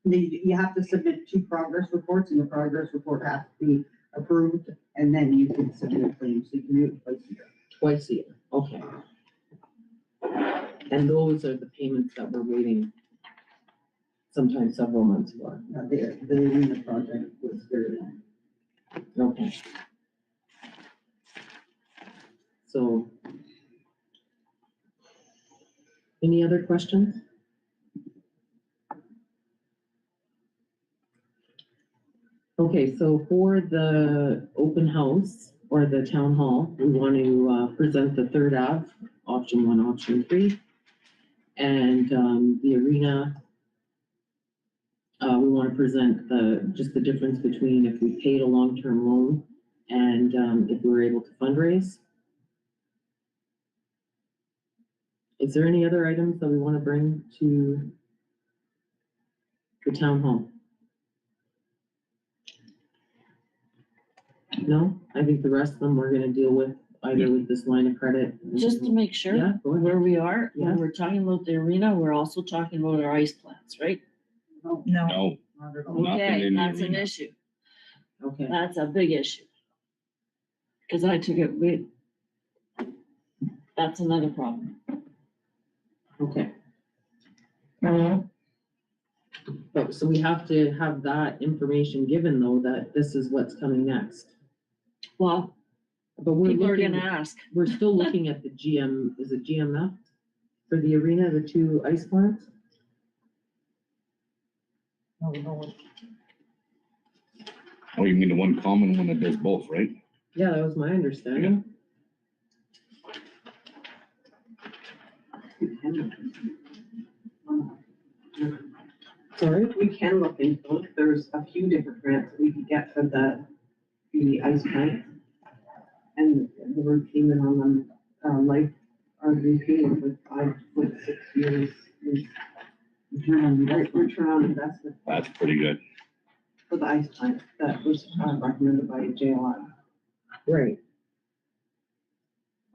G: you have to submit 2 progress reports, and the progress report has to be approved, and then you can submit a claim, so you can do it twice a year.
B: Twice a year, okay. And those are the payments that we're waiting sometimes several months for.
G: The arena project was very long.
B: Okay. So. Any other questions? Okay, so for the open house or the town hall, we want to present the third Ave, option 1, option 3. And the arena, we want to present just the difference between if we paid a long-term loan and if we were able to fundraise. Is there any other items that we want to bring to the town hall? No, I think the rest of them we're gonna deal with either with this line of credit.
E: Just to make sure
B: Yeah, go ahead.
E: where we are,
B: Yeah.
E: when we're talking about the arena, we're also talking about our ice plants, right?
G: No,
A: No,
G: not at all.
A: Nothing
E: Okay,
A: in the
E: that's an
A: arena.
E: issue.
B: Okay,
E: That's a big issue. Cause I took it, that's another problem.
B: okay. But, so we have to have that information given though, that this is what's coming next.
E: Well,
B: But we're
E: people are
B: looking,
E: gonna ask.
B: we're still looking at the GM, is it GMF? For the arena, the 2 ice plants?
G: No.
A: Oh, you mean the one common one that does both, right?
B: Yeah, that was my understanding. Sorry?
J: We can look into it. There's a few different grants that we could get for the ice plant. And the repayment on them, like, our repayment with 5 to 6 years is return on investment
A: That's pretty good.
J: for the ice plant that was recommended by JLR.
B: Right.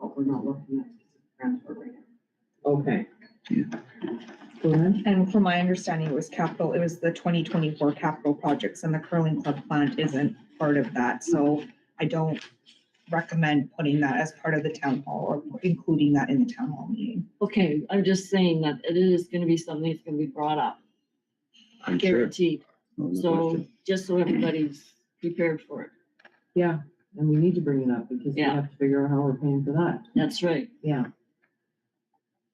B: but we're not looking at transfer right now. Okay. Go ahead.
F: And from my understanding, it was the 2024 capital projects, and the curling club plant isn't part of that, so I don't recommend putting that as part of the town hall or including that in the town hall meeting.
E: Okay, I'm just saying that it is gonna be something that's gonna be brought up,
D: I'm sure.
E: guaranteed.
D: No
E: So
D: question.
E: just so everybody's prepared for it.
B: Yeah, and we need to bring it up because we
E: Yeah.
B: have to figure out how we're paying for that.
E: That's right.
B: Yeah.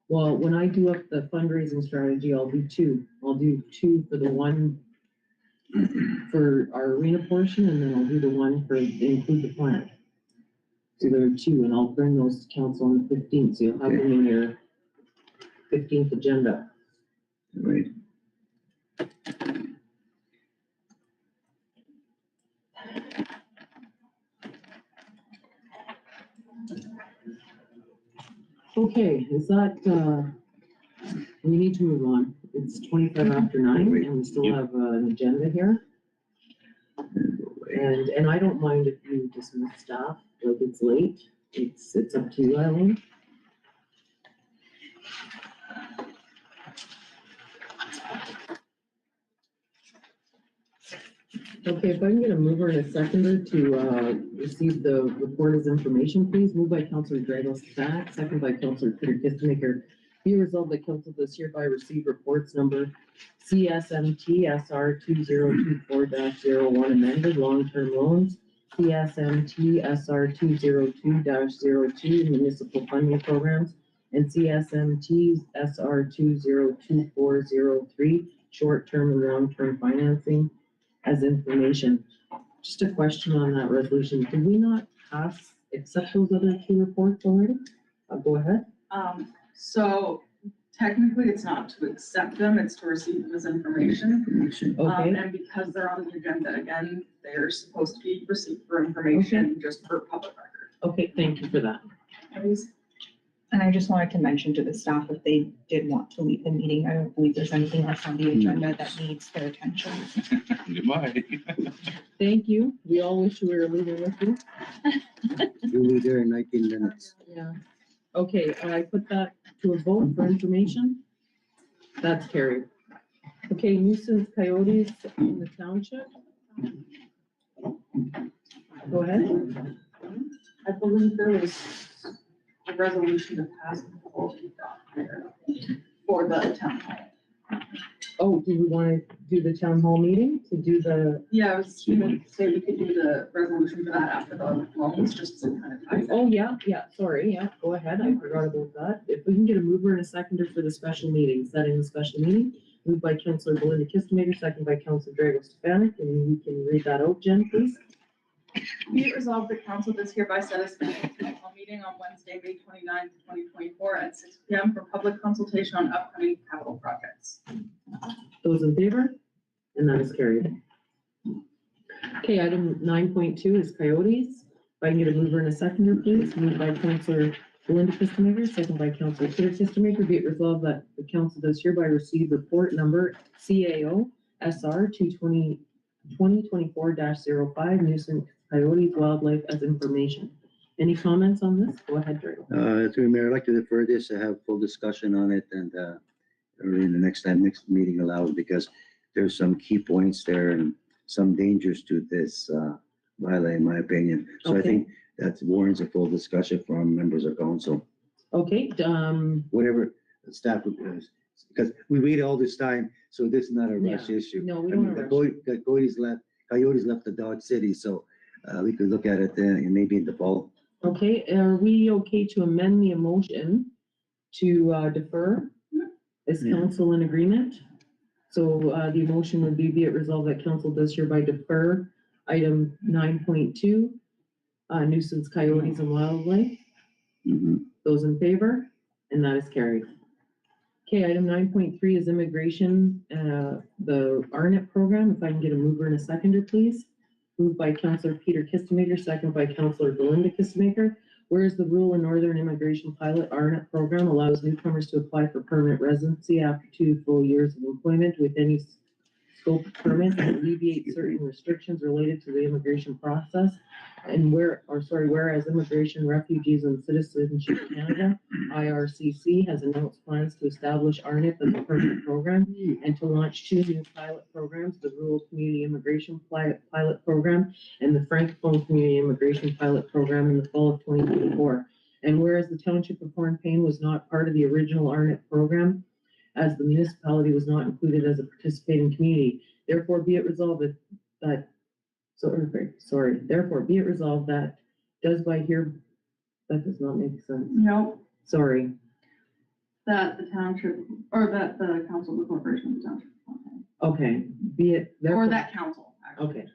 B: Well, when I do up the fundraising strategy, I'll do two. I'll do two for the one for our arena portion, and then I'll do the one for include the plant. So there are two, and I'll bring those to council on the 15th, so you'll have them in your 15th agenda.
D: Right.
B: Okay, is that, we need to move on. It's 25 after 9, and we still have an agenda here. And I don't mind if you dismiss staff, like it's late. It's up to you, Eileen. Okay, if I can get a mover and a seconder to receive the report as information, please. Moved by Councilor Dragos Stack, second by Councilor Peter Kistemaker. Be resolved that council does hereby receive reports number CSMT SR 2024-01 amended long-term loans, CSMT SR 202-02 municipal funding programs, and CSMT SR 202403 short-term and long-term financing as information. Just a question on that resolution. Did we not accept those other two reports already? Go ahead.
H: So technically, it's not to accept them, it's to receive them as information.
B: Okay,
H: And because they're on the agenda again, they're supposed to be received for information, just for public record.
B: okay, thank you for that.
F: And I just wanted to mention to the staff, if they did want to leave the meeting, I don't believe there's anything else on the agenda that needs their attention.
A: Goodbye.
B: Thank you. We all wish we were leaving with you.
D: You'll be there in 19 minutes.
B: Yeah. Okay, I put that to a vote for information. That's carried. Okay, nuisance coyotes in the township. Go ahead.
H: I believe there was a resolution to pass for the town hall.
B: Oh, do we want to do the town hall meeting to do the,
H: Yeah, I was gonna say we could do the resolution for that after the loans, just to kind of tie it.
B: oh, yeah, sorry, yeah, go ahead. I forgot about that. If we can get a mover and a seconder for the special meeting, setting the special meeting, moved by Councilor Belinda Kistemaker, second by Councilor Dragos Stefanik, and you can read that out, Jen, please.
H: Be it resolved that council does hereby set a special town hall meeting on Wednesday, May 29th, 2024 at 6 p.m. for public consultation on upcoming capital projects.
B: Those in favor? And that is carried. Okay, item 9.2 is coyotes. If I can get a mover and a seconder, please. Moved by Councilor Belinda Kistemaker, second by Councilor Peter Kistemaker. Be it resolved that the council does hereby receive report number CAO SR 2024-05 nuisance coyotes wildlife as information. Any comments on this? Go ahead, Drew.
D: Through Mayor, I'd like to defer this to have full discussion on it and early in the next meeting allows, because there's some key points there and some dangers to this bylaw, in my opinion. So I
B: Okay.
D: think that warrants a full discussion from members of council.
B: Okay,
D: Whatever the staff would, because we wait all this time, so this is not a rush issue.
B: no, we
D: I
B: don't
D: mean,
B: rush.
D: the coyotes left the Dodge City, so we could look at it maybe in the fall.
B: Okay, are we okay to amend the motion to defer? Is
D: Yeah.
B: council in agreement? So the motion would be it resolved that council does hereby defer item 9.2, nuisance coyotes and wildlife.
D: Mhm.
B: Those in favor? And that is carried. Okay, item 9.3 is immigration, the RNIP program. If I can get a mover and a seconder, please. Moved by Councilor Peter Kistemaker, second by Councilor Belinda Kistemaker. Whereas the rural and northern immigration pilot RNIP program allows newcomers to apply for permanent residency after 2 full years of employment with any scope of permits and alleviate certain restrictions related to the immigration process. And whereas Immigration, Refugees, and Citizenship Canada, IRCC, has announced plans to establish RNIP as a permanent program and to launch 2 new pilot programs, the Rural Community Immigration Pilot Program and the Francophone Community Immigration Pilot Program in the fall of 2024. And whereas the Township of Hornepayne was not part of the original RNIP program, as the municipality was not included as a participating community, therefore be it resolved therefore be it resolved that that does not make sense.
H: No,
B: Sorry.
H: that the township, or that the council of the corporation of the township.
B: Okay, be it.
H: Or that council. actually.
B: Okay.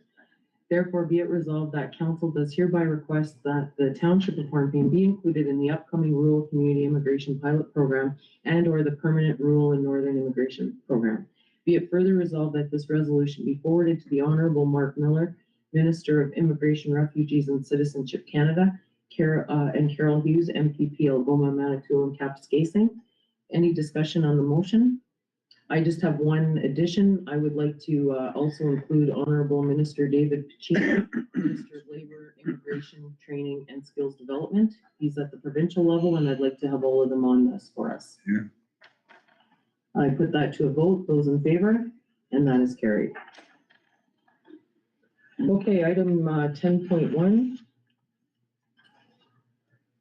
B: Therefore, be it resolved that council does hereby request that the Township of Hornepayne be included in the upcoming Rural Community Immigration Pilot Program and/or the Permanent Rural and Northern Immigration Program. Be it further resolved that this resolution be forwarded to the Honorable Mark Miller, Minister of Immigration, Refugees, and Citizenship Canada, and Carol Hughes, MPP, Algoma, Manitoulin, and Kapuskasing. Any discussion on the motion? I just have one addition. I would like to also include Honorable Minister David Pacino, Minister of Labor, Immigration, Training, and Skills Development. He's at the provincial level, and I'd like to have all of them on this for us.
D: Yeah.
B: I put that to a vote. Those in favor, and that is carried. Okay, item 10.1.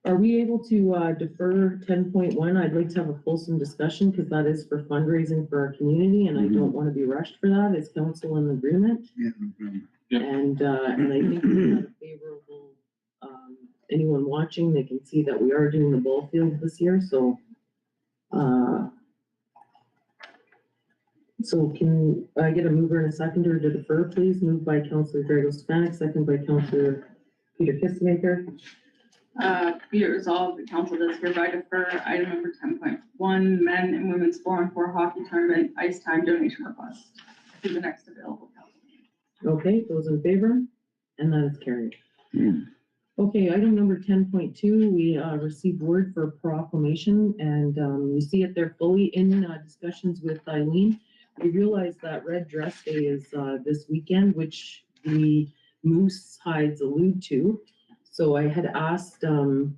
B: Are we able to defer 10.1? I'd like to have a fulsome discussion because that is for fundraising for our community, and I don't want to be rushed for that. Is council in agreement?
D: Yeah, no problem.
A: Yep.
B: And I think we had a favorable, anyone watching, they can see that we are doing the ball field this year, so. So can I get a mover and a seconder to defer, please? Moved by Councillor Drago-Spanik, second by Councillor Peter Kissmaker.
H: Be it resolved, the council does hereby defer item number 10.1, men and women's 4-on-4 hockey tournament ice time donation request to the next available council meeting.
B: Okay, those in favor? And that is carried. Okay, item number 10.2, we received word for a proclamation, and you see it there fully in discussions with Eileen. We realized that Red Dress Day is this weekend, which the moose hides allude to. So I had asked the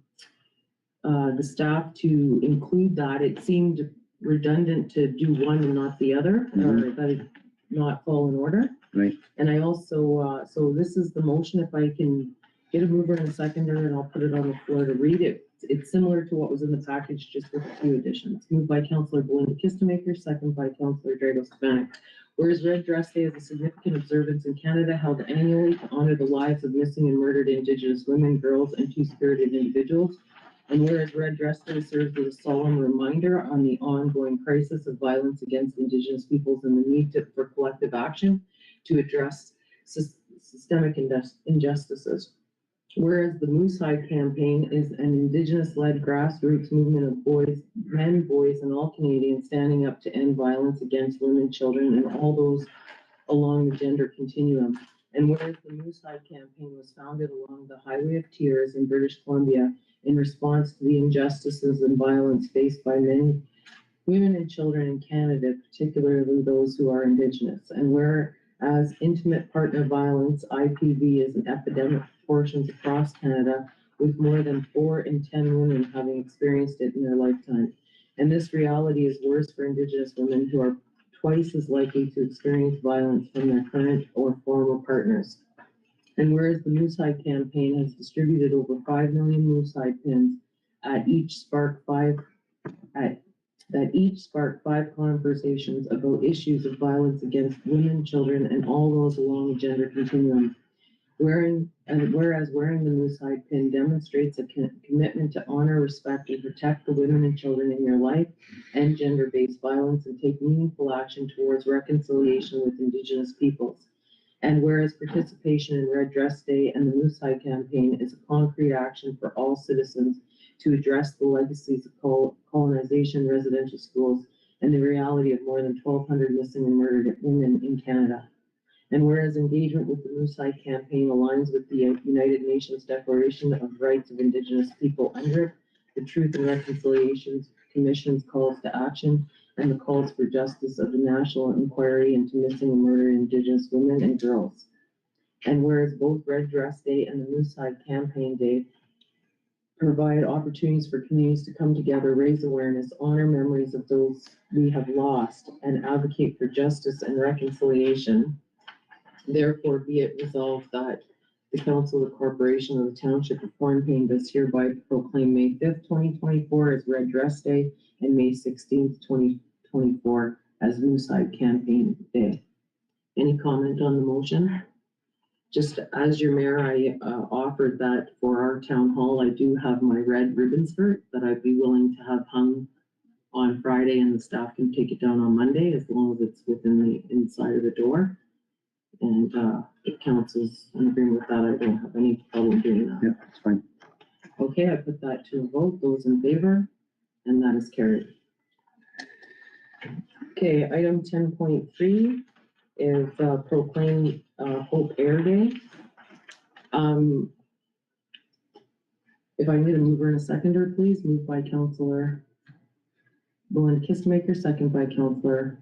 B: staff to include that. It seemed redundant to do one and not the other, or that it not fall in order.
D: Right.
B: And I also, so this is the motion, if I can get a mover and a seconder, and I'll put it on the floor to read it. It's similar to what was in the package, just with a few additions. Moved by Councillor Belinda Kistemaker, second by Councillor Drago-Spanik. Whereas Red Dress Day is a significant observance in Canada held annually to honor the lives of missing and murdered Indigenous women, girls, and two-spirited individuals. And whereas Red Dress Day serves as a solemn reminder on the ongoing crisis of violence against Indigenous peoples and the need for collective action to address systemic injustices. Whereas the Moose Hide campaign is an Indigenous-led grassroots movement of men, boys, and all Canadians standing up to end violence against women, children, and all those along the gender continuum. And whereas the Moose Hide campaign was founded along the Highway of Tears in British Columbia in response to the injustices and violence faced by many women and children in Canada, particularly those who are Indigenous. And whereas intimate partner violence, IPV, is an epidemic portions across Canada, with more than 4 in 10 women having experienced it in their lifetime. And this reality is worse for Indigenous women, who are twice as likely to experience violence from their current or former partners. And whereas the Moose Hide campaign has distributed over 5 million Moose Hide pins that each spark 5 conversations about issues of violence against women, children, and all those along the gender continuum. Whereas wearing the Moose Hide pin demonstrates a commitment to honor, respect, and protect the women and children in your life, end gender-based violence, and take meaningful action towards reconciliation with Indigenous peoples. And whereas participation in Red Dress Day and the Moose Hide campaign is a concrete action for all citizens to address the legacies of colonization, residential schools, and the reality of more than 1,200 missing and murdered women in Canada. And whereas engagement with the Moose Hide campaign aligns with the United Nations Declaration of Rights of Indigenous People under the Truth and Reconciliation Commission's calls to action, and the calls for justice of the national inquiry into missing and murdered Indigenous women and girls. And whereas both Red Dress Day and the Moose Side Campaign Day provide opportunities for communities to come together, raise awareness, honor memories of those we have lost, and advocate for justice and reconciliation. Therefore, be it resolved that the Council of the Corporation of the Township of Hornepayne does hereby proclaim May 5th, 2024 as Red Dress Day and May 16th, 2024 as Moose Side Campaign Day. Any comment on the motion? Just as your mayor, I offered that for our town hall, I do have my red ribbon skirt that I'd be willing to have hung on Friday, and the staff can take it down on Monday as long as it's within the inside of the door. And if council's in agreement with that, I don't have any problem doing that.
D: Yeah, that's fine.
B: Okay, I put that to a vote. Those in favor? And that is carried. Okay, item 10.3 is proclaim Hope Air Day. If I need a mover and a seconder, please. Moved by Councillor Belinda Kistemaker, second by Councillor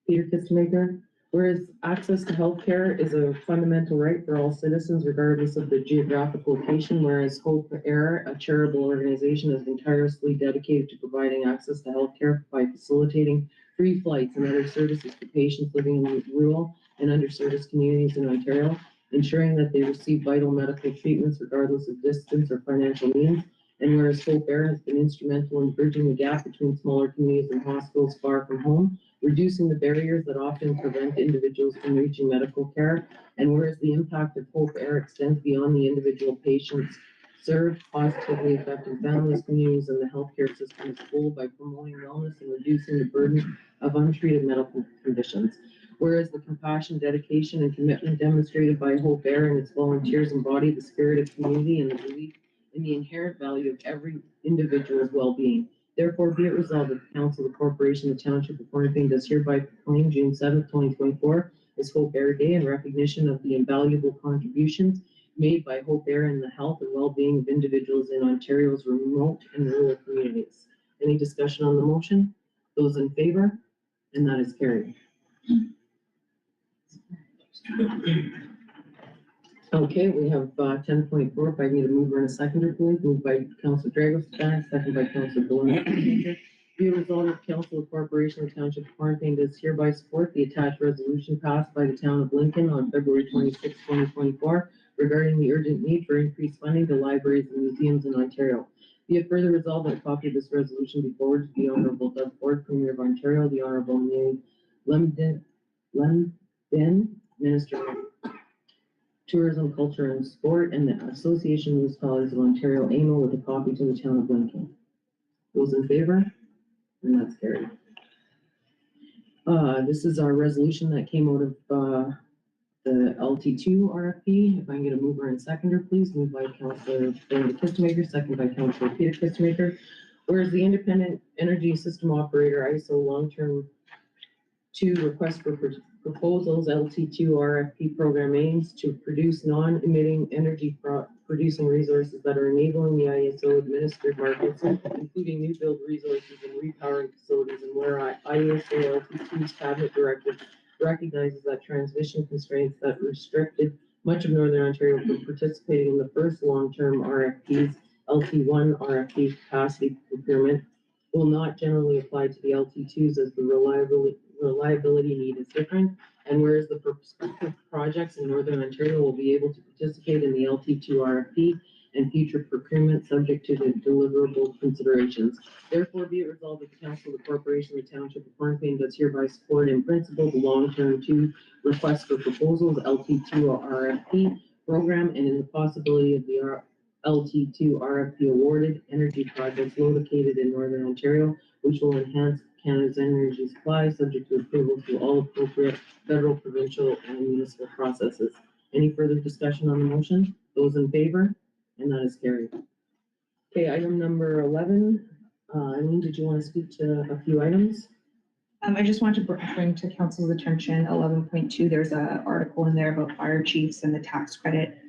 B: Peter Kistemaker. Whereas access to healthcare is a fundamental right for all citizens regardless of the geographic location, whereas Hope Air, a charitable organization, has been tirelessly dedicated to providing access to healthcare by facilitating free flights and other services to patients living in rural and underserviced communities in Ontario, ensuring that they receive vital medical treatments regardless of distance or financial means. And whereas Hope Air has been instrumental in bridging the gap between smaller communities and hospitals far from home, reducing the barriers that often prevent individuals from reaching medical care. And whereas the impact of Hope Air extends beyond the individual patients served, positively affecting families, communities, and the healthcare system as a whole by promoting wellness and reducing the burden of untreated medical conditions. Whereas the compassion, dedication, and commitment demonstrated by Hope Air and its volunteers embody the spirit of community and the belief in the inherent value of every individual's well-being. Therefore, be it resolved that the Council of the Corporation of the Township of Hornepayne does hereby proclaim June 7th, 2024 as Hope Air Day in recognition of the invaluable contributions made by Hope Air in the health and well-being of individuals in Ontario's remote and rural communities. Any discussion on the motion? Those in favor? And that is carried. Okay, we have 10.4. If I need a mover and a seconder, please. Moved by Councilor Dragos, second by Councilor Belinda. Be it resolved that the Council of Corporation of Township of Hornepayne does hereby support the attached resolution passed by the town of Lincoln on February 26, 2024, regarding the urgent need for increased funding to libraries and museums in Ontario. Be it further resolved that a copy of this resolution be forwarded to the Honourable Doug Ford, Premier of Ontario, the Honourable Mary Lundin, Minister of Tourism, Culture and Sport, and the Association of Municipalities of Ontario, AMO, with a copy to the town of Lincoln. Those in favor? And that's carried. This is our resolution that came out of the LT2 RFP. If I can get a mover and seconder, please. Moved by Councilor Belinda Kistemaker, second by Councilor Peter Kistemaker. Whereas the Independent Energy System Operator ISO Long-Term 2 request for proposals LT2 RFP program aims to produce non-emitting energy producing resources that are enabling the ISO administered markets, including new build resources and repowering facilities, and where ISO LT2's cabinet directive recognizes that transmission constraints that restricted much of Northern Ontario from participating in the first long-term RFPs, LT1 RFP capacity procurement, will not generally apply to the LT2s as the reliability need is different, and whereas the prospective projects in Northern Ontario will be able to participate in the LT2 RFP and future procurement subject to the deliverable considerations. Therefore, be it resolved that the Council of the Corporation of the Township of Hornepayne does hereby support in principle the long-term 2 request for proposals LT2 RFP program, and in the possibility of the LT2 RFP awarded energy projects located in Northern Ontario, which will enhance Canada's energy supply, subject to approval through all appropriate federal, provincial, and municipal processes. Any further discussion on the motion? Those in favor? And that is carried. Okay, item number 11. Eileen, did you want to speak to a few items?
F: I just want to bring to council's attention 11.2. There's an article in there about fire chiefs and the tax credit.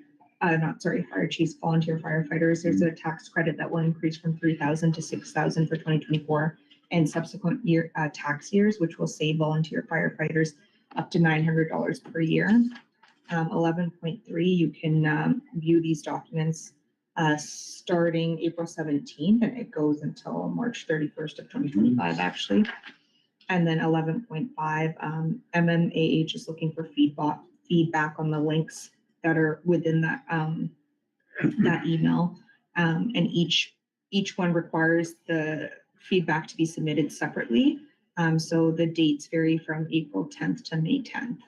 F: Fire chiefs, volunteer firefighters. There's a tax credit that will increase from $3,000 to $6,000 for 2024. and subsequent year, tax years, which will save volunteer firefighters up to $900 per year. 11.3, you can view these documents starting April 17th, and it goes until March 31st of 2025, actually. And then 11.5, MMAH is looking for feedback on the links that are within that, that email. And each one requires the feedback to be submitted separately. So the dates vary from April 10th to May 10th.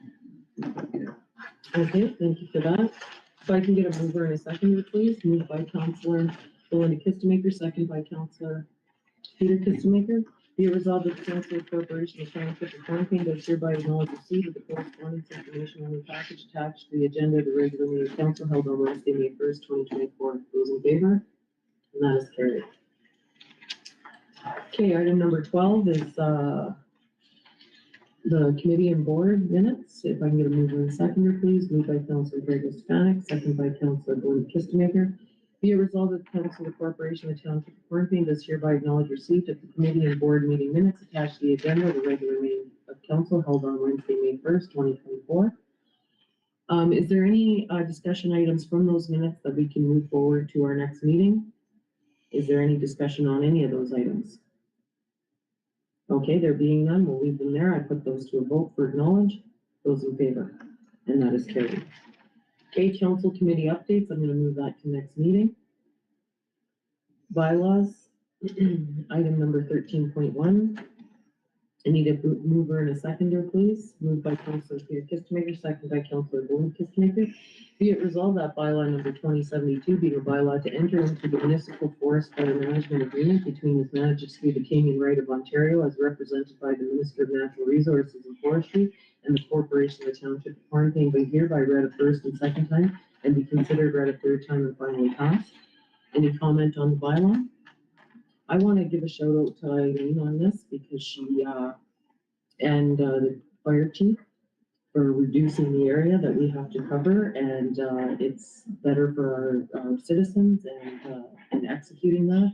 B: Okay, thank you for that. If I can get a mover and a seconder, please. Moved by Councillor Belinda Kistemaker, second by Councillor Peter Kistemaker. Be it resolved that the Council Corporation of Township of Hornepayne does hereby acknowledge receipt of the correspondence information on the package attached to the agenda of the regular meeting of council held on Wednesday, May 1st, 2024. Those in favor? And that is carried. Okay, item number 12 is the committee and board minutes. If I can get a mover and seconder, please. Moved by Councillor Briggs, second by Councillor Belinda Kistemaker. Be it resolved that the Council of the Corporation of Township of Hornepayne does hereby acknowledge receipt of the committee and board meeting minutes attached to the agenda of the regular meeting of council held on Wednesday, May 1st, 2024. Is there any discussion items from those minutes that we can move forward to our next meeting? Is there any discussion on any of those items? Okay, there being none, we'll leave them there. I put those to a vote for acknowledge. Those in favor, and that is carried. Okay, council committee updates. I'm going to move that to next meeting. Bylaws, item number 13.1. I need a mover and a seconder, please. Moved by Councillor Peter Kistemaker, second by Councillor Belinda Kistemaker. Be it resolved that bylaw number 2072 being a bylaw to enter into the municipal forest fire management agreement between His Majesty the King and Right of Ontario as represented by the Minister of Natural Resources and Forestry and the Corporation of the Township of Hornepayne be hereby read a first and second time and be considered read a third time and finally passed. Any comment on the bylaw? I want to give a shout out to Eileen on this because she and the fire chief for reducing the area that we have to cover, and it's better for our citizens and executing that.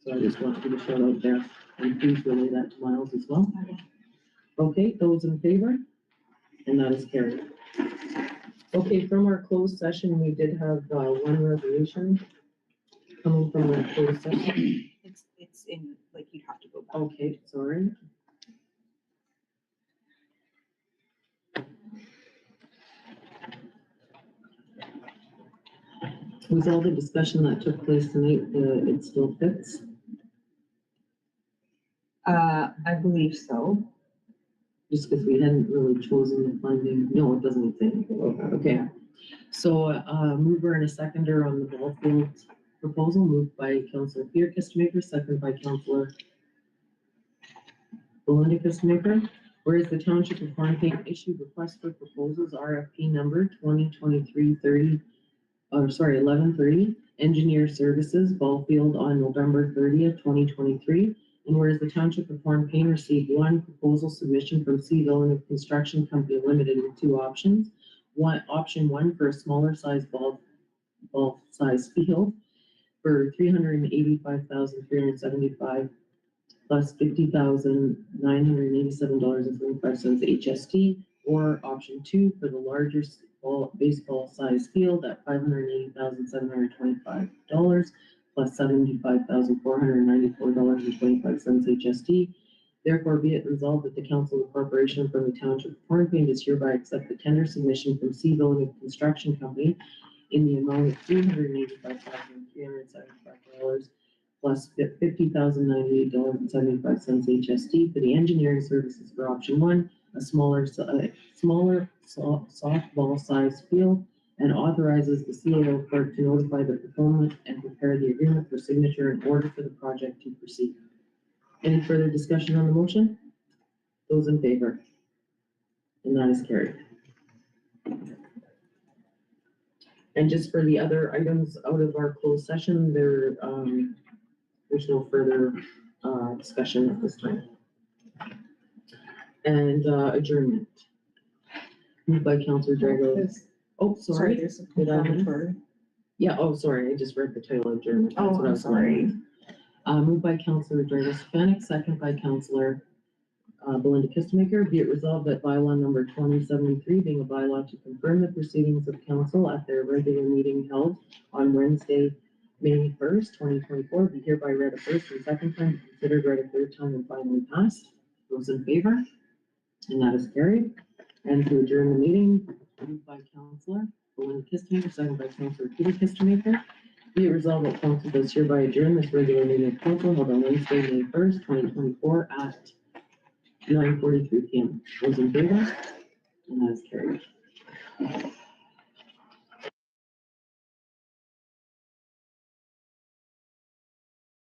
B: So I just want to give a shout out there, and please relay that to Miles as well. Okay, those in favor, and that is carried. Okay, from our closed session, we did have one resolution coming from that closed session.
F: It's in, like, you have to go back.
B: Okay, sorry. With all the discussion that took place tonight, it still fits?
F: I believe so.
B: Just because we hadn't really chosen the funding. No, it doesn't say anything about that. Okay. So, mover and a seconder on the ball field proposal, moved by Councillor Peter Kistemaker, second by Councillor Belinda Kistemaker. Whereas the Township of Hornepayne issued request for proposals RFP number 1130, Engineer Services, ball field on November 30th, 2023. And whereas the Township of Hornepayne received one proposal submission from Seaville Construction Company Limited with two options. Option one for a smaller size ball size field for $385,375 plus $50,987.25 HST, or option two for the larger baseball size field at $580,725 plus $75,494.25 HST. Therefore, be it resolved that the Council of Corporation from the Township of Hornepayne does hereby accept the tender submission from Seaville Construction Company in the amount of $385,375 plus $50,098.75 HST for the engineering services for option one, a smaller softball size field, and authorizes the CAO clerk to notify the proponent and prepare the agreement for signature in order for the project to proceed. Any further discussion on the motion? Those in favor? And that is carried. And just for the other items out of our closed session, there's no further discussion at this time. And adjournment. Moved by Councillor Drago. Oh, sorry.
F: There's a
B: Did I miss?
F: confirmatory.
B: Yeah, oh, sorry, I just read the title of adjournment. That's
F: Oh,
B: what I
F: I'm
B: was
F: sorry.
B: wondering. Moved by Counselor Drago Stefanik, second by Counselor Belinda Kistemaker. Be it resolved that bylaw number 2073, being a bylaw to confirm the proceedings of council at their regular meeting held on Wednesday, May 1st, 2024, be hereby read a first and second time, considered read a third time, and finally passed. Those in favor? And that is carried. And to adjourn the meeting, moved by Counselor Belinda Kistemaker, second by Counselor Peter Kistemaker. Be it resolved that council does hereby adjourn this regular meeting of council held on Wednesday, May 1st, 2024 at 9:43 PM. Those in favor? And that is carried.